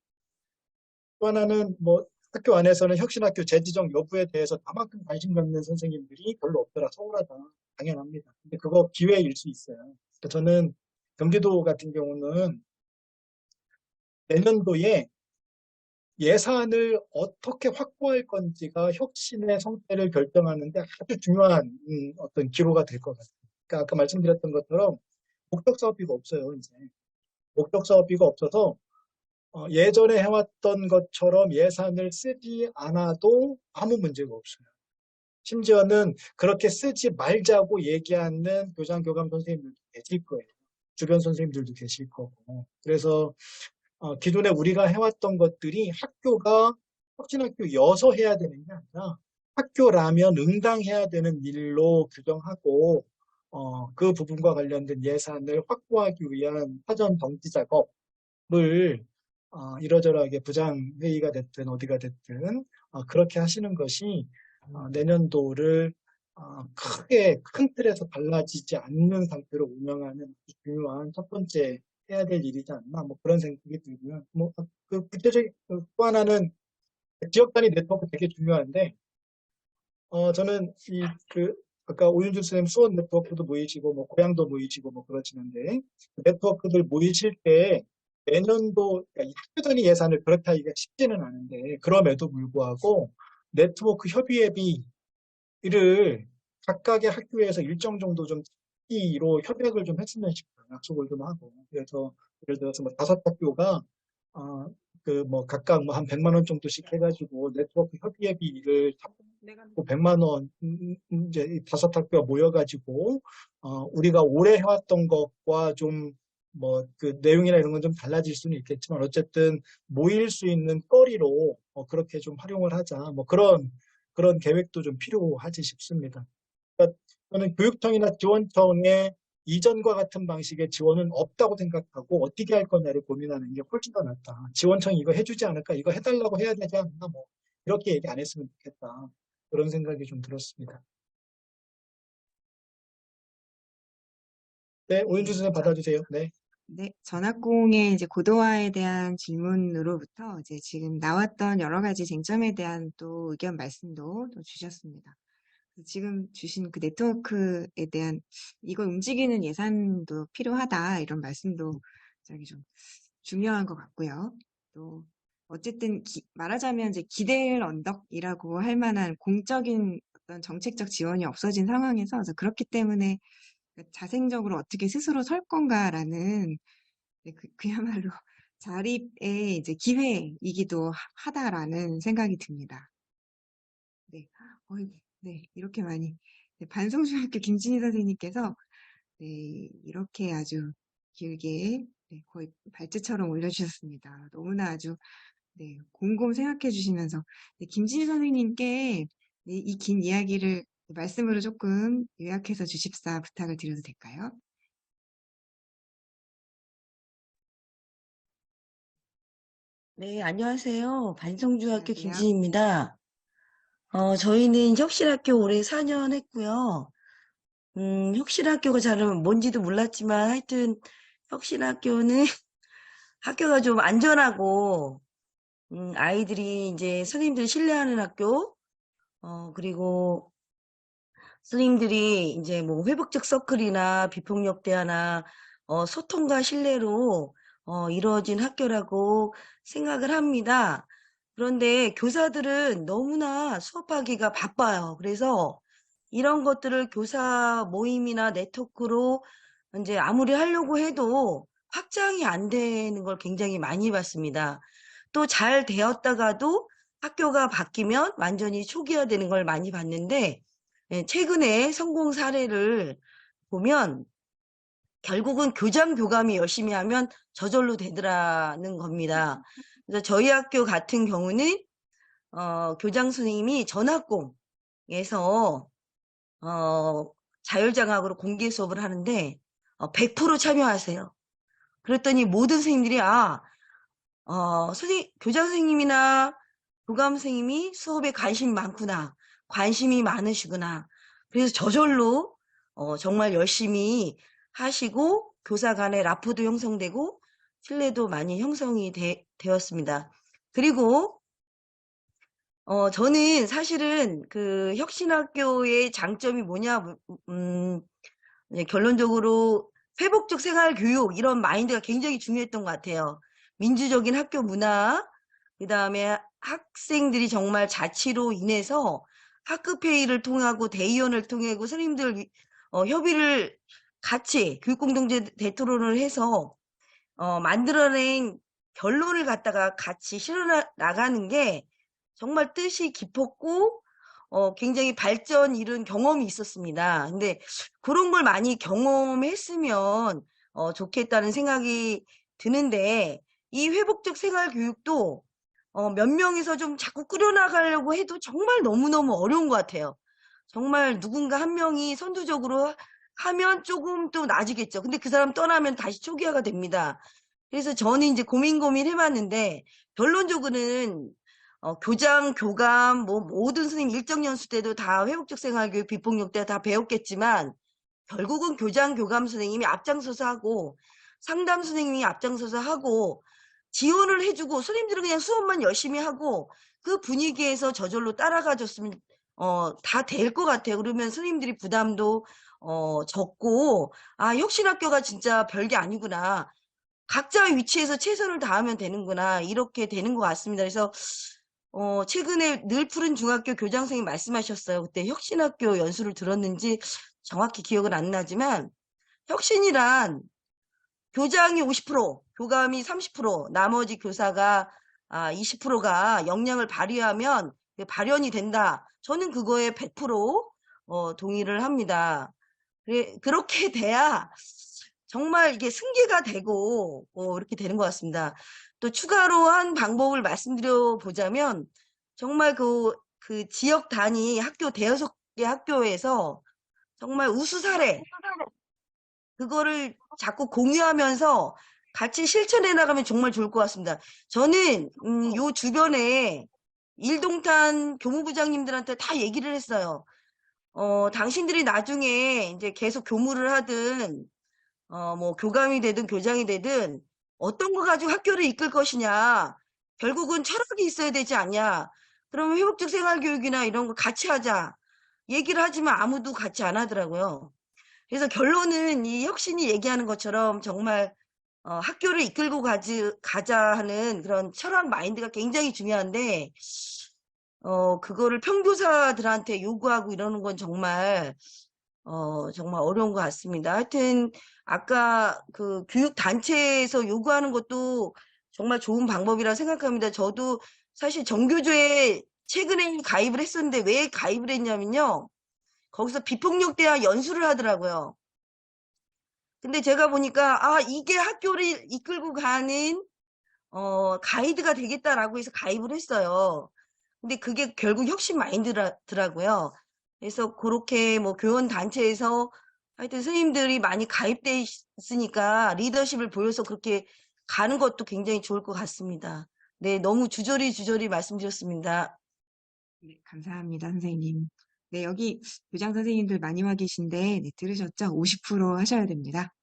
또 하나는 뭐 학교 안에서는 혁신학교 재지정 여부에 대해서 다만큼 관심 갖는 선생님들이 별로 없더라. 서운하다. 당연합니다. 근데 그거 기회일 수 있어요. 그러니까 저는 경기도 같은 경우는 내년도에 예산을 어떻게 확보할 건지가 혁신의 성패를 결정하는데 아주 중요한 어떤 기로가 될 것 같아요. 그러니까 아까 말씀드렸던 것처럼 목적 사업비가 없어요. 이제 목적 사업비가 없어서 예전에 해왔던 것처럼 예산을 쓰지 않아도 아무 문제가 없어요. 심지어는 그렇게 쓰지 말자고 얘기하는 교장 교감 선생님들도 계실 거예요. 주변 선생님들도 계실 거고. 그래서 기존에 우리가 해왔던 것들이 학교가 혁신학교여서 해야 되는 게 아니라 학교라면 응당해야 되는 일로 규정하고 그 부분과 관련된 예산을 확보하기 위한 사전 정지 작업을 이러저러하게 부장회의가 됐든 어디가 됐든 그렇게 하시는 것이 내년도를 크게 큰 틀에서 달라지지 않는 상태로 운영하는 중요한 첫 번째 해야 될 일이지 않나 뭐 그런 생각이 들고요. 뭐 그 구체적인 또 하나는 지역 단위 네트워크 되게 중요한데 저는 아까 오윤주 선생님 수원 네트워크도 모이시고 뭐 고양도 모이시고 뭐 그러시는데 네트워크들 모이실 때 내년도 그러니까 학교 단위 예산을 그렇게 하기가 쉽지는 않은데 그럼에도 불구하고 네트워크 협의회비를 각각의 학교에서 일정 정도 좀 로 협약을 좀 했으면 싶어요. 약속을 좀 하고. 그래서 예를 들어서 뭐 5학교가 그 뭐 각각 뭐 한 100만 원 정도씩 해가지고 네트워크 협의회비를 100만 원 이제 5학교가 모여가지고 우리가 올해 해왔던 것과 좀 뭐 그 내용이나 이런 건 좀 달라질 수는 있겠지만 어쨌든 모일 수 있는 거리로 그렇게 좀 활용을 하자. 뭐 그런 계획도 좀 필요하지 싶습니다. 그러니까 저는 교육청이나 지원청에 이전과 같은 방식의 지원은 없다고 생각하고 어떻게 할 거냐를 고민하는 게 훨씬 더 낫다. 지원청이 이거 해주지 않을까? 이거 해달라고 해야 되지 않나? 뭐 이렇게 얘기 안 했으면 좋겠다. 그런 생각이 좀 들었습니다. 네, 오윤주 선생님 받아주세요. 네. 네, 전학공의 이제 고도화에 대한 질문으로부터 이제 지금 나왔던 여러 가지 쟁점에 대한 또 의견 말씀도 또 주셨습니다. 지금 주신 그 네트워크에 대한 이걸 움직이는 예산도 필요하다 이런 말씀도 저기 좀 중요한 것 같고요. 또 어쨌든 말하자면 이제 기대를 언덕이라고 할 만한 공적인 어떤 정책적 지원이 없어진 상황에서 그래서 그렇기 때문에 자생적으로 어떻게 스스로 설 건가라는 그야말로 자립의 이제 기회이기도 하다라는 생각이 듭니다. 네, 네, 이렇게 많이. 네, 반성중학교 김진희 선생님께서 네, 이렇게 아주 길게 네, 거의 발제처럼 올려주셨습니다. 너무나 아주 네, 곰곰 생각해 주시면서 네, 김진희 선생님께 네, 이 긴 이야기를 말씀으로 조금 요약해서 주십사 부탁을 드려도 될까요? 네, 안녕하세요. 반성중학교 안녕하세요. 김진입니다. 저희는 혁신학교 올해 4년 했고요. 혁신학교가 잘은 뭔지도 몰랐지만 하여튼 혁신학교는 학교가 좀 안전하고, 아이들이 이제 선생님들 신뢰하는 학교, 그리고 선생님들이 이제 뭐 회복적 서클이나 비폭력 대화나 소통과 신뢰로 이루어진 학교라고 생각을 합니다. 그런데 교사들은 너무나 수업하기가 바빠요. 그래서 이런 것들을 교사 모임이나 네트워크로 이제 아무리 하려고 해도 확장이 안 되는 걸 굉장히 많이 봤습니다. 또 잘 되었다가도 학교가 바뀌면 완전히 초기화되는 걸 많이 봤는데, 예, 최근에 성공 사례를 보면 결국은 교장 교감이 열심히 하면 저절로 되더라는 겁니다. 그래서 저희 학교 같은 경우는 교장 선생님이 전학공에서 자율장학으로 공개 수업을 하는데 100% 참여하세요. 그랬더니 모든 선생님들이 교장 선생님이나 교감 선생님이 수업에 관심이 많구나, 관심이 많으시구나. 그래서 저절로 정말 열심히 하시고 교사 간의 라포도 형성되고 신뢰도 많이 형성이 되었습니다. 그리고 저는 사실은 그 혁신학교의 장점이 뭐냐, 네, 결론적으로 회복적 생활 교육 이런 마인드가 굉장히 중요했던 것 같아요. 민주적인 학교 문화, 그다음에 학생들이 정말 자치로 인해서 학급 회의를 통하고 대의원을 통하고 선생님들 협의를 같이 교육공동체 대토론을 해서 만들어낸 결론을 갖다가 같이 실어 나가는 게 정말 뜻이 깊었고 굉장히 발전 이룬 경험이 있었습니다. 근데 그런 걸 많이 경험했으면 좋겠다는 생각이 드는데 이 회복적 생활 교육도 몇 명이서 좀 자꾸 꾸려나가려고 해도 정말 너무너무 어려운 것 같아요. 정말 누군가 한 명이 선두적으로 하면 조금 또 나아지겠죠. 근데 그 사람 떠나면 다시 초기화가 됩니다. 그래서 저는 이제 고민 해봤는데 결론적으로는 교장, 교감, 뭐 모든 선생님 일정 연수 때도 다 회복적 생활교육, 비폭력 때 다 배웠겠지만 결국은 교장, 교감 선생님이 앞장서서 하고 상담 선생님이 앞장서서 하고 지원을 해주고 선생님들은 그냥 수업만 열심히 하고 그 분위기에서 저절로 따라가줬으면 다 될 것 같아요. 그러면 선생님들이 부담도 적고 혁신학교가 진짜 별게 아니구나. 각자의 위치에서 최선을 다하면 되는구나. 이렇게 되는 것 같습니다. 그래서 최근에 늘 푸른 중학교 교장 선생님 말씀하셨어요. 그때 혁신학교 연수를 들었는지 정확히 기억은 안 나지만 혁신이란 교장이 50%, 교감이 30%, 나머지 교사가 20%가 역량을 발휘하면 발현이 된다. 저는 그거에 100% 동의를 합니다. 그렇게 돼야 정말 이게 승계가 되고 이렇게 되는 것 같습니다. 또 추가로 한 방법을 말씀드려 보자면 정말 그 지역 단위 학교 대여섯 개 학교에서 정말 우수 사례 그거를 자꾸 공유하면서 같이 실천해 나가면 정말 좋을 것 같습니다. 저는 요 주변에 일동탄 교무부장님들한테 다 얘기를 했어요. 당신들이 나중에 이제 계속 교무를 하든 뭐 교감이 되든 교장이 되든 어떤 거 가지고 학교를 이끌 것이냐. 결국은 철학이 있어야 되지 않냐. 그러면 회복적 생활교육이나 이런 거 같이 하자. 얘기를 하지만 아무도 같이 안 하더라고요. 그래서 결론은 이 혁신이 얘기하는 것처럼 정말 학교를 이끌고 가자 하는 그런 철학 마인드가 굉장히 중요한데 그거를 평교사들한테 요구하고 이러는 건 정말 정말 어려운 것 같습니다. 하여튼 아까 그 교육단체에서 요구하는 것도 정말 좋은 방법이라 생각합니다. 저도 사실 정교조에 최근에 가입을 했었는데 왜 가입을 했냐면요. 거기서 비폭력 대화 연수를 하더라고요. 근데 제가 보니까 이게 학교를 이끌고 가는 가이드가 되겠다라고 해서 가입을 했어요. 근데 그게 결국 혁신 마인드더라고요. 그래서 그렇게 뭐 교원 단체에서 하여튼 선생님들이 많이 가입돼 있으니까 리더십을 보여서 그렇게 가는 것도 굉장히 좋을 것 같습니다. 네, 너무 주저리 말씀 주셨습니다. 네, 감사합니다, 선생님. 네, 여기 교장 선생님들 많이 와 계신데, 네, 들으셨죠? 50% 하셔야 됩니다.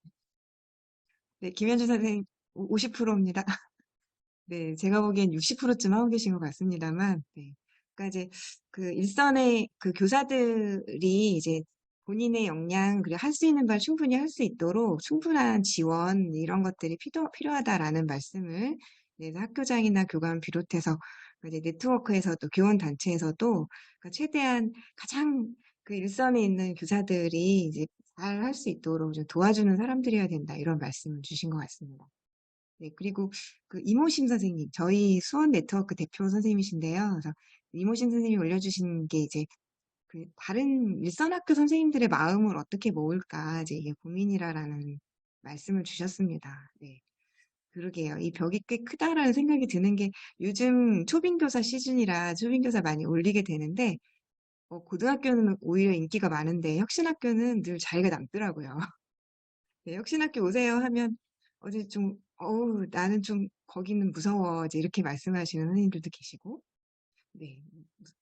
네, 김현주 선생님 50%입니다. 네, 제가 보기엔 60%쯤 하고 계신 것 같습니다만, 네. 그러니까 이제 그 일선의 그 교사들이 이제 본인의 역량, 그리고 할 수 있는 바를 충분히 할 수 있도록 충분한 지원, 이런 것들이 필요하다라는 말씀을, 네, 학교장이나 교감 비롯해서 이제 네트워크에서도, 교원단체에서도 그러니까 최대한 가장 그 일선에 있는 교사들이 이제 잘 할 수 있도록 좀 도와주는 사람들이어야 된다, 이런 말씀을 주신 것 같습니다. 네, 그리고 그 이모심 선생님, 저희 수원 네트워크 대표 선생님이신데요. 그래서 이모심 선생님이 올려주신 게 이제 그 다른 일선학교 선생님들의 마음을 어떻게 모을까, 이제 이게 고민이라는 말씀을 주셨습니다. 네. 그러게요. 이 벽이 꽤 크다라는 생각이 드는 게 요즘 초빙교사 시즌이라 초빙교사 많이 올리게 되는데, 고등학교는 오히려 인기가 많은데 혁신학교는 늘 자리가 남더라고요. 네, 혁신학교 오세요 하면 어제 좀, 나는 좀 거기는 무서워. 이제 이렇게 말씀하시는 선생님들도 계시고, 네,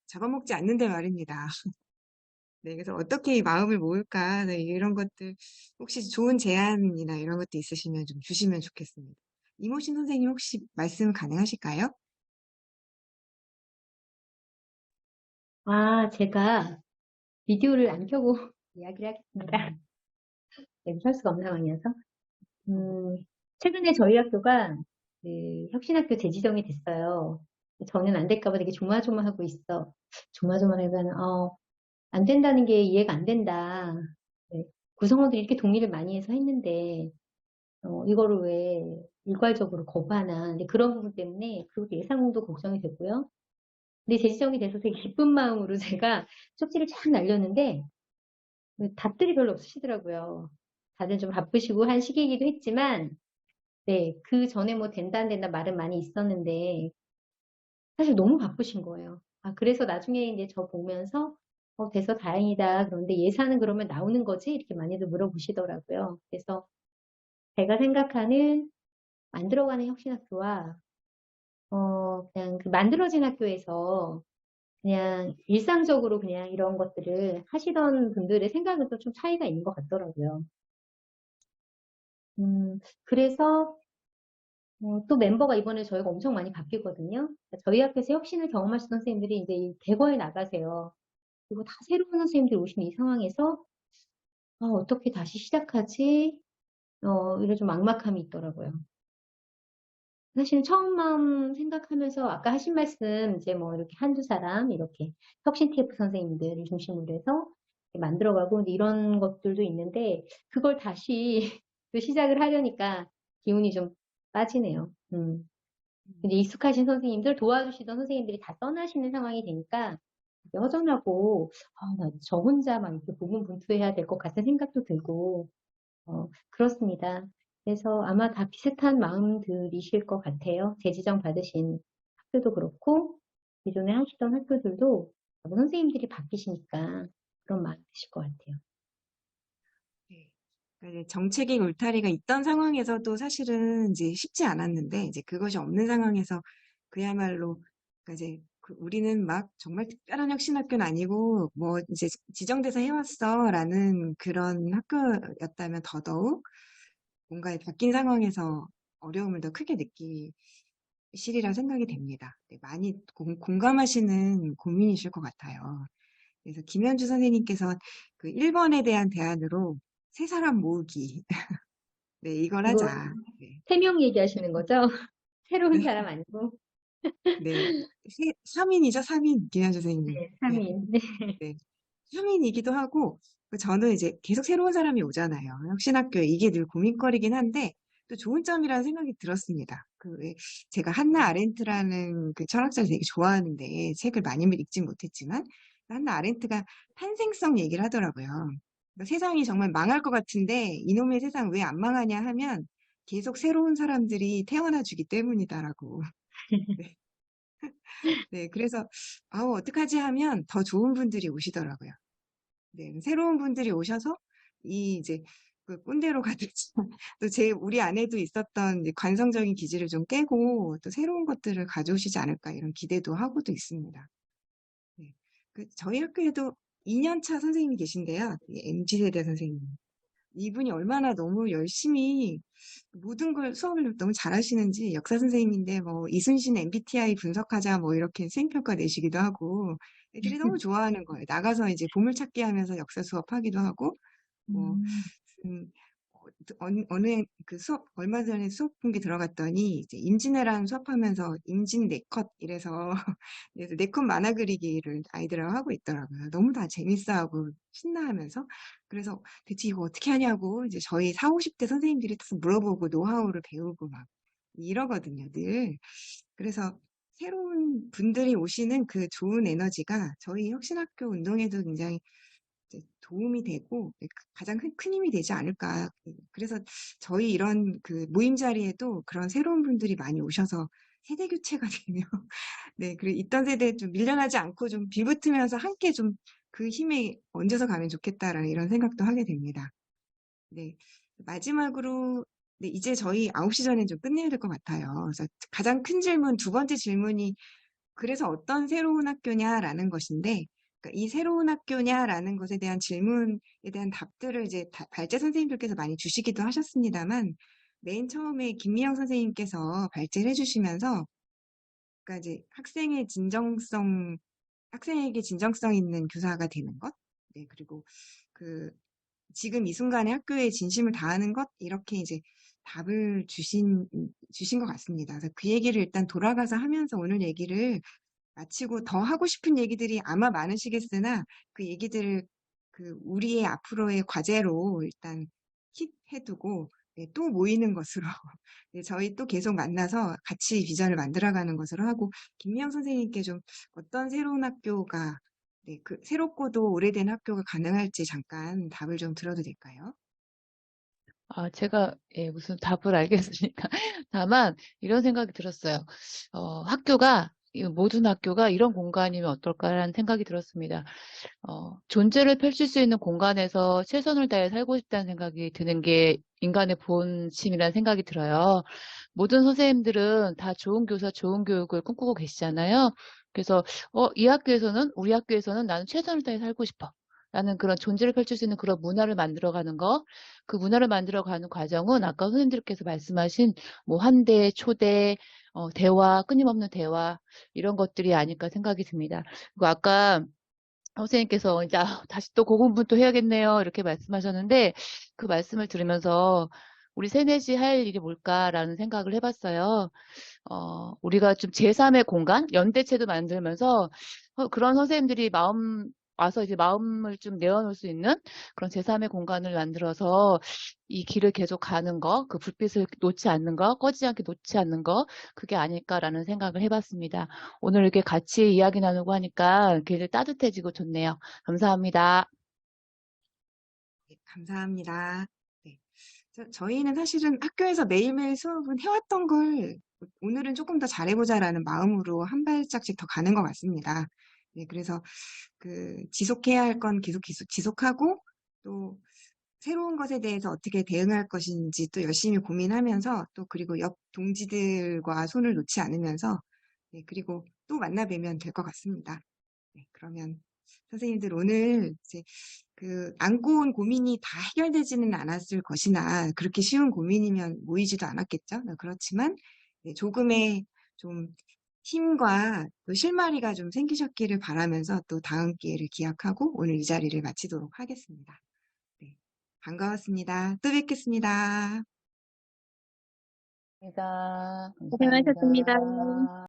잡아먹지 않는데 말입니다. 네, 그래서 어떻게 이 마음을 모을까, 네, 이런 것들, 혹시 좋은 제안이나 이런 것도 있으시면 좀 주시면 좋겠습니다. 이모신 선생님 혹시 말씀 가능하실까요? 제가 비디오를 안 켜고 이야기를 하겠습니다. 네, 할 수가 없는 상황이어서. 최근에 저희 학교가 그 혁신학교 재지정이 됐어요. 저는 안 될까봐 되게 조마조마하고 있어. 조마조마하기보다는, 안 된다는 게 이해가 안 된다. 네, 구성원들이 이렇게 동의를 많이 해서 했는데, 이거를 왜 일괄적으로 거부하나. 근데 그런 부분 때문에, 그리고 예산도 걱정이 되고요. 근데 재지정이 돼서 되게 기쁜 마음으로 제가 쪽지를 쫙 날렸는데, 답들이 별로 없으시더라고요. 다들 좀 바쁘시고 한 시기이기도 했지만, 네, 그 전에 뭐 된다 안 된다 말은 많이 있었는데, 사실 너무 바쁘신 거예요. 그래서 나중에 이제 저 보면서, 돼서 다행이다. 그런데 예산은 그러면 나오는 거지? 이렇게 많이들 물어보시더라고요. 그래서 제가 생각하는 만들어가는 혁신학교와, 그냥 그 만들어진 학교에서 그냥 일상적으로 그냥 이런 것들을 하시던 분들의 생각은 또 좀 차이가 있는 것 같더라고요. 그래서 또 멤버가 이번에 저희가 엄청 많이 바뀌거든요. 저희 학교에서 혁신을 경험하시던 선생님들이 이제 이 대거에 나가세요. 그리고 다 새로운 선생님들이 오시는 이 상황에서 어떻게 다시 시작하지? 이런 좀 막막함이 있더라고요. 사실은 처음 생각하면서 아까 하신 말씀 이제 뭐 이렇게 한두 사람 이렇게 혁신 TF 선생님들을 중심으로 해서 만들어가고 이런 것들도 있는데 그걸 다시 또 시작을 하려니까 기운이 좀 빠지네요. 근데 익숙하신 선생님들, 도와주시던 선생님들이 다 떠나시는 상황이 되니까 되게 허전하고, 나 저 혼자 막 이렇게 고군분투해야 될 것 같은 생각도 들고, 그렇습니다. 그래서 아마 다 비슷한 마음들이실 것 같아요. 재지정 받으신 학교도 그렇고, 기존에 하시던 학교들도 선생님들이 바뀌시니까 그런 마음 드실 것 같아요. 네. 그러니까 이제 정책의 울타리가 있던 상황에서도 사실은 이제 쉽지 않았는데, 이제 그것이 없는 상황에서 그야말로, 그러니까 이제 우리는 막 정말 특별한 혁신학교는 아니고, 뭐 이제 지정돼서 해왔어라는 그런 학교였다면 더더욱 뭔가 바뀐 상황에서 어려움을 더 크게 느끼시리라 생각이 됩니다. 네, 많이 공감하시는 고민이실 것 같아요. 그래서 김현주 선생님께서 그 1번에 대한 대안으로 세 사람 모으기. 네, 이걸 이거 하자. 네, 3명 얘기하시는 거죠? 새로운 네, 사람 아니고? 네. 3인이죠, 3인. 김현주 선생님. 네, 네, 3인. 네. 네. 3인이기도 하고, 저는 이제 계속 새로운 사람이 오잖아요. 혁신학교에 이게 늘 고민거리긴 한데, 또 좋은 점이라는 생각이 들었습니다. 제가 한나 아렌트라는 그 철학자를 되게 좋아하는데, 책을 많이 읽진 못했지만, 한나 아렌트가 탄생성 얘기를 하더라고요. 그러니까 세상이 정말 망할 것 같은데, 이놈의 세상 왜 안 망하냐 하면, 계속 새로운 사람들이 태어나 주기 때문이다라고. 네. 네, 그래서, 어떡하지 하면 더 좋은 분들이 오시더라고요. 네, 새로운 분들이 오셔서 이제 그 꼰대로 가듯이 또 우리 안에도 있었던 이제 관성적인 기질을 좀 깨고 또 새로운 것들을 가져오시지 않을까 이런 기대도 하고도 있습니다. 네. 저희 학교에도 2년차 선생님이 계신데요. MZ세대 선생님. 이분이 얼마나 너무 열심히 모든 걸 수업을 너무 잘하시는지 역사 선생님인데 뭐 이순신 MBTI 분석하자 뭐 이렇게 수행평가 내시기도 하고 애들이 너무 좋아하는 거예요. 나가서 이제 보물찾기 하면서 역사 수업하기도 하고 뭐 음, 어느 그 수업 얼마 전에 수업 분기 들어갔더니 이제 임진왜란 수업하면서 임진 네컷 이래서 그래서 네컷 만화 그리기를 아이들하고 하고 있더라고요. 너무 다 재밌어하고 신나하면서 그래서 대체 이거 어떻게 하냐고 이제 저희 4, 50대 선생님들이 딱 물어보고 노하우를 배우고 막 이러거든요, 늘. 그래서 새로운 분들이 오시는 그 좋은 에너지가 저희 혁신학교 운동에도 굉장히 이제 도움이 되고 가장 큰 힘이 되지 않을까. 그래서 저희 이런 그 모임 자리에도 그런 새로운 분들이 많이 오셔서 세대 교체가 되며, 네, 그리고 있던 세대에 좀 밀려나지 않고 좀 빌붙으면서 함께 좀 그 힘에 얹어서 가면 좋겠다라는 이런 생각도 하게 됩니다. 네, 마지막으로 네, 이제 저희 9시 전에 좀 끝내야 될 것 같아요. 그래서 가장 큰 질문, 두 번째 질문이 그래서 어떤 새로운 학교냐라는 것인데, 그러니까 이 새로운 학교냐라는 것에 대한 질문에 대한 답들을 이제 발제 선생님들께서 많이 주시기도 하셨습니다만, 맨 처음에 김미영 선생님께서 발제를 해주시면서, 그러니까 이제 학생에게 진정성 있는 교사가 되는 것, 네, 그리고 지금 이 순간에 학교에 진심을 다하는 것, 이렇게 이제 답을 주신 것 같습니다. 그래서 그 얘기를 일단 돌아가서 하면서 오늘 얘기를 마치고 더 하고 싶은 얘기들이 아마 많으시겠으나 그 얘기들을 우리의 앞으로의 과제로 일단 킵해두고 네, 또 모이는 것으로 네, 저희 또 계속 만나서 같이 비전을 만들어가는 것으로 하고 김미영 선생님께 좀 어떤 새로운 학교가 네, 새롭고도 오래된 학교가 가능할지 잠깐 답을 좀 들어도 될까요? 제가 예, 무슨 답을 알겠으니까. 다만 이런 생각이 들었어요. 모든 학교가 이런 공간이면 어떨까라는 생각이 들었습니다. 존재를 펼칠 수 있는 공간에서 최선을 다해 살고 싶다는 생각이 드는 게 인간의 본심이라는 생각이 들어요. 모든 선생님들은 다 좋은 교사, 좋은 교육을 꿈꾸고 계시잖아요. 그래서 우리 학교에서는 나는 최선을 다해 살고 싶어. 라는 그런 존재를 펼칠 수 있는 그런 문화를 만들어가는 거, 그 문화를 만들어가는 과정은 아까 선생님들께서 말씀하신 뭐 환대, 초대, 대화, 끊임없는 대화 이런 것들이 아닐까 생각이 듭니다. 그리고 아까 선생님께서 이제 다시 또 고군분투 해야겠네요. 이렇게 말씀하셨는데 그 말씀을 들으면서 우리 새내시 할 일이 뭘까라는 생각을 해봤어요. 우리가 좀 제3의 공간, 연대체도 만들면서 그런 선생님들이 와서 이제 마음을 좀 내어놓을 수 있는 그런 제3의 공간을 만들어서 이 길을 계속 가는 거, 그 불빛을 놓지 않는 거, 꺼지지 않게 놓지 않는 거, 그게 아닐까라는 생각을 해봤습니다. 오늘 이렇게 같이 이야기 나누고 하니까 굉장히 따뜻해지고 좋네요. 감사합니다. 네, 감사합니다. 네. 저희는 사실은 학교에서 매일매일 수업은 해왔던 걸 오늘은 조금 더 잘해보자라는 마음으로 한 발짝씩 더 가는 것 같습니다. 네, 그래서 지속해야 할 건 계속 지속하고 또 새로운 것에 대해서 어떻게 대응할 것인지 또 열심히 고민하면서 또 그리고 옆 동지들과 손을 놓지 않으면서 네, 그리고 또 만나 뵈면 될 것 같습니다. 네, 그러면 선생님들 오늘 이제 안고 온 고민이 다 해결되지는 않았을 것이나 그렇게 쉬운 고민이면 모이지도 않았겠죠. 네, 그렇지만 네, 조금의 좀 힘과 또 실마리가 좀 생기셨기를 바라면서 또 다음 기회를 기약하고 오늘 이 자리를 마치도록 하겠습니다. 네, 반가웠습니다. 또 뵙겠습니다. 감사합니다. 고생하셨습니다. 감사합니다.